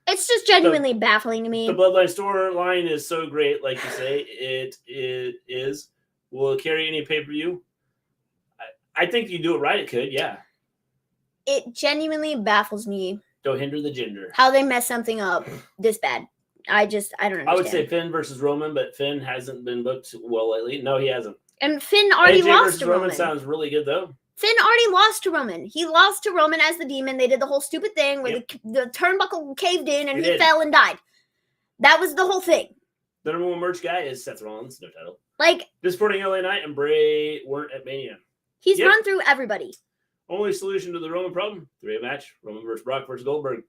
C: It's just genuinely baffling to me.
B: The Bloodline storyline is so great, like you say. It is. Will it carry any pay-per-view? I think if you do it right, it could, yeah.
C: It genuinely baffles me.
B: Don't hinder the gender.
C: How they mess something up this bad. I don't understand.
B: I would say Finn versus Roman, but Finn hasn't been booked well lately. No, he hasn't.
C: And Finn already lost to Roman.
B: Sounds really good, though.
C: Finn already lost to Roman. He lost to Roman as the demon. They did the whole stupid thing where the turnbuckle caved in and he fell and died. That was the whole thing.
B: The number one merch guy is Seth Rollins, no title.
C: Disappointing
B: LA Knight and Bray weren't at Mania.
C: He's run through everybody.
B: Only solution to the Roman problem, 3-way match. Roman versus Brock versus Goldberg.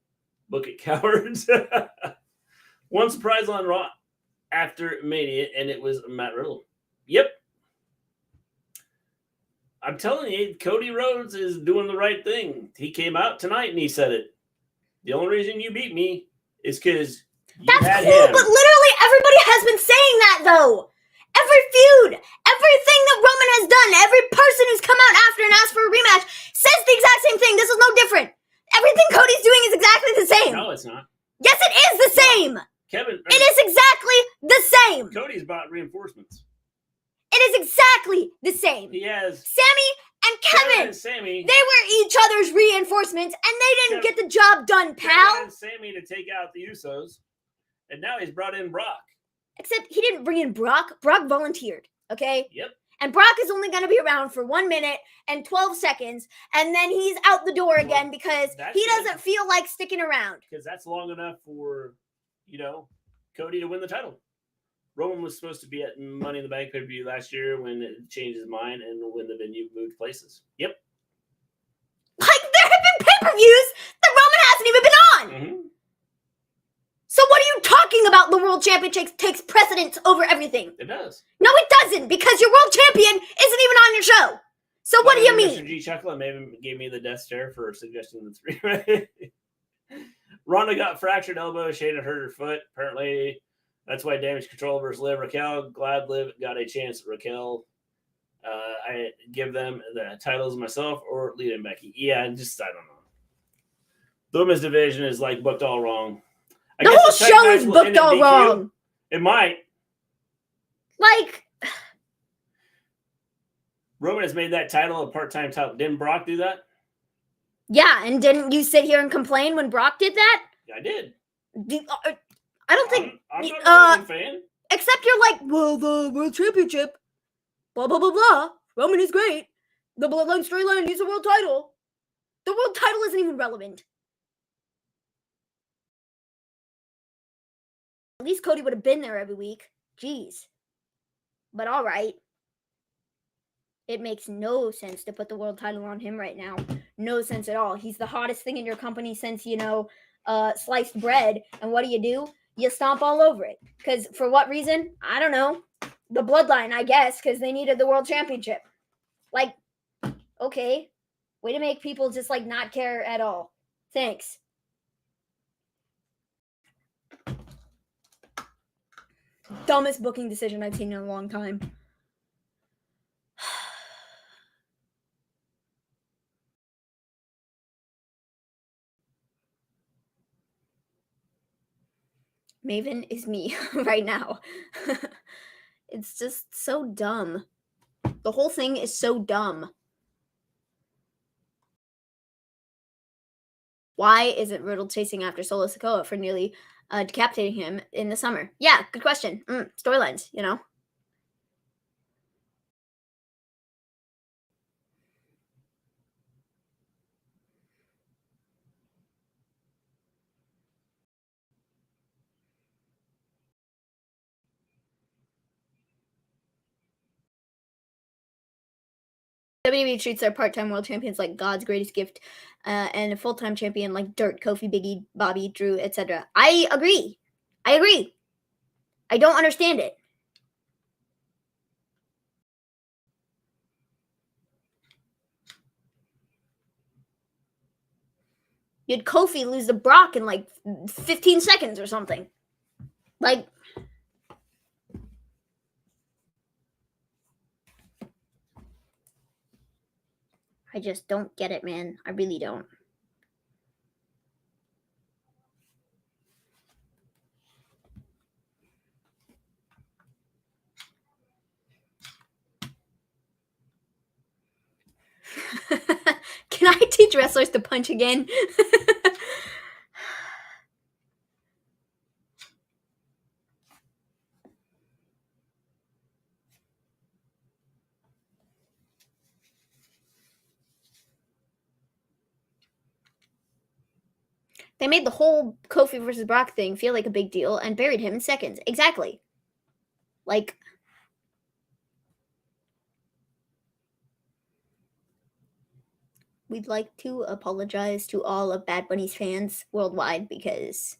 B: Book it, cowards. One surprise on Raw after Mania, and it was Matt Riddle. Yep. I'm telling you, Cody Rhodes is doing the right thing. He came out tonight and he said it. The only reason you beat me is because you had him.
C: But literally everybody has been saying that, though. Every feud, everything that Roman has done, every person who's come out after and asked for a rematch says the exact same thing. This is no different. Everything Cody's doing is exactly the same.
B: No, it's not.
C: Yes, it is the same.
B: Kevin.
C: It is exactly the same.
B: Cody's bought reinforcements.
C: It is exactly the same.
B: He has.
C: Sammy and Kevin.
B: And Sammy.
C: They were each other's reinforcements, and they didn't get the job done, pal.
B: Kevin and Sammy to take out the Usos, and now he's brought in Brock.
C: Except he didn't bring in Brock. Brock volunteered, okay?
B: Yep.
C: And Brock is only going to be around for 1 minute and 12 seconds, and then he's out the door again because he doesn't feel like sticking around.
B: Because that's long enough for, Cody to win the title. Roman was supposed to be at Money in the Bank pay-per-view last year when it changed his mind and when the venue moved places. Yep.
C: There have been pay-per-views that Roman hasn't even been on.
B: Mm-hmm.
C: So what are you talking about? The world championship takes precedence over everything.
B: It does.
C: No, it doesn't, because your world champion isn't even on your show. So what do you mean?
B: Mr. G chuckle and maybe gave me the death stare for suggesting the 3-way. Ronda got fractured elbow. Shayna hurt her foot. Apparently, that's why Damage Control versus Liv. Raquel, glad Liv got a chance. Raquel, I give them the titles myself or Lita and Becky. Yeah, I don't know. The women's division is like booked all wrong.
C: The whole show is booked all wrong.
B: It might.
C: Like,
B: Roman has made that title a part-time title. Didn't Brock do that?
C: Yeah, and didn't you sit here and complain when Brock did that?
B: Yeah, I did.
C: I don't think.
B: I'm not a Roman fan.
C: Except you're like, well, the World Championship, blah, blah, blah, blah. Roman is great. The Bloodline storyline needs a world title. The world title isn't even relevant. At least Cody would have been there every week. Jeez. But all right. It makes no sense to put the world title on him right now. No sense at all. He's the hottest thing in your company since, sliced bread. And what do? You stomp all over it. Because for what reason? I don't know. The Bloodline, I guess, because they needed the world championship. Like, okay. Way to make people just, not care at all. Thanks. Dumbest booking decision I've seen in a long time. Maven is me right now. It's just so dumb. The whole thing is so dumb. Why isn't Riddle chasing after Solo Sikoa for nearly decapitating him in the summer? Yeah, good question. Storylines, WWE treats their part-time world champions like God's greatest gift, and a full-time champion like Dirt, Kofi, Biggie, Bobby, Drew, etc. I agree. I don't understand it. You had Kofi lose to Brock in 15 seconds or something. I just don't get it, man. I really don't. Can I teach wrestlers to punch again? They made the whole Kofi versus Brock thing feel like a big deal and buried him in seconds. Exactly. We'd like to apologize to all of Bad Bunny's fans worldwide because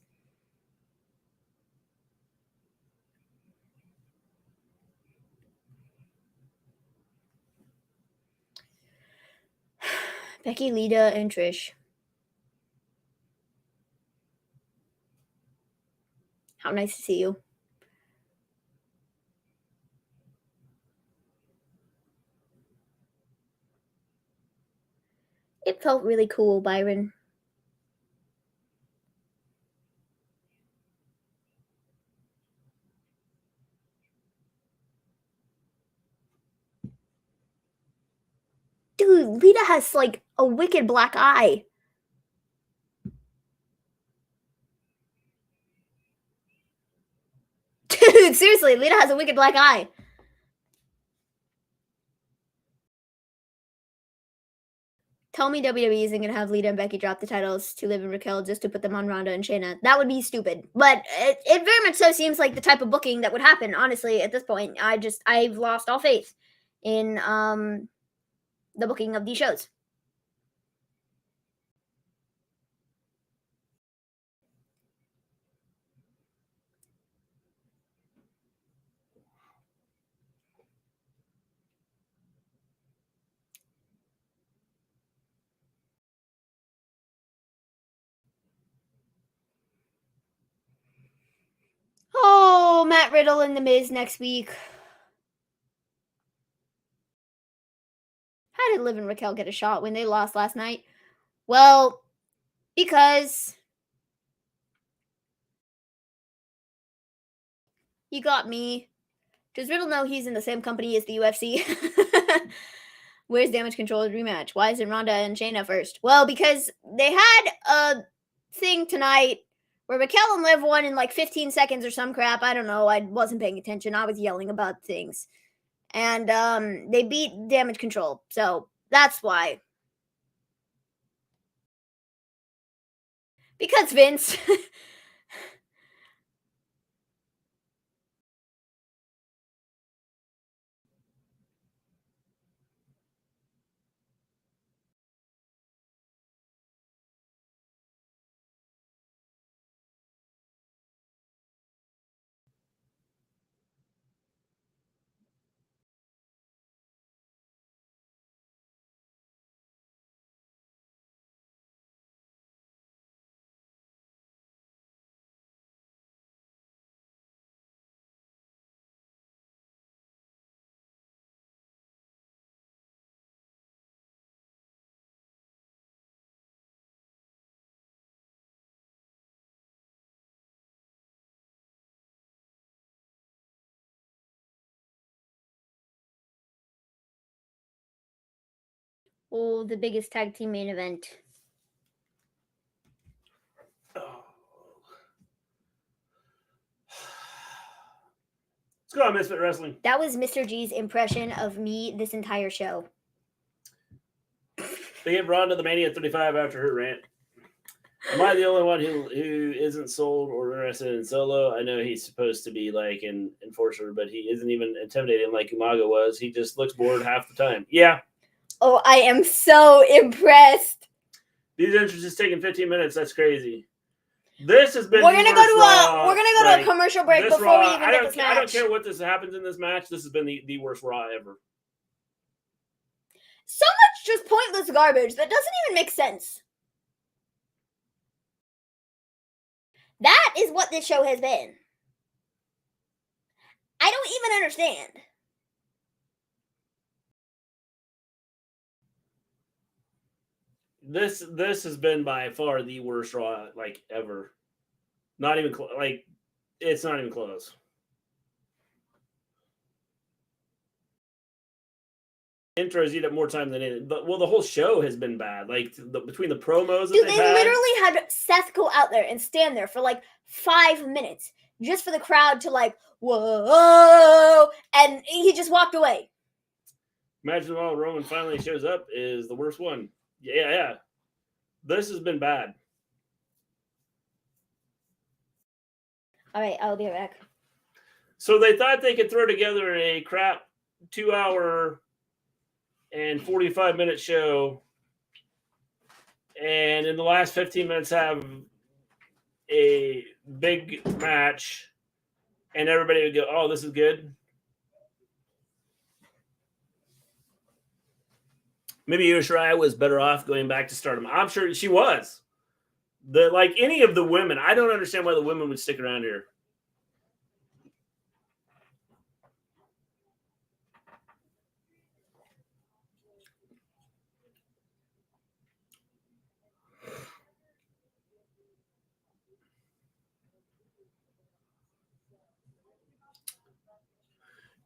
C: Becky, Lita, and Trish. How nice to see you. It felt really cool, Byron. Dude, Lita has a wicked black eye. Dude, seriously, Lita has a wicked black eye. Tell me WWE isn't going to have Lita and Becky drop the titles to Liv and Raquel just to put them on Ronda and Shayna. That would be stupid. But it very much so seems like the type of booking that would happen, honestly, at this point. I've lost all faith in the booking of these shows. Matt Riddle and The Miz next week. How did Liv and Raquel get a shot when they lost last night? Well, because you got me. Does Riddle know he's in the same company as the UFC? Where's Damage Control's rematch? Why isn't Ronda and Shayna first? Well, because they had a thing tonight where Raquel and Liv won in like 15 seconds or some crap. I don't know. I wasn't paying attention. I was yelling about things. And they beat Damage Control. So that's why. Because Vince. Oh, the biggest tag team main event.
B: Let's go on Misfit Wrestling.
C: That was Mr. G's impression of me this entire show.
B: They gave Ronda the Mania 35 after her rant. Am I the only one who isn't sold or interested in Solo? I know he's supposed to be like an enforcer, but he isn't even intimidating like Umaga was. He just looks bored half the time. Yeah.
C: Oh, I am so impressed.
B: These entrances taking 15 minutes. That's crazy. This has been.
C: We're gonna go to a commercial break before
B: Raw,
C: we even get this match.
B: I don't care what this happens in this match. This has been the worst Raw ever.
C: So much just pointless garbage that doesn't even make sense. That is what this show has been. I don't even understand.
B: This has been by far the worst Raw like ever. Not even it's not even close. Intros eat up more time than it. But the whole show has been bad. Like between the promos,
C: dude, they literally had Seth go out there and stand there for like 5 minutes just for the crowd to like whoa, and he just walked away.
B: Imagine while Roman finally shows up is the worst one. Yeah. This has been bad.
C: All right, I'll be right back.
B: So they thought they could throw together a crap 2-hour and 45-minute show, and in the last 15 minutes have a big match, and everybody would go, "Oh, this is good." Maybe Io Shirai was better off going back to Stardom. I'm sure she was. Like any of the women, I don't understand why the women would stick around here.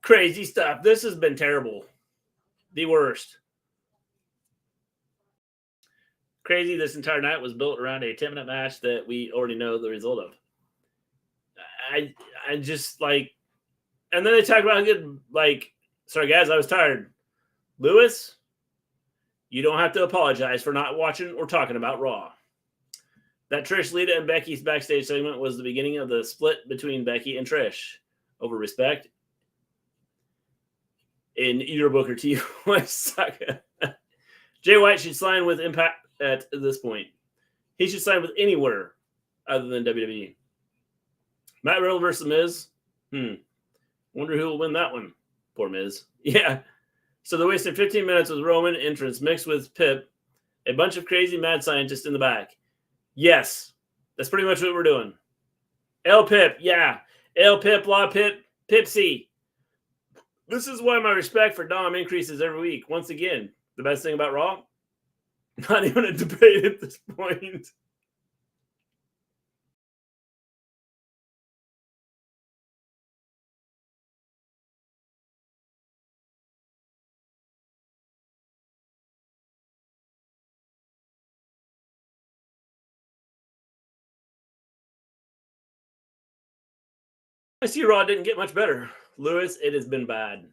B: Crazy stuff. This has been terrible. The worst. Crazy. This entire night was built around a 10-minute match that we already know the result of. I just like, and then they talk about how good, like, sorry guys, I was tired. Lewis, you don't have to apologize for not watching or talking about Raw. That Trish, Lita, and Becky's backstage segment was the beginning of the split between Becky and Trish over respect. In your Booker T. Saga. Jay White should sign with Impact at this point. He should sign with anywhere other than WWE. Matt Riddle versus Miz. Wonder who will win that one. Poor Miz. Yeah. So they wasted 15 minutes with Roman entrance mixed with Pip, a bunch of crazy mad scientists in the back. Yes, that's pretty much what we're doing. El Pip, yeah. El Pip, La Pip, Pipsy. This is why my respect for Dom increases every week. Once again, the best thing about Raw? Not even a debate at this point. I see Raw didn't get much better. Lewis, it has been bad.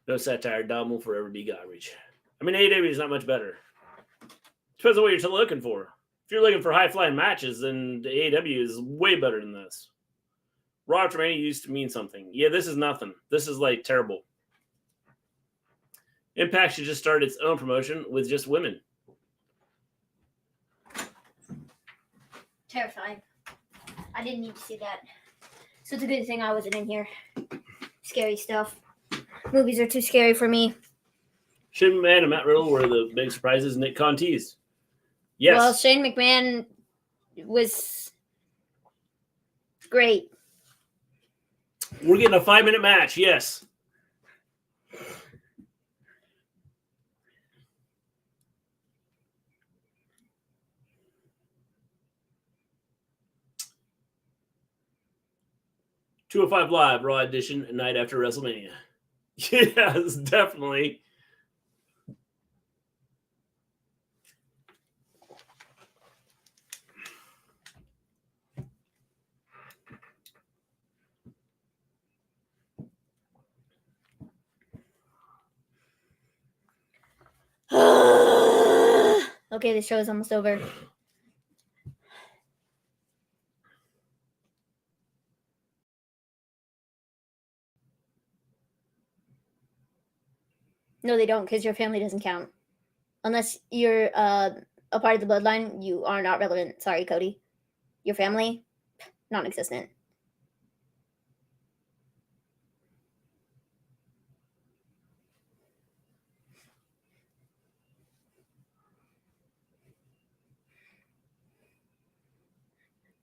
B: No satire. Dom will forever be garbage. I mean, AEW is not much better. Depends on what you're looking for. If you're looking for high-flying matches, then the AEW is way better than this. Raw after Mania used to mean something. Yeah, this is nothing. This is, like, terrible. Impact should just start its own promotion with just women.
C: Terrifying. I didn't need to see that. So it's a good thing I wasn't in here. Scary stuff. Movies are too scary for me.
B: Shane McMahon and Matt Riddle were the big surprises. Nick Khan teased. Yes.
C: Well, Shane McMahon was great.
B: We're getting a 5-minute match. Yes. $205 Live, Raw edition, night after WrestleMania. Yes, definitely.
C: Okay, the show is almost over. No, they don't, because your family doesn't count. Unless you're a part of the bloodline, you are not relevant. Sorry, Cody. Your family, non-existent.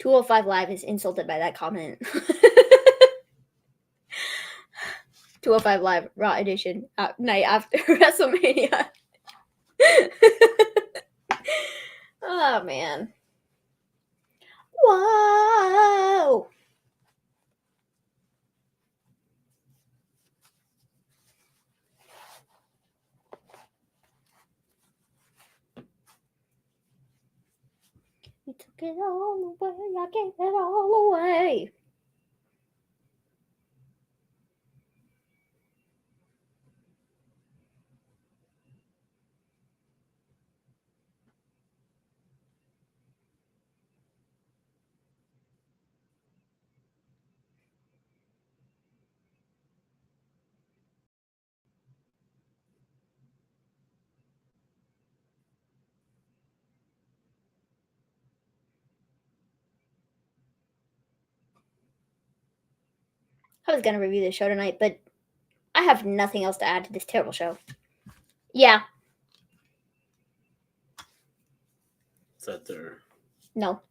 C: $205 Live is insulted by that comment. 205 Live, Raw edition, night after WrestleMania. Oh, man. Whoa! You took it all away, I gave it all away. I was going to review this show tonight, but I have nothing else to add to this terrible show. Yeah.
B: Is that there?
C: No.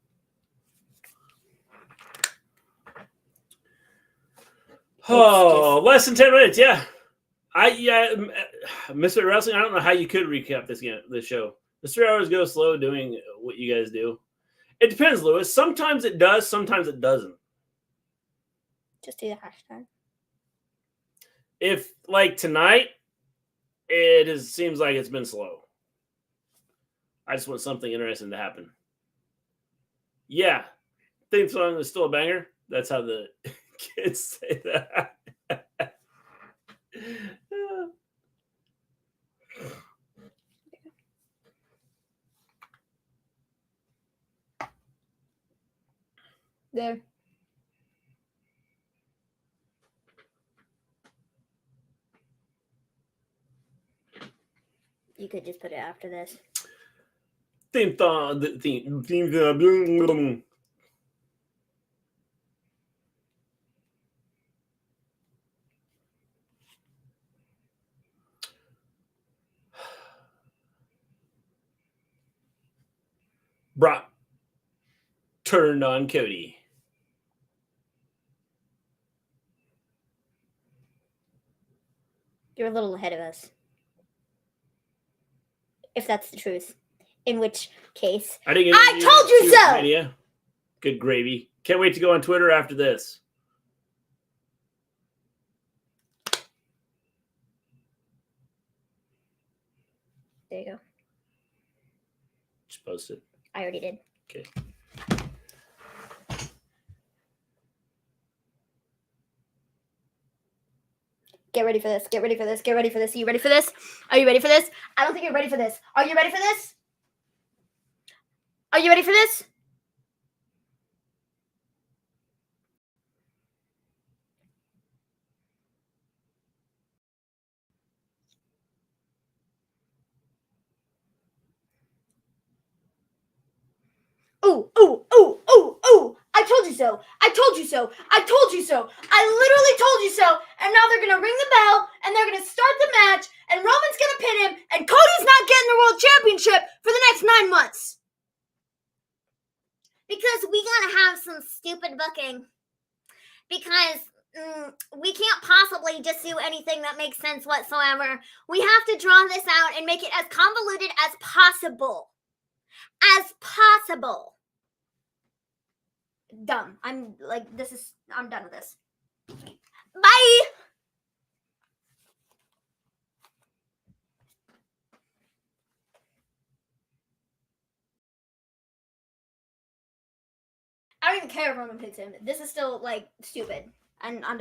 B: Oh, less than 10 minutes. Yeah. Mr. Wrestling, I don't know how you could recap this show. The 3 hours go slow doing what you guys do. It depends, Lewis. Sometimes it does, sometimes it doesn't.
C: Just do the hashtag.
B: If, like tonight, it seems like it's been slow. I just want something interesting to happen. Yeah. Theme song is still a banger. That's how the kids say that.
C: There. You could just put it after this.
B: Theme song. Brock turned on Cody.
C: You're a little ahead of us. If that's the truth. In which case,
B: I told
C: you so!
B: Mania. Good gravy. Can't wait to go on Twitter after this.
C: There you go.
B: Just post it.
C: I already did.
B: Okay.
C: Get ready for this. Get ready for this. Get ready for this. Are you ready for this? Are you ready for this? I don't think you're ready for this. Are you ready for this? Are you ready for this? Ooh, ooh, ooh, ooh, ooh. I told you so. I told you so. I told you so. I literally told you so. And now they're going to ring the bell and they're going to start the match and Roman's going to pin him and Cody's not getting the world championship for the next 9 months. Because we got to have some stupid booking. Because we can't possibly just do anything that makes sense whatsoever. We have to draw this out and make it as convoluted as possible. As possible. Dumb. I'm done with this. Bye! I don't even care if Roman picks him. This is still, stupid. And I'm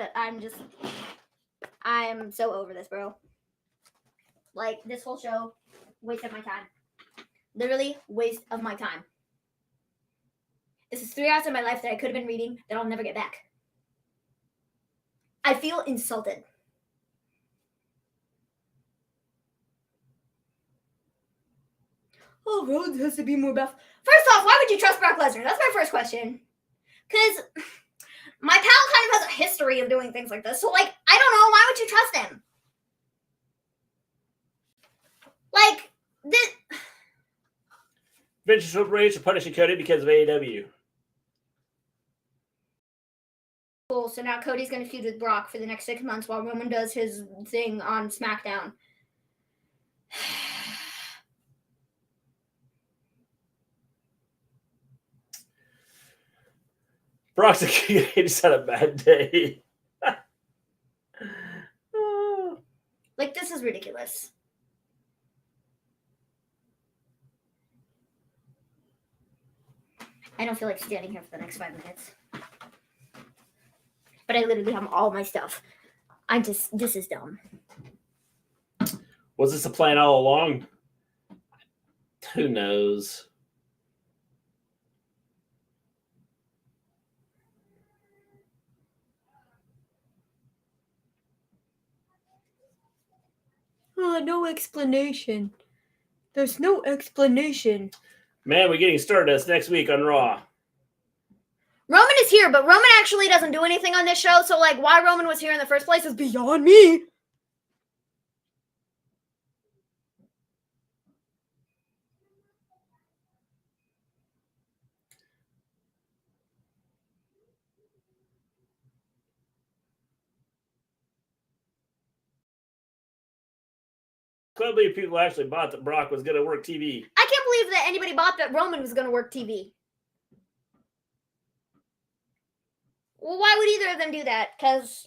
C: so over this, bro. This whole show, waste of my time. Literally, waste of my time. This is 3 hours of my life that I could have been reading that I'll never get back. I feel insulted. Oh, Rhodes has to be more buff. First off, why would you trust Brock Lesnar? That's my first question. Because my pal kind of has a history of doing things like this. So, I don't know. Why would you trust him? This...
B: Vince Triple H are punishing Cody because of AEW.
C: Cool. So now Cody's going to feud with Brock for the next 6 months while Roman does his thing on SmackDown.
B: Brock's just had a bad day.
C: This is ridiculous. I don't feel like standing here for the next 5 minutes. But I literally have all my stuff. This is dumb.
B: Was this a plan all along? Who knows?
C: No explanation. There's no explanation.
B: Man, we're getting Stardust next week on Raw.
C: Roman is here, but Roman actually doesn't do anything on this show, so why Roman was here in the first place is beyond me.
B: I can't believe people actually bought that Brock was going to work TV.
C: I can't believe that anybody bought that Roman was going to work TV. Well, why would either of them do that? Because,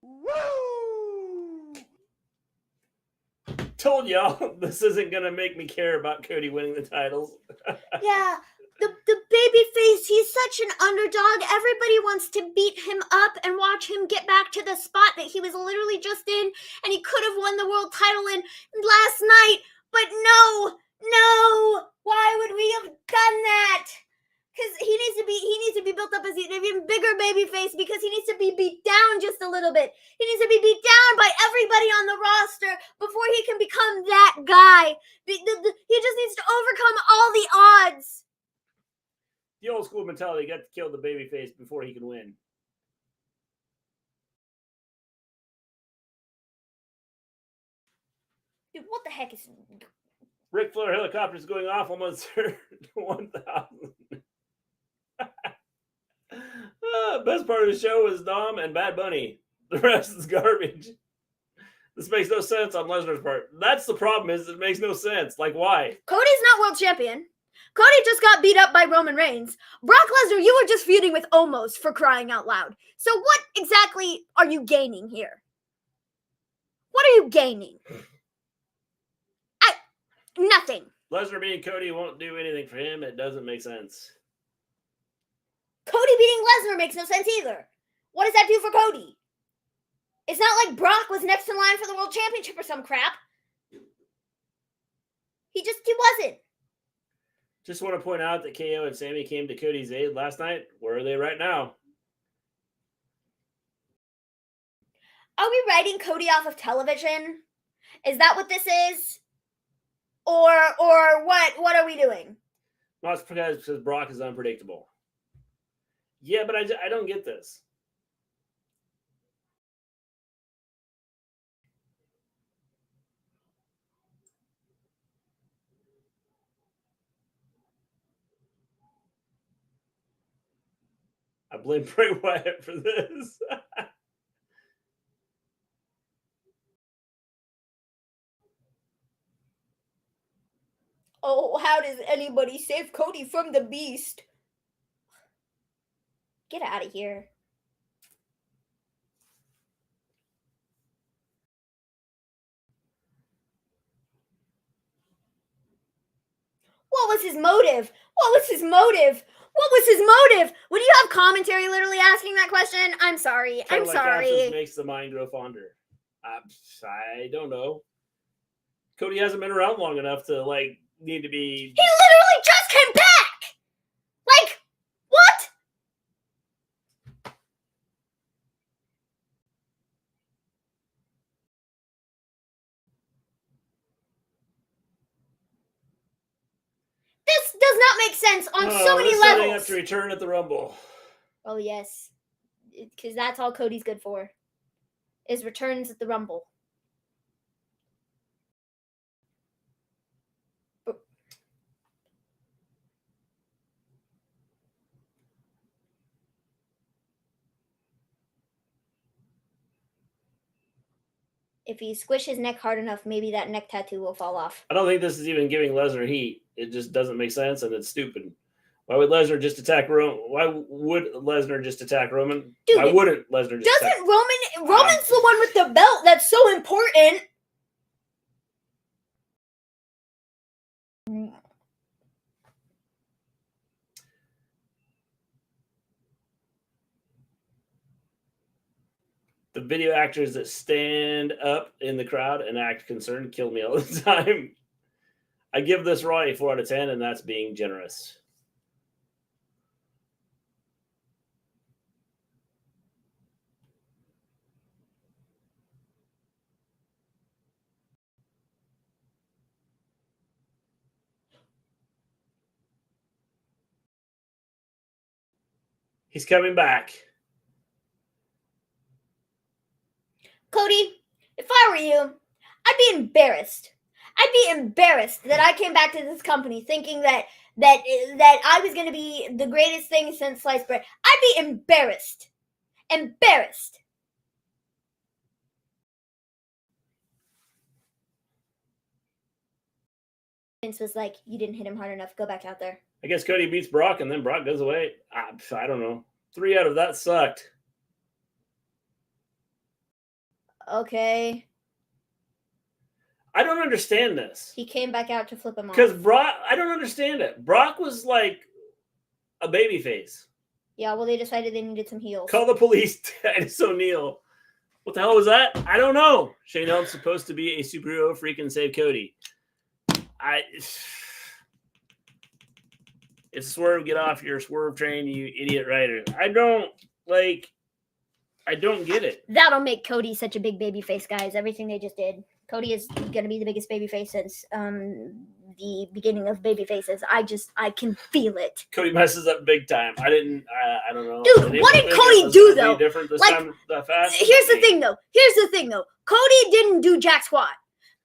B: Woo! Told y'all this isn't going to make me care about Cody winning the titles.
C: Yeah, the baby face, he's such an underdog. Everybody wants to beat him up and watch him get back to the spot that he was literally just in, and he could have won the world title in last night, little bit. He needs to be beat down by everybody on the roster before he can become that guy. He just needs to overcome all the odds.
B: The old school mentality, got to kill the babyface before he can win.
C: Dude, what the heck is...
B: Ric Flair helicopter is going off almost 1,000. Best part of the show is Dom and Bad Bunny. The rest is garbage. This makes no sense on Lesnar's part. That's the problem, is it makes no sense. Like, why?
C: Cody's not world champion. Cody just got beat up by Roman Reigns. Brock Lesnar, you were just feuding with Omos, for crying out loud. So what exactly are you gaining here? What are you gaining? Nothing.
B: Lesnar beating Cody won't do anything for him. It doesn't make sense.
C: Cody beating Lesnar makes no sense either. What does that do for Cody? It's not like Brock was next in line for the world championship or some crap. He wasn't.
B: Just want to point out that KO and Sammy came to Cody's aid last night. Where are they right now?
C: Are we writing Cody off of television? Is that what this is? Or what are we doing?
B: Well, it's because Brock is unpredictable. Yeah, but I don't get this. I blame Bray Wyatt for this.
C: Oh, how does anybody save Cody from the Beast? Get out of here. What was his motive? What was his motive? What was his motive? When you have commentary literally asking that question, I'm sorry. I'm sorry.
B: Absence makes the mind grow fonder. I don't know. Cody hasn't been around long enough to, like, need to be...
C: He literally just came back! Like, what? This does not make sense on so many levels.
B: Setting up to return at the Rumble.
C: Oh, yes. Because that's all Cody's good for. Is returns at the Rumble. If you squish his neck hard enough, maybe that neck tattoo will fall off.
B: I don't think this is even giving Lesnar heat. It just doesn't make sense, and it's stupid. Why would Lesnar just attack Roman? Why would Lesnar just attack Roman?
C: Dude,
B: why wouldn't Lesnar just attack?
C: Roman's the one with the belt that's so important.
B: The video actors that stand up in the crowd and act concerned kill me all the time. I give this Raw a 4 out of 10, and that's being generous. He's coming back.
C: Cody, if I were you, I'd be embarrassed. I'd be embarrassed that I came back to this company thinking that I was going to be the greatest thing since sliced bread. I'd be embarrassed. Embarrassed. Vince was like, you didn't hit him hard enough. Go back out there.
B: I guess Cody beats Brock, and then Brock goes away. I don't know. 3 out of that sucked.
C: Okay.
B: I don't understand this.
C: He came back out to flip him off.
B: Because Brock, I don't understand it. Brock was like a baby face.
C: Yeah, well, they decided they needed some heels.
B: Call the police, Titus O'Neil. What the hell was that? I don't know. Shane Helm's supposed to be a superhero freaking save Cody. It's Swerve, get off your Swerve train, you idiot writer. I don't, like, I don't get it.
C: That'll make Cody such a big baby face, guys. Everything they just did. Cody is going to be the biggest baby face since the beginning of baby faces. I can feel it.
B: Cody messes up big time. I don't know.
C: Dude, what did Cody do, though?
B: Different this
C: Like,
B: time, that fast?
C: Here's the thing, though. Cody didn't do jack squat.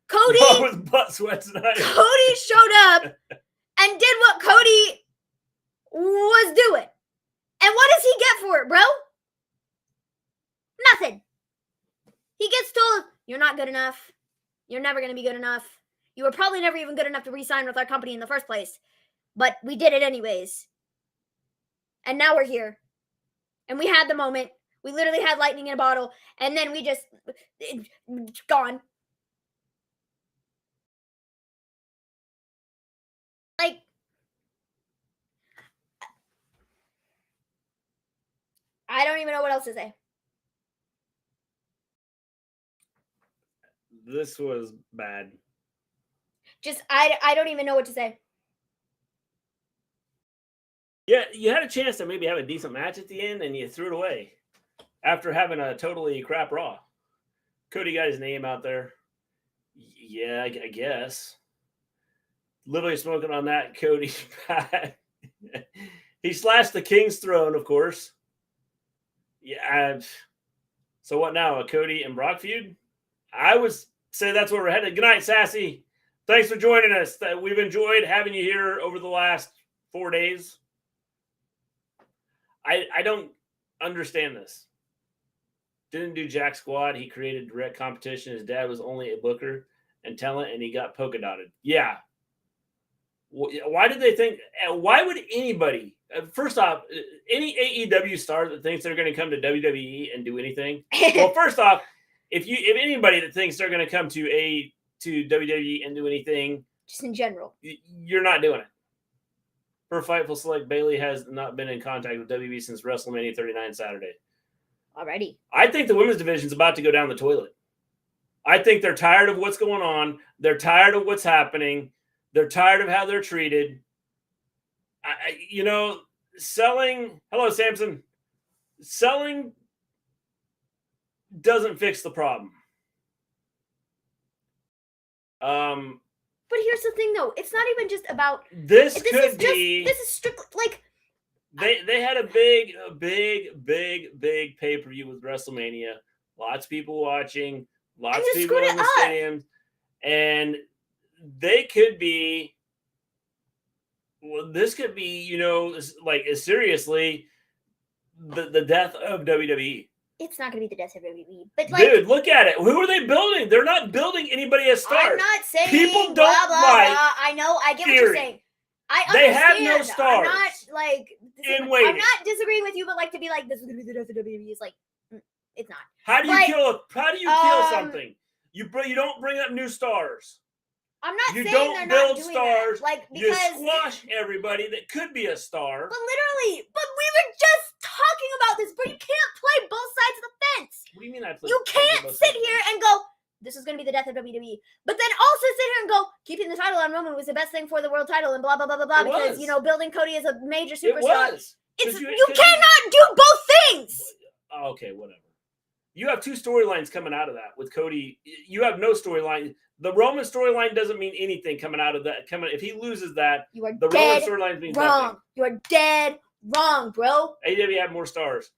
C: Cody
B: with butt sweat tonight.
C: Cody showed up and did what Cody was doing. And what does he get for it, bro? Nothing. He gets told, you're not good enough. You're never going to be good enough. You were probably never even good enough to re-sign with our company in the first place. But we did it anyways. And now we're here. And we had the moment. We literally had lightning in a bottle. And then we just... gone. Like... I don't even know what else to say.
B: This was bad.
C: Just, I don't even know what to say.
B: Yeah, you had a chance to maybe have a decent match at the end, and you threw it away after having a totally crap Raw. Cody got his name out there. Yeah, I guess. Literally smoking on that Cody. He slashed the King's throne, of course. Yeah. So what now? A Cody and Brock feud? I would say that's where we're headed. Good night, Sassy. Thanks for joining us. We've enjoyed having you here over the last 4 days. I don't understand this. Didn't do jack squad. He created direct competition. His dad was only a booker and talent, and he got polka dotted. Yeah. Why did they think? Why would anybody? First off, any AEW star that thinks they're going to come to WWE and do anything. Well, first off, if anybody that thinks they're going to come to WWE and do anything,
C: just in general,
B: you're not doing it. For Fightful Select, Bailey has not been in contact with WWE since WrestleMania 39 Saturday.
C: Already.
B: I think the women's division is about to go down the toilet. I think they're tired of what's going on. They're tired of what's happening. They're tired of how they're treated. Selling. Hello, Samson. Selling doesn't fix the problem.
C: But here's the thing, though. It's not even just about
B: this is
C: strictly like
B: they had a big pay-per-view with WrestleMania. Lots of people watching, lots of people in the stadiums, and they could be. Well, this could be, like seriously, the death of WWE.
C: It's not going to be the death of WWE, but
B: dude, look at it. Who are they building? They're not building anybody as stars.
C: I'm not saying
B: people don't
C: blah, blah,
B: like.
C: blah. I know. I get what you're saying.
B: They have no stars.
C: I'm not I'm not disagreeing with you, but to be like, this is going to be the death of WWE is like, it's not.
B: How do you kill something? You don't bring up new stars.
C: I'm not saying
B: don't
C: they're
B: build
C: not doing
B: stars.
C: that.
B: You squash everybody that could be a star.
C: But literally, we were just talking about this, bro. You can't play both sides of the fence.
B: What do you mean I play?
C: You can't sit here and go, this is going to be the death of WWE. But then also sit here and go, keeping the title on Roman was the best thing for the world title and blah, blah, blah, blah, blah. Because, building Cody as a major superstar. You cannot do both things.
B: Okay, whatever. You have two storylines coming out of that with Cody. You have no storyline. The Roman storyline doesn't mean anything coming out of that. If he loses that,
C: Roman
B: storyline means nothing.
C: You are dead wrong, bro.
B: AEW had more stars.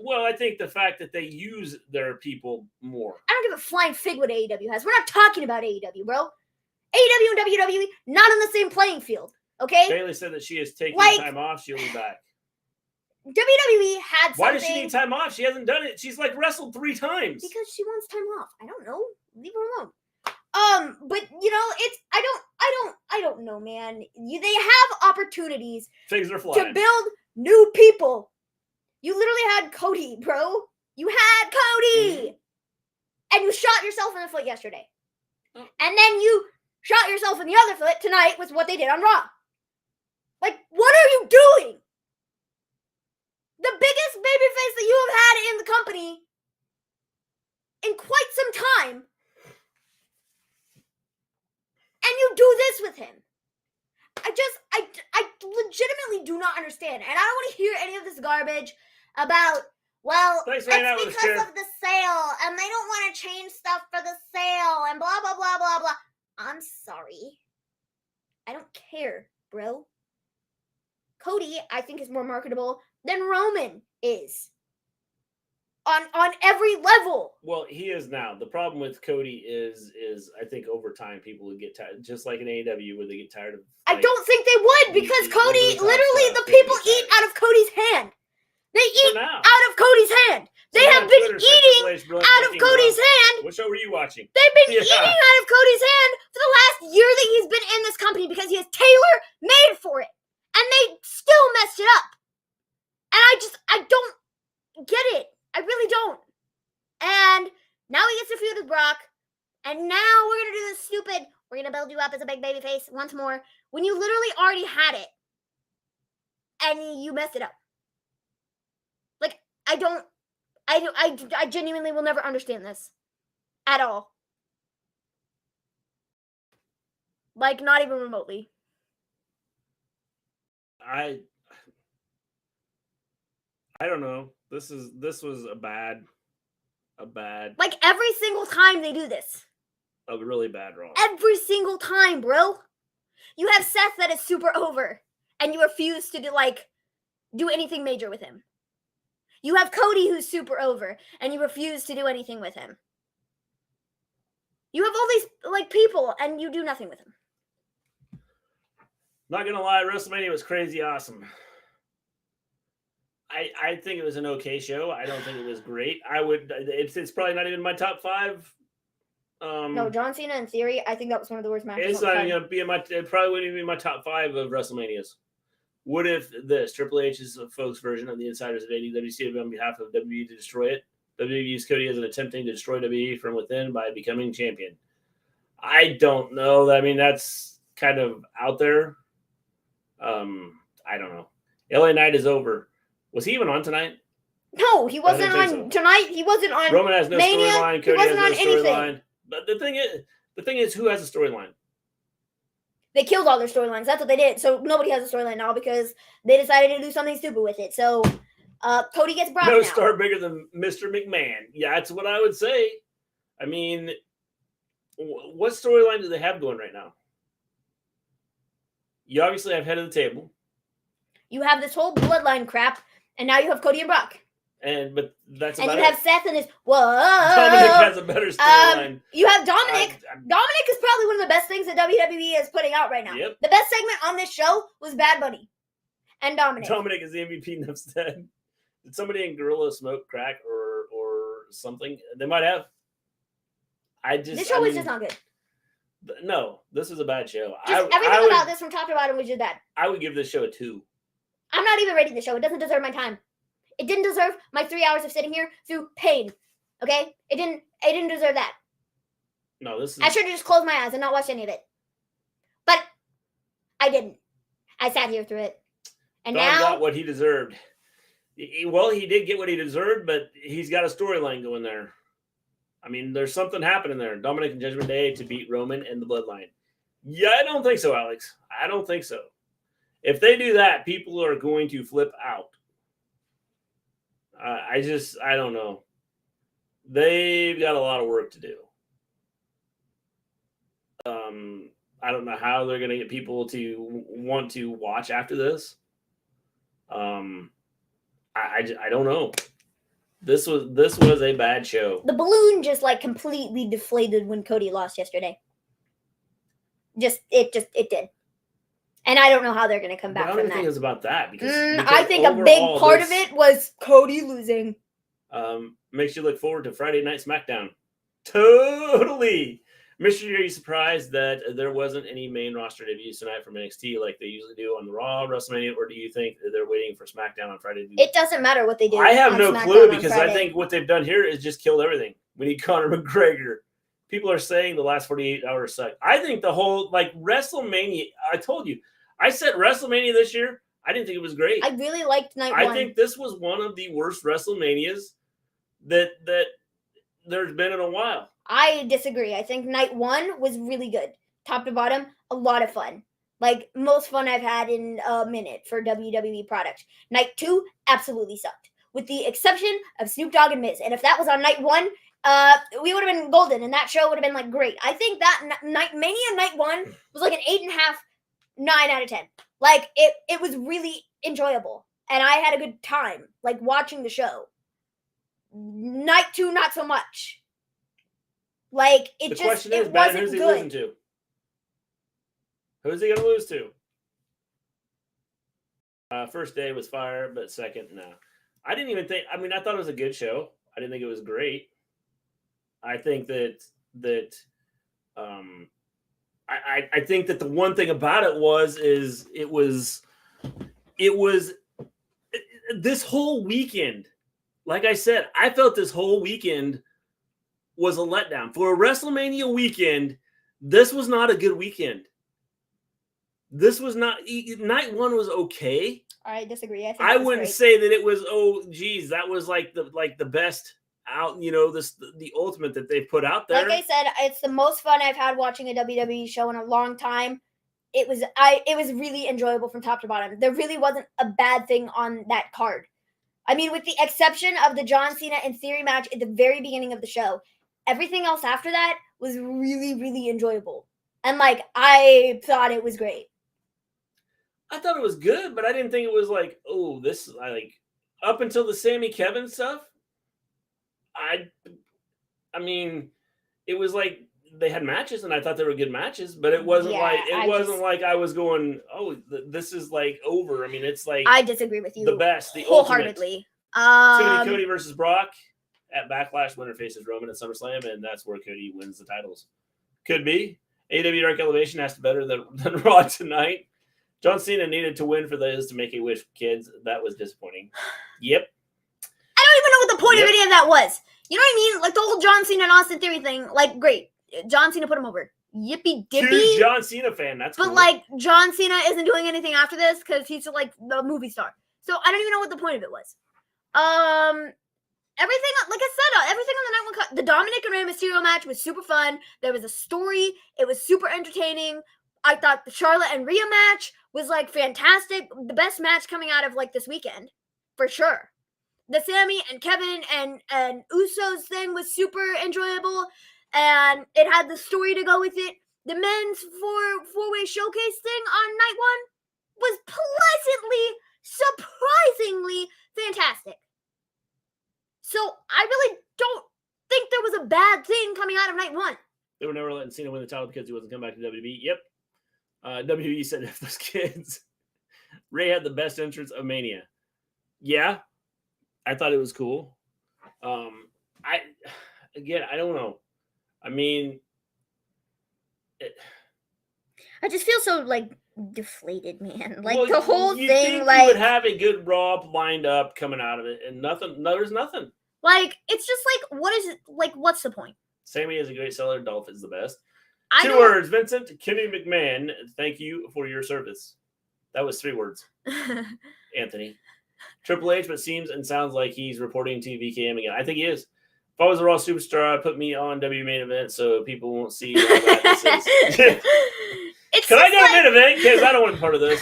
B: Well, I think the fact that they use their people more.
C: I don't give a flying fig what AEW has. We're not talking about AEW, bro. AEW and WWE not on the same playing field. Okay.
B: Bailey said that she is taking time off. She'll be back.
C: WWE had something.
B: Why does she need time off? She hasn't done it. She's wrestled 3 times.
C: Because she wants time off. I don't know. Leave her alone. But I don't know, man. They have opportunities
B: Things are flying.
C: to build new people. You literally had Cody, bro. You had Cody, and you shot yourself in the foot yesterday, and then you shot yourself in the other foot tonight with what they did on Raw. What are you doing? The biggest babyface that you have had in the company in quite some time. And you do this with him. I legitimately do not understand. And I don't want to hear any of this garbage about, Well,
B: Thanks
C: it's
B: for hanging out with us,
C: because
B: Sheriff.
C: of the sale, and they don't want to change stuff for the sale, and blah, blah, blah, blah, blah. I'm sorry. I don't care, bro. Cody, I think, is more marketable than Roman is. On every level.
B: Well, he is now. The problem with Cody is I think over time people would get tired, just like in AEW where they get tired of.
C: I don't think they would, because Cody, literally, the people eat out of Cody's hand. They eat out of Cody's hand. They have been eating out of Cody's hand.
B: What show were you watching?
C: They've been eating out of Cody's hand for the last year that he's been in this company because he has tailor-made for it. And they still messed it up. And I don't get it. I really don't. And now he gets to feud with Brock. And now we're going to do this stupid, we're going to build you up as a big baby face once more. When you literally already had it. And you messed it up. Like, I genuinely will never understand this. At all. Like, not even remotely.
B: I don't know. This was a bad
C: Like, every single time they do this.
B: A really bad Raw.
C: Every single time, bro. You have Seth that is super over. And you refuse to do anything major with him. You have Cody who's super over. And you refuse to do anything with him. You have all these, people, and you do nothing with them.
B: Not gonna lie, WrestleMania was crazy awesome. I think it was an okay show. I don't think it was great. It's probably not even my top 5.
C: No, John Cena in Theory, I think that was one of the worst matches.
B: It's not even gonna be it probably wouldn't even be my top 5 of WrestleManias. What if this Triple H's folks version of the insiders of AEW on behalf of WWE to destroy it? WWE used Cody as an attempting to destroy WWE from within by becoming champion. I don't know. I mean, that's kind of out there. I don't know. LA Knight is over. Was he even on tonight?
C: No, he wasn't on tonight. He wasn't on
B: Roman has no storyline. Cody has no storyline. But the thing is, who has a storyline?
C: They killed all their storylines. That's what they did. So nobody has a storyline now because they decided to do something stupid with it. So Cody gets Brock
B: No
C: now.
B: star bigger than Mr. McMahon. Yeah, that's what I would say. I mean, what storyline do they have going right now? You obviously have head of the table.
C: You have this whole bloodline crap, and now you have Cody and Brock.
B: But that's
C: and
B: about
C: you
B: it.
C: have Seth and his
B: Dominic has a better storyline.
C: You have Dominic. Dominic is probably one of the best things that WWE is putting out right now.
B: Yep.
C: The best segment on this show was Bad Bunny and Dominic.
B: Dominic is the MVP instead. Did somebody in Gorilla smoke crack or something? They might have. This show
C: is just not good.
B: No, this is a bad show.
C: Everything about this from top to bottom was just bad.
B: I would give this show a 2.
C: I'm not even rating the show. It doesn't deserve my time. It didn't deserve my 3 hours of sitting here through pain. Okay? It didn't deserve that.
B: No, this is...
C: I should have just closed my eyes and not watched any of it. But I didn't. I sat here through it. And
B: Dom
C: now...
B: got what he deserved. Well, he did get what he deserved, but he's got a storyline going there. I mean, there's something happening there. Dominic and Judgment Day to beat Roman and the Bloodline. Yeah, I don't think so, Alex. I don't think so. If they do that, people are going to flip out. I don't know. They've got a lot of work to do. I don't know how they're going to get people to want to watch after this. I don't know. This was a bad show.
C: The balloon just completely deflated when Cody lost yesterday. It did. And I don't know how they're going to come back from that. I don't think
B: it's about that. Because
C: I think a big part of it was Cody losing.
B: Makes you look forward to Friday Night SmackDown. Totally. Mister, are you surprised that there wasn't any main roster debuts tonight from NXT like they usually do on the Raw WrestleMania, or do you think that they're waiting for SmackDown on Friday?
C: It doesn't matter what they do.
B: I have no clue because I think what they've done here is just killed everything. We need Conor McGregor. People are saying the last 48 hours suck. I think the whole WrestleMania. I told you, I said WrestleMania this year. I didn't think it was great.
C: I really liked night one.
B: I think this was one of the worst WrestleManias that there's been in a while.
C: I disagree. I think night one was really good. Top to bottom, a lot of fun. Most fun I've had in a minute for WWE product. Night 2 absolutely sucked. with the exception of Snoop Dogg and Miz. And if that was on night 1, we would have been golden, and that show would have been like great. I think that Mania night 1 was like an 8.5, 9 out of 10. Like it was really enjoyable, and I had a good time like watching the show. Night 2, not so much. Like it
B: The question is,
C: it
B: Ben,
C: wasn't
B: who's he
C: good.
B: losing to? Who's he going to lose to? First day was fire, but second, no. I didn't even think. I mean, I thought it was a good show. I didn't think it was great. I think that I think that the one thing about it was this whole weekend. Like I said, I felt this whole weekend was a letdown. For a WrestleMania weekend, this was not a good weekend. This was not. Night 1 was okay.
C: I disagree.
B: I wouldn't say that it was. Oh, geez, that was like the best out. You know, the ultimate that they put out there.
C: Like I said, it's the most fun I've had watching a WWE show in a long time. It was really enjoyable from top to bottom. There really wasn't a bad thing on that card. I mean, with the exception of the John Cena and Theory match at the very beginning of the show, everything else after that was really, really enjoyable. And like, I thought it was great.
B: I thought it was good, but I didn't think it was like, oh, this like up until the Sammy Kevin stuff. I mean, it was like they had matches, and I thought they were good matches, but it wasn't like I was going, oh, this is like over. I mean, it's like
C: I disagree with you.
B: The best, the
C: wholeheartedly.
B: Ultimate. Cody versus Brock at Backlash. Winner faces Roman at SummerSlam, and that's where Cody wins the titles. Could be. AEW Dark Elevation has to better than Raw tonight. John Cena needed to win for those to make a wish for kids. That was disappointing. Yep.
C: I don't even know what the point of any of that was. You know what I mean? Like the whole John Cena and Austin Theory thing. Like, great. John Cena put him over. Yippee dippy.
B: Huge John Cena fan. That's
C: but
B: cool.
C: like John Cena isn't doing anything after this because he's like the movie star. So I don't even know what the point of it was. Everything, like I said, everything on the night 1 cut. The Dominic and Rey Mysterio match was super fun. There was a story. It was super entertaining. I thought the Charlotte and Rhea match was like fantastic. The best match coming out of like this weekend, for sure. The Sammy and Kevin and Usos thing was super enjoyable, and it had the story to go with it. The men's four-way showcase thing on night 1 was surprisingly fantastic. So I really don't think there was a bad thing coming out of night 1.
B: They were never letting Cena win the title because he wasn't coming back to WWE. Yep. WWE said if those kids, Ray had the best entrance of Mania. Yeah, I thought it was cool. I don't know. I mean,
C: I just feel so like deflated, man. Like
B: well,
C: the whole
B: you
C: thing,
B: think
C: like
B: you would have a good Raw lined up coming out of it, and nothing. No, there's nothing.
C: Like it's just like, what is it? Like, what's the point?
B: Sammy is a great seller. Dolph is the best.
C: I
B: 2 words, Vincent. Kenny McMahon, thank you for your service. That was 3 words. Anthony. Triple H, but seems and sounds like he's reporting to VKM again. I think he is. If I was a Raw superstar, I'd put me on W main event so people won't see how bad this is. Can I go to main event? Because I don't want to be part of this.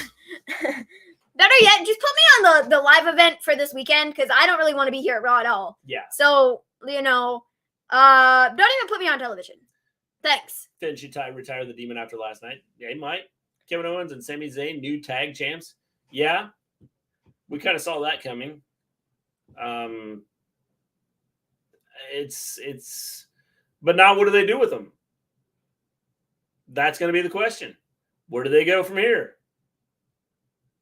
C: Better yet, just put me on the live event for this weekend because I don't really want to be here at Raw at all.
B: Yeah.
C: So, don't even put me on television. Thanks.
B: Finn should retire the Demon after last night. Yeah, he might. Kevin Owens and Sami Zayn, new tag champs. Yeah. We kind of saw that coming. But now what do they do with them? That's going to be the question. Where do they go from here?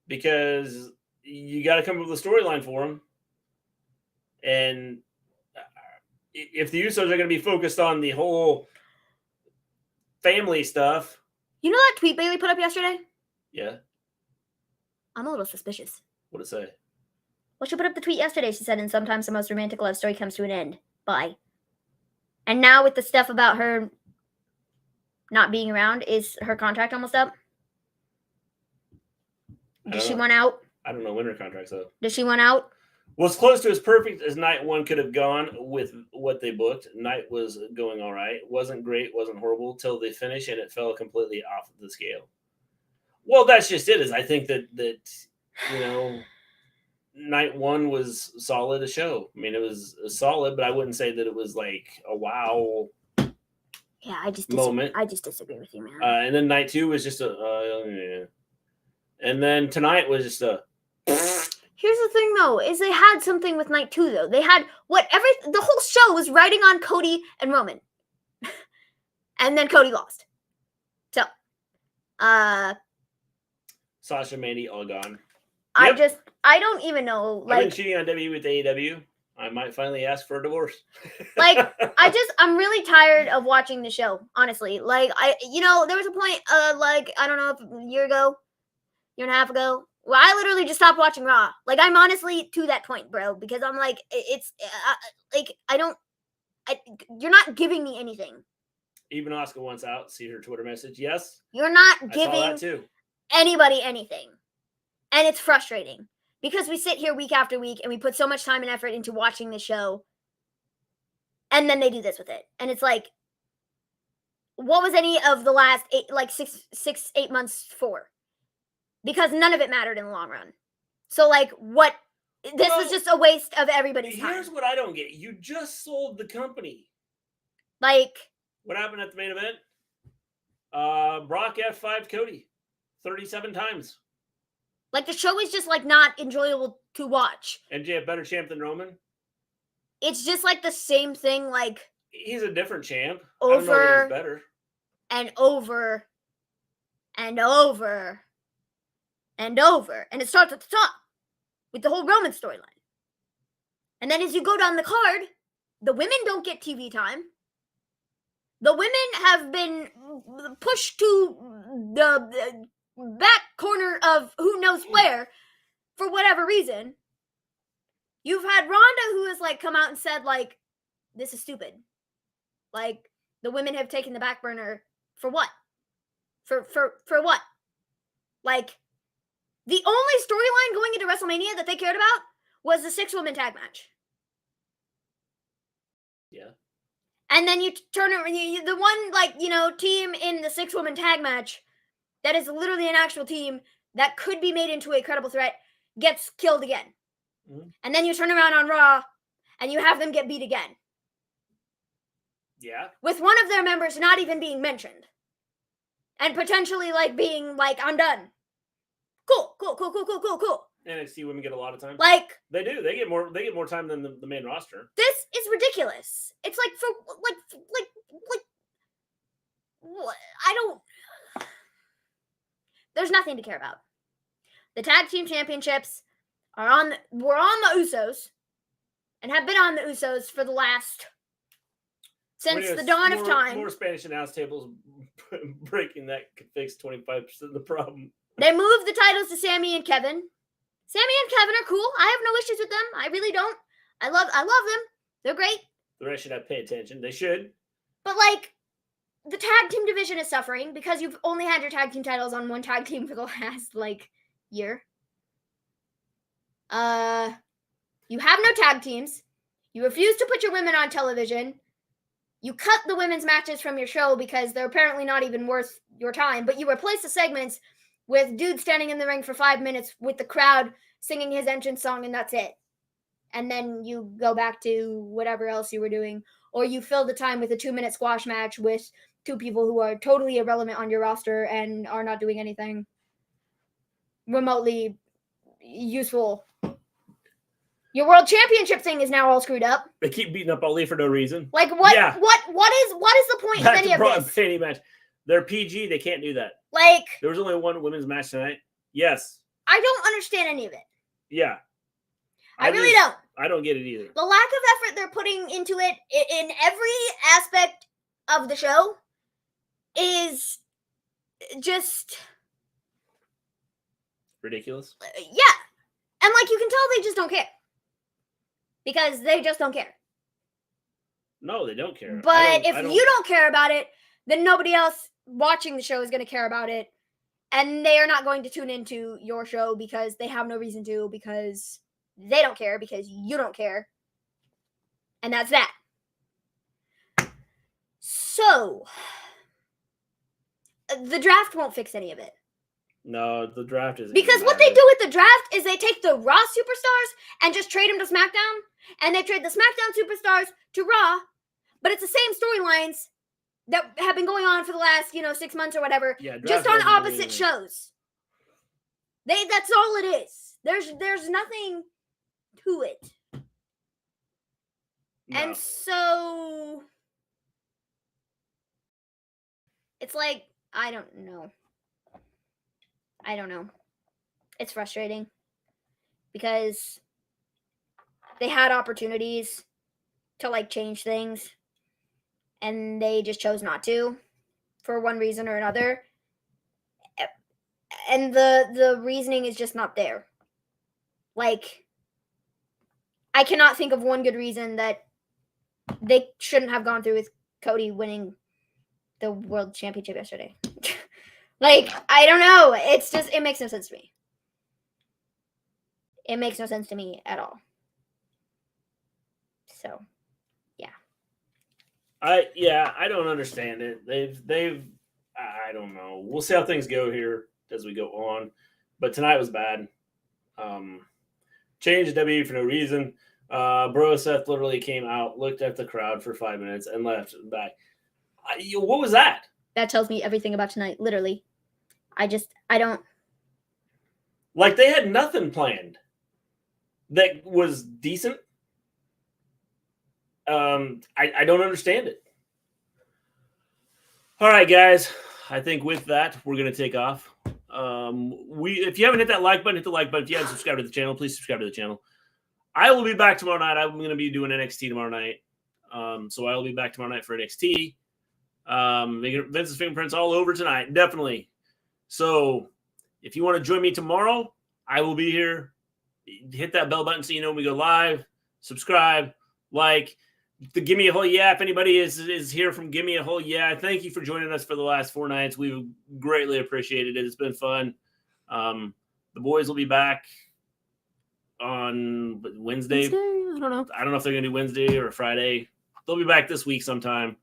B: Because you got to come up with a storyline for them. And if the Usos are going to be focused on the whole family stuff.
C: You know that tweet Bayley put up yesterday?
B: Yeah.
C: I'm a little suspicious.
B: What'd it say?
C: Well, she put up the tweet yesterday. She said, and sometimes the most romantic love story comes to an end. Bye. And now with the stuff about her not being around, is her contract almost up? Does she want out?
B: I don't know when her contract's up.
C: Does she want out?
B: Well, as close to as perfect as night 1 could have gone with what they booked. Night was going all right. Wasn't great, wasn't horrible till they finished, and it fell completely off the scale. Well, that's just it. Is I think that night one was solid a show. I mean, it was solid, but I wouldn't say that it was like a wow.
C: Yeah, I just disagree with you, man.
B: And then night two was just a, and then tonight was just a.
C: Here's the thing, though, is they had something with night two, though. They had the whole show was riding on Cody and Roman. And then Cody lost. So,
B: Sasha, Mandy, all gone.
C: Yep. I don't even know.
B: Like, I've been cheating on WWE with AEW. I might finally ask for a divorce.
C: Like, I'm really tired of watching the show, honestly. Like, there was a point, I don't know, if a year and a half ago, where I literally just stopped watching Raw. Like, I'm honestly to that point, bro, because I'm like, you're not giving me anything.
B: Even Asuka wants out. See her Twitter message. Yes.
C: You're not giving
B: I saw that too.
C: Anybody anything. And it's frustrating because we sit here week after week and we put so much time and effort into watching the show. And then they do this with it. And it's like, what was any of the last 8 months for? Because none of it mattered in the long run. So, like, what? This was just a waste of everybody's time.
B: Here's what I don't get. You just sold the company.
C: Like,
B: what happened at the main event? Brock F5 Cody 37 times.
C: Like, the show is just, like, not enjoyable to watch.
B: MJF better champ than Roman?
C: It's just, like, the same thing, like...
B: He's a different champ.
C: Over
B: I don't know if he's better.
C: And over and over and over. And it starts at the top with the whole Roman storyline. And then as you go down the card, the women don't get TV time. The women have been pushed to the back corner of who knows where for whatever reason. You've had Ronda who has like come out and said like, this is stupid. Like the women have taken the back burner for what? For what? Like the only storyline going into WrestleMania that they cared about was the 6-woman tag match.
B: Yeah.
C: And then you turn it, the one team in the 6-woman tag match that is literally an actual team that could be made into a credible threat gets killed again. Mm-hmm. And then you turn around on Raw and you have them get beat again.
B: Yeah.
C: With one of their members not even being mentioned. And potentially being I'm done. Cool.
B: NXT women get a lot of time.
C: Like
B: they do. They get more time than the main roster.
C: This is ridiculous. It's like what? I don't. There's nothing to care about. The tag team championships were on the Usos, and have been on the Usos for the last since the dawn of time.
B: More Spanish announce tables breaking that could fix 25% of the problem.
C: They moved the titles to Sammy and Kevin. Sammy and Kevin are cool. I have no issues with them. I really don't. I love them. They're great.
B: The rest should have pay attention. They should.
C: But the tag team division is suffering because you've only had your tag team titles on one tag team for the last year. You have no tag teams. You refuse to put your women on television. You cut the women's matches from your show because they're apparently not even worth your time. But you replace the segments with dudes standing in the ring for 5 minutes with the crowd singing his entrance song, and that's it. And then you go back to whatever else you were doing. Or you fill the time with a 2-minute squash match with two people who are totally irrelevant on your roster and are not doing anything remotely useful. Your world championship thing is now all screwed up.
B: They keep beating up Ali for no reason.
C: What is the point of any of this?
B: Penny match. They're PG. They can't do that. There was only one women's match tonight. Yes.
C: I don't understand any of it.
B: Yeah.
C: I really don't.
B: I don't get it either.
C: The lack of effort they're putting into it in every aspect of the show is just
B: ridiculous.
C: Yeah. And you can tell they just don't care. Because they just don't care.
B: No, they don't care.
C: But if you don't care about it, then nobody else watching the show is going to care about it. And they are not going to tune into your show because they have no reason to, because they don't care, because you don't care. And that's that. So, the draft won't fix any of it.
B: No, the draft is
C: Because what they do with the draft is they take the Raw superstars and just trade them to SmackDown, and they trade the SmackDown superstars to Raw, but it's the same storylines that have been going on for the last, 6 months or whatever, just on opposite shows. That's all it is. There's nothing to it. No. And so it's like, I don't know. It's frustrating because they had opportunities to change things and they just chose not to for one reason or another. And the reasoning is just not there. I cannot think of one good reason that they shouldn't have gone through with Cody winning the world championship yesterday. I don't know. It's just, it makes no sense to me. It makes no sense to me at all. So, yeah.
B: I don't understand it. I don't know. We'll see how things go here as we go on. But tonight was bad. Changed WWE for no reason. Bro Seth literally came out, looked at the crowd for 5 minutes, and left back. What was that?
C: That tells me everything about tonight, literally. I don't.
B: They had nothing planned that was decent. I don't understand it. All right, guys. I think with that, we're going to take off. If you haven't hit that like button, hit the like button. If you haven't subscribed to the channel, please subscribe to the channel. I will be back tomorrow night. I'm going to be doing NXT tomorrow night. So I will be back tomorrow night for NXT. Vince's fingerprints all over tonight. Definitely. So if you want to join me tomorrow, I will be here. Hit that bell button so you know when we go live. Subscribe, like. The Gimme a Hull Yeah. If anybody is here from Gimme a Hull Yeah, thank you for joining us for the last 4 nights. We greatly appreciated it. It's been fun. The boys will be back on Wednesday.
C: I don't know.
B: I don't know if they're going to do Wednesday or Friday. They'll be back this week sometime.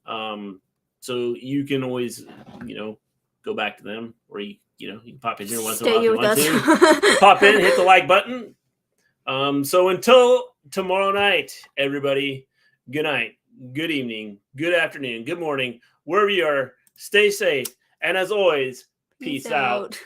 B: So you can always, go back to them, or you can pop in here once in a while if you want to. Pop in, hit the like button. So until tomorrow night, everybody, good night, good evening, good afternoon, good morning, wherever you are, stay safe. And as always, peace out.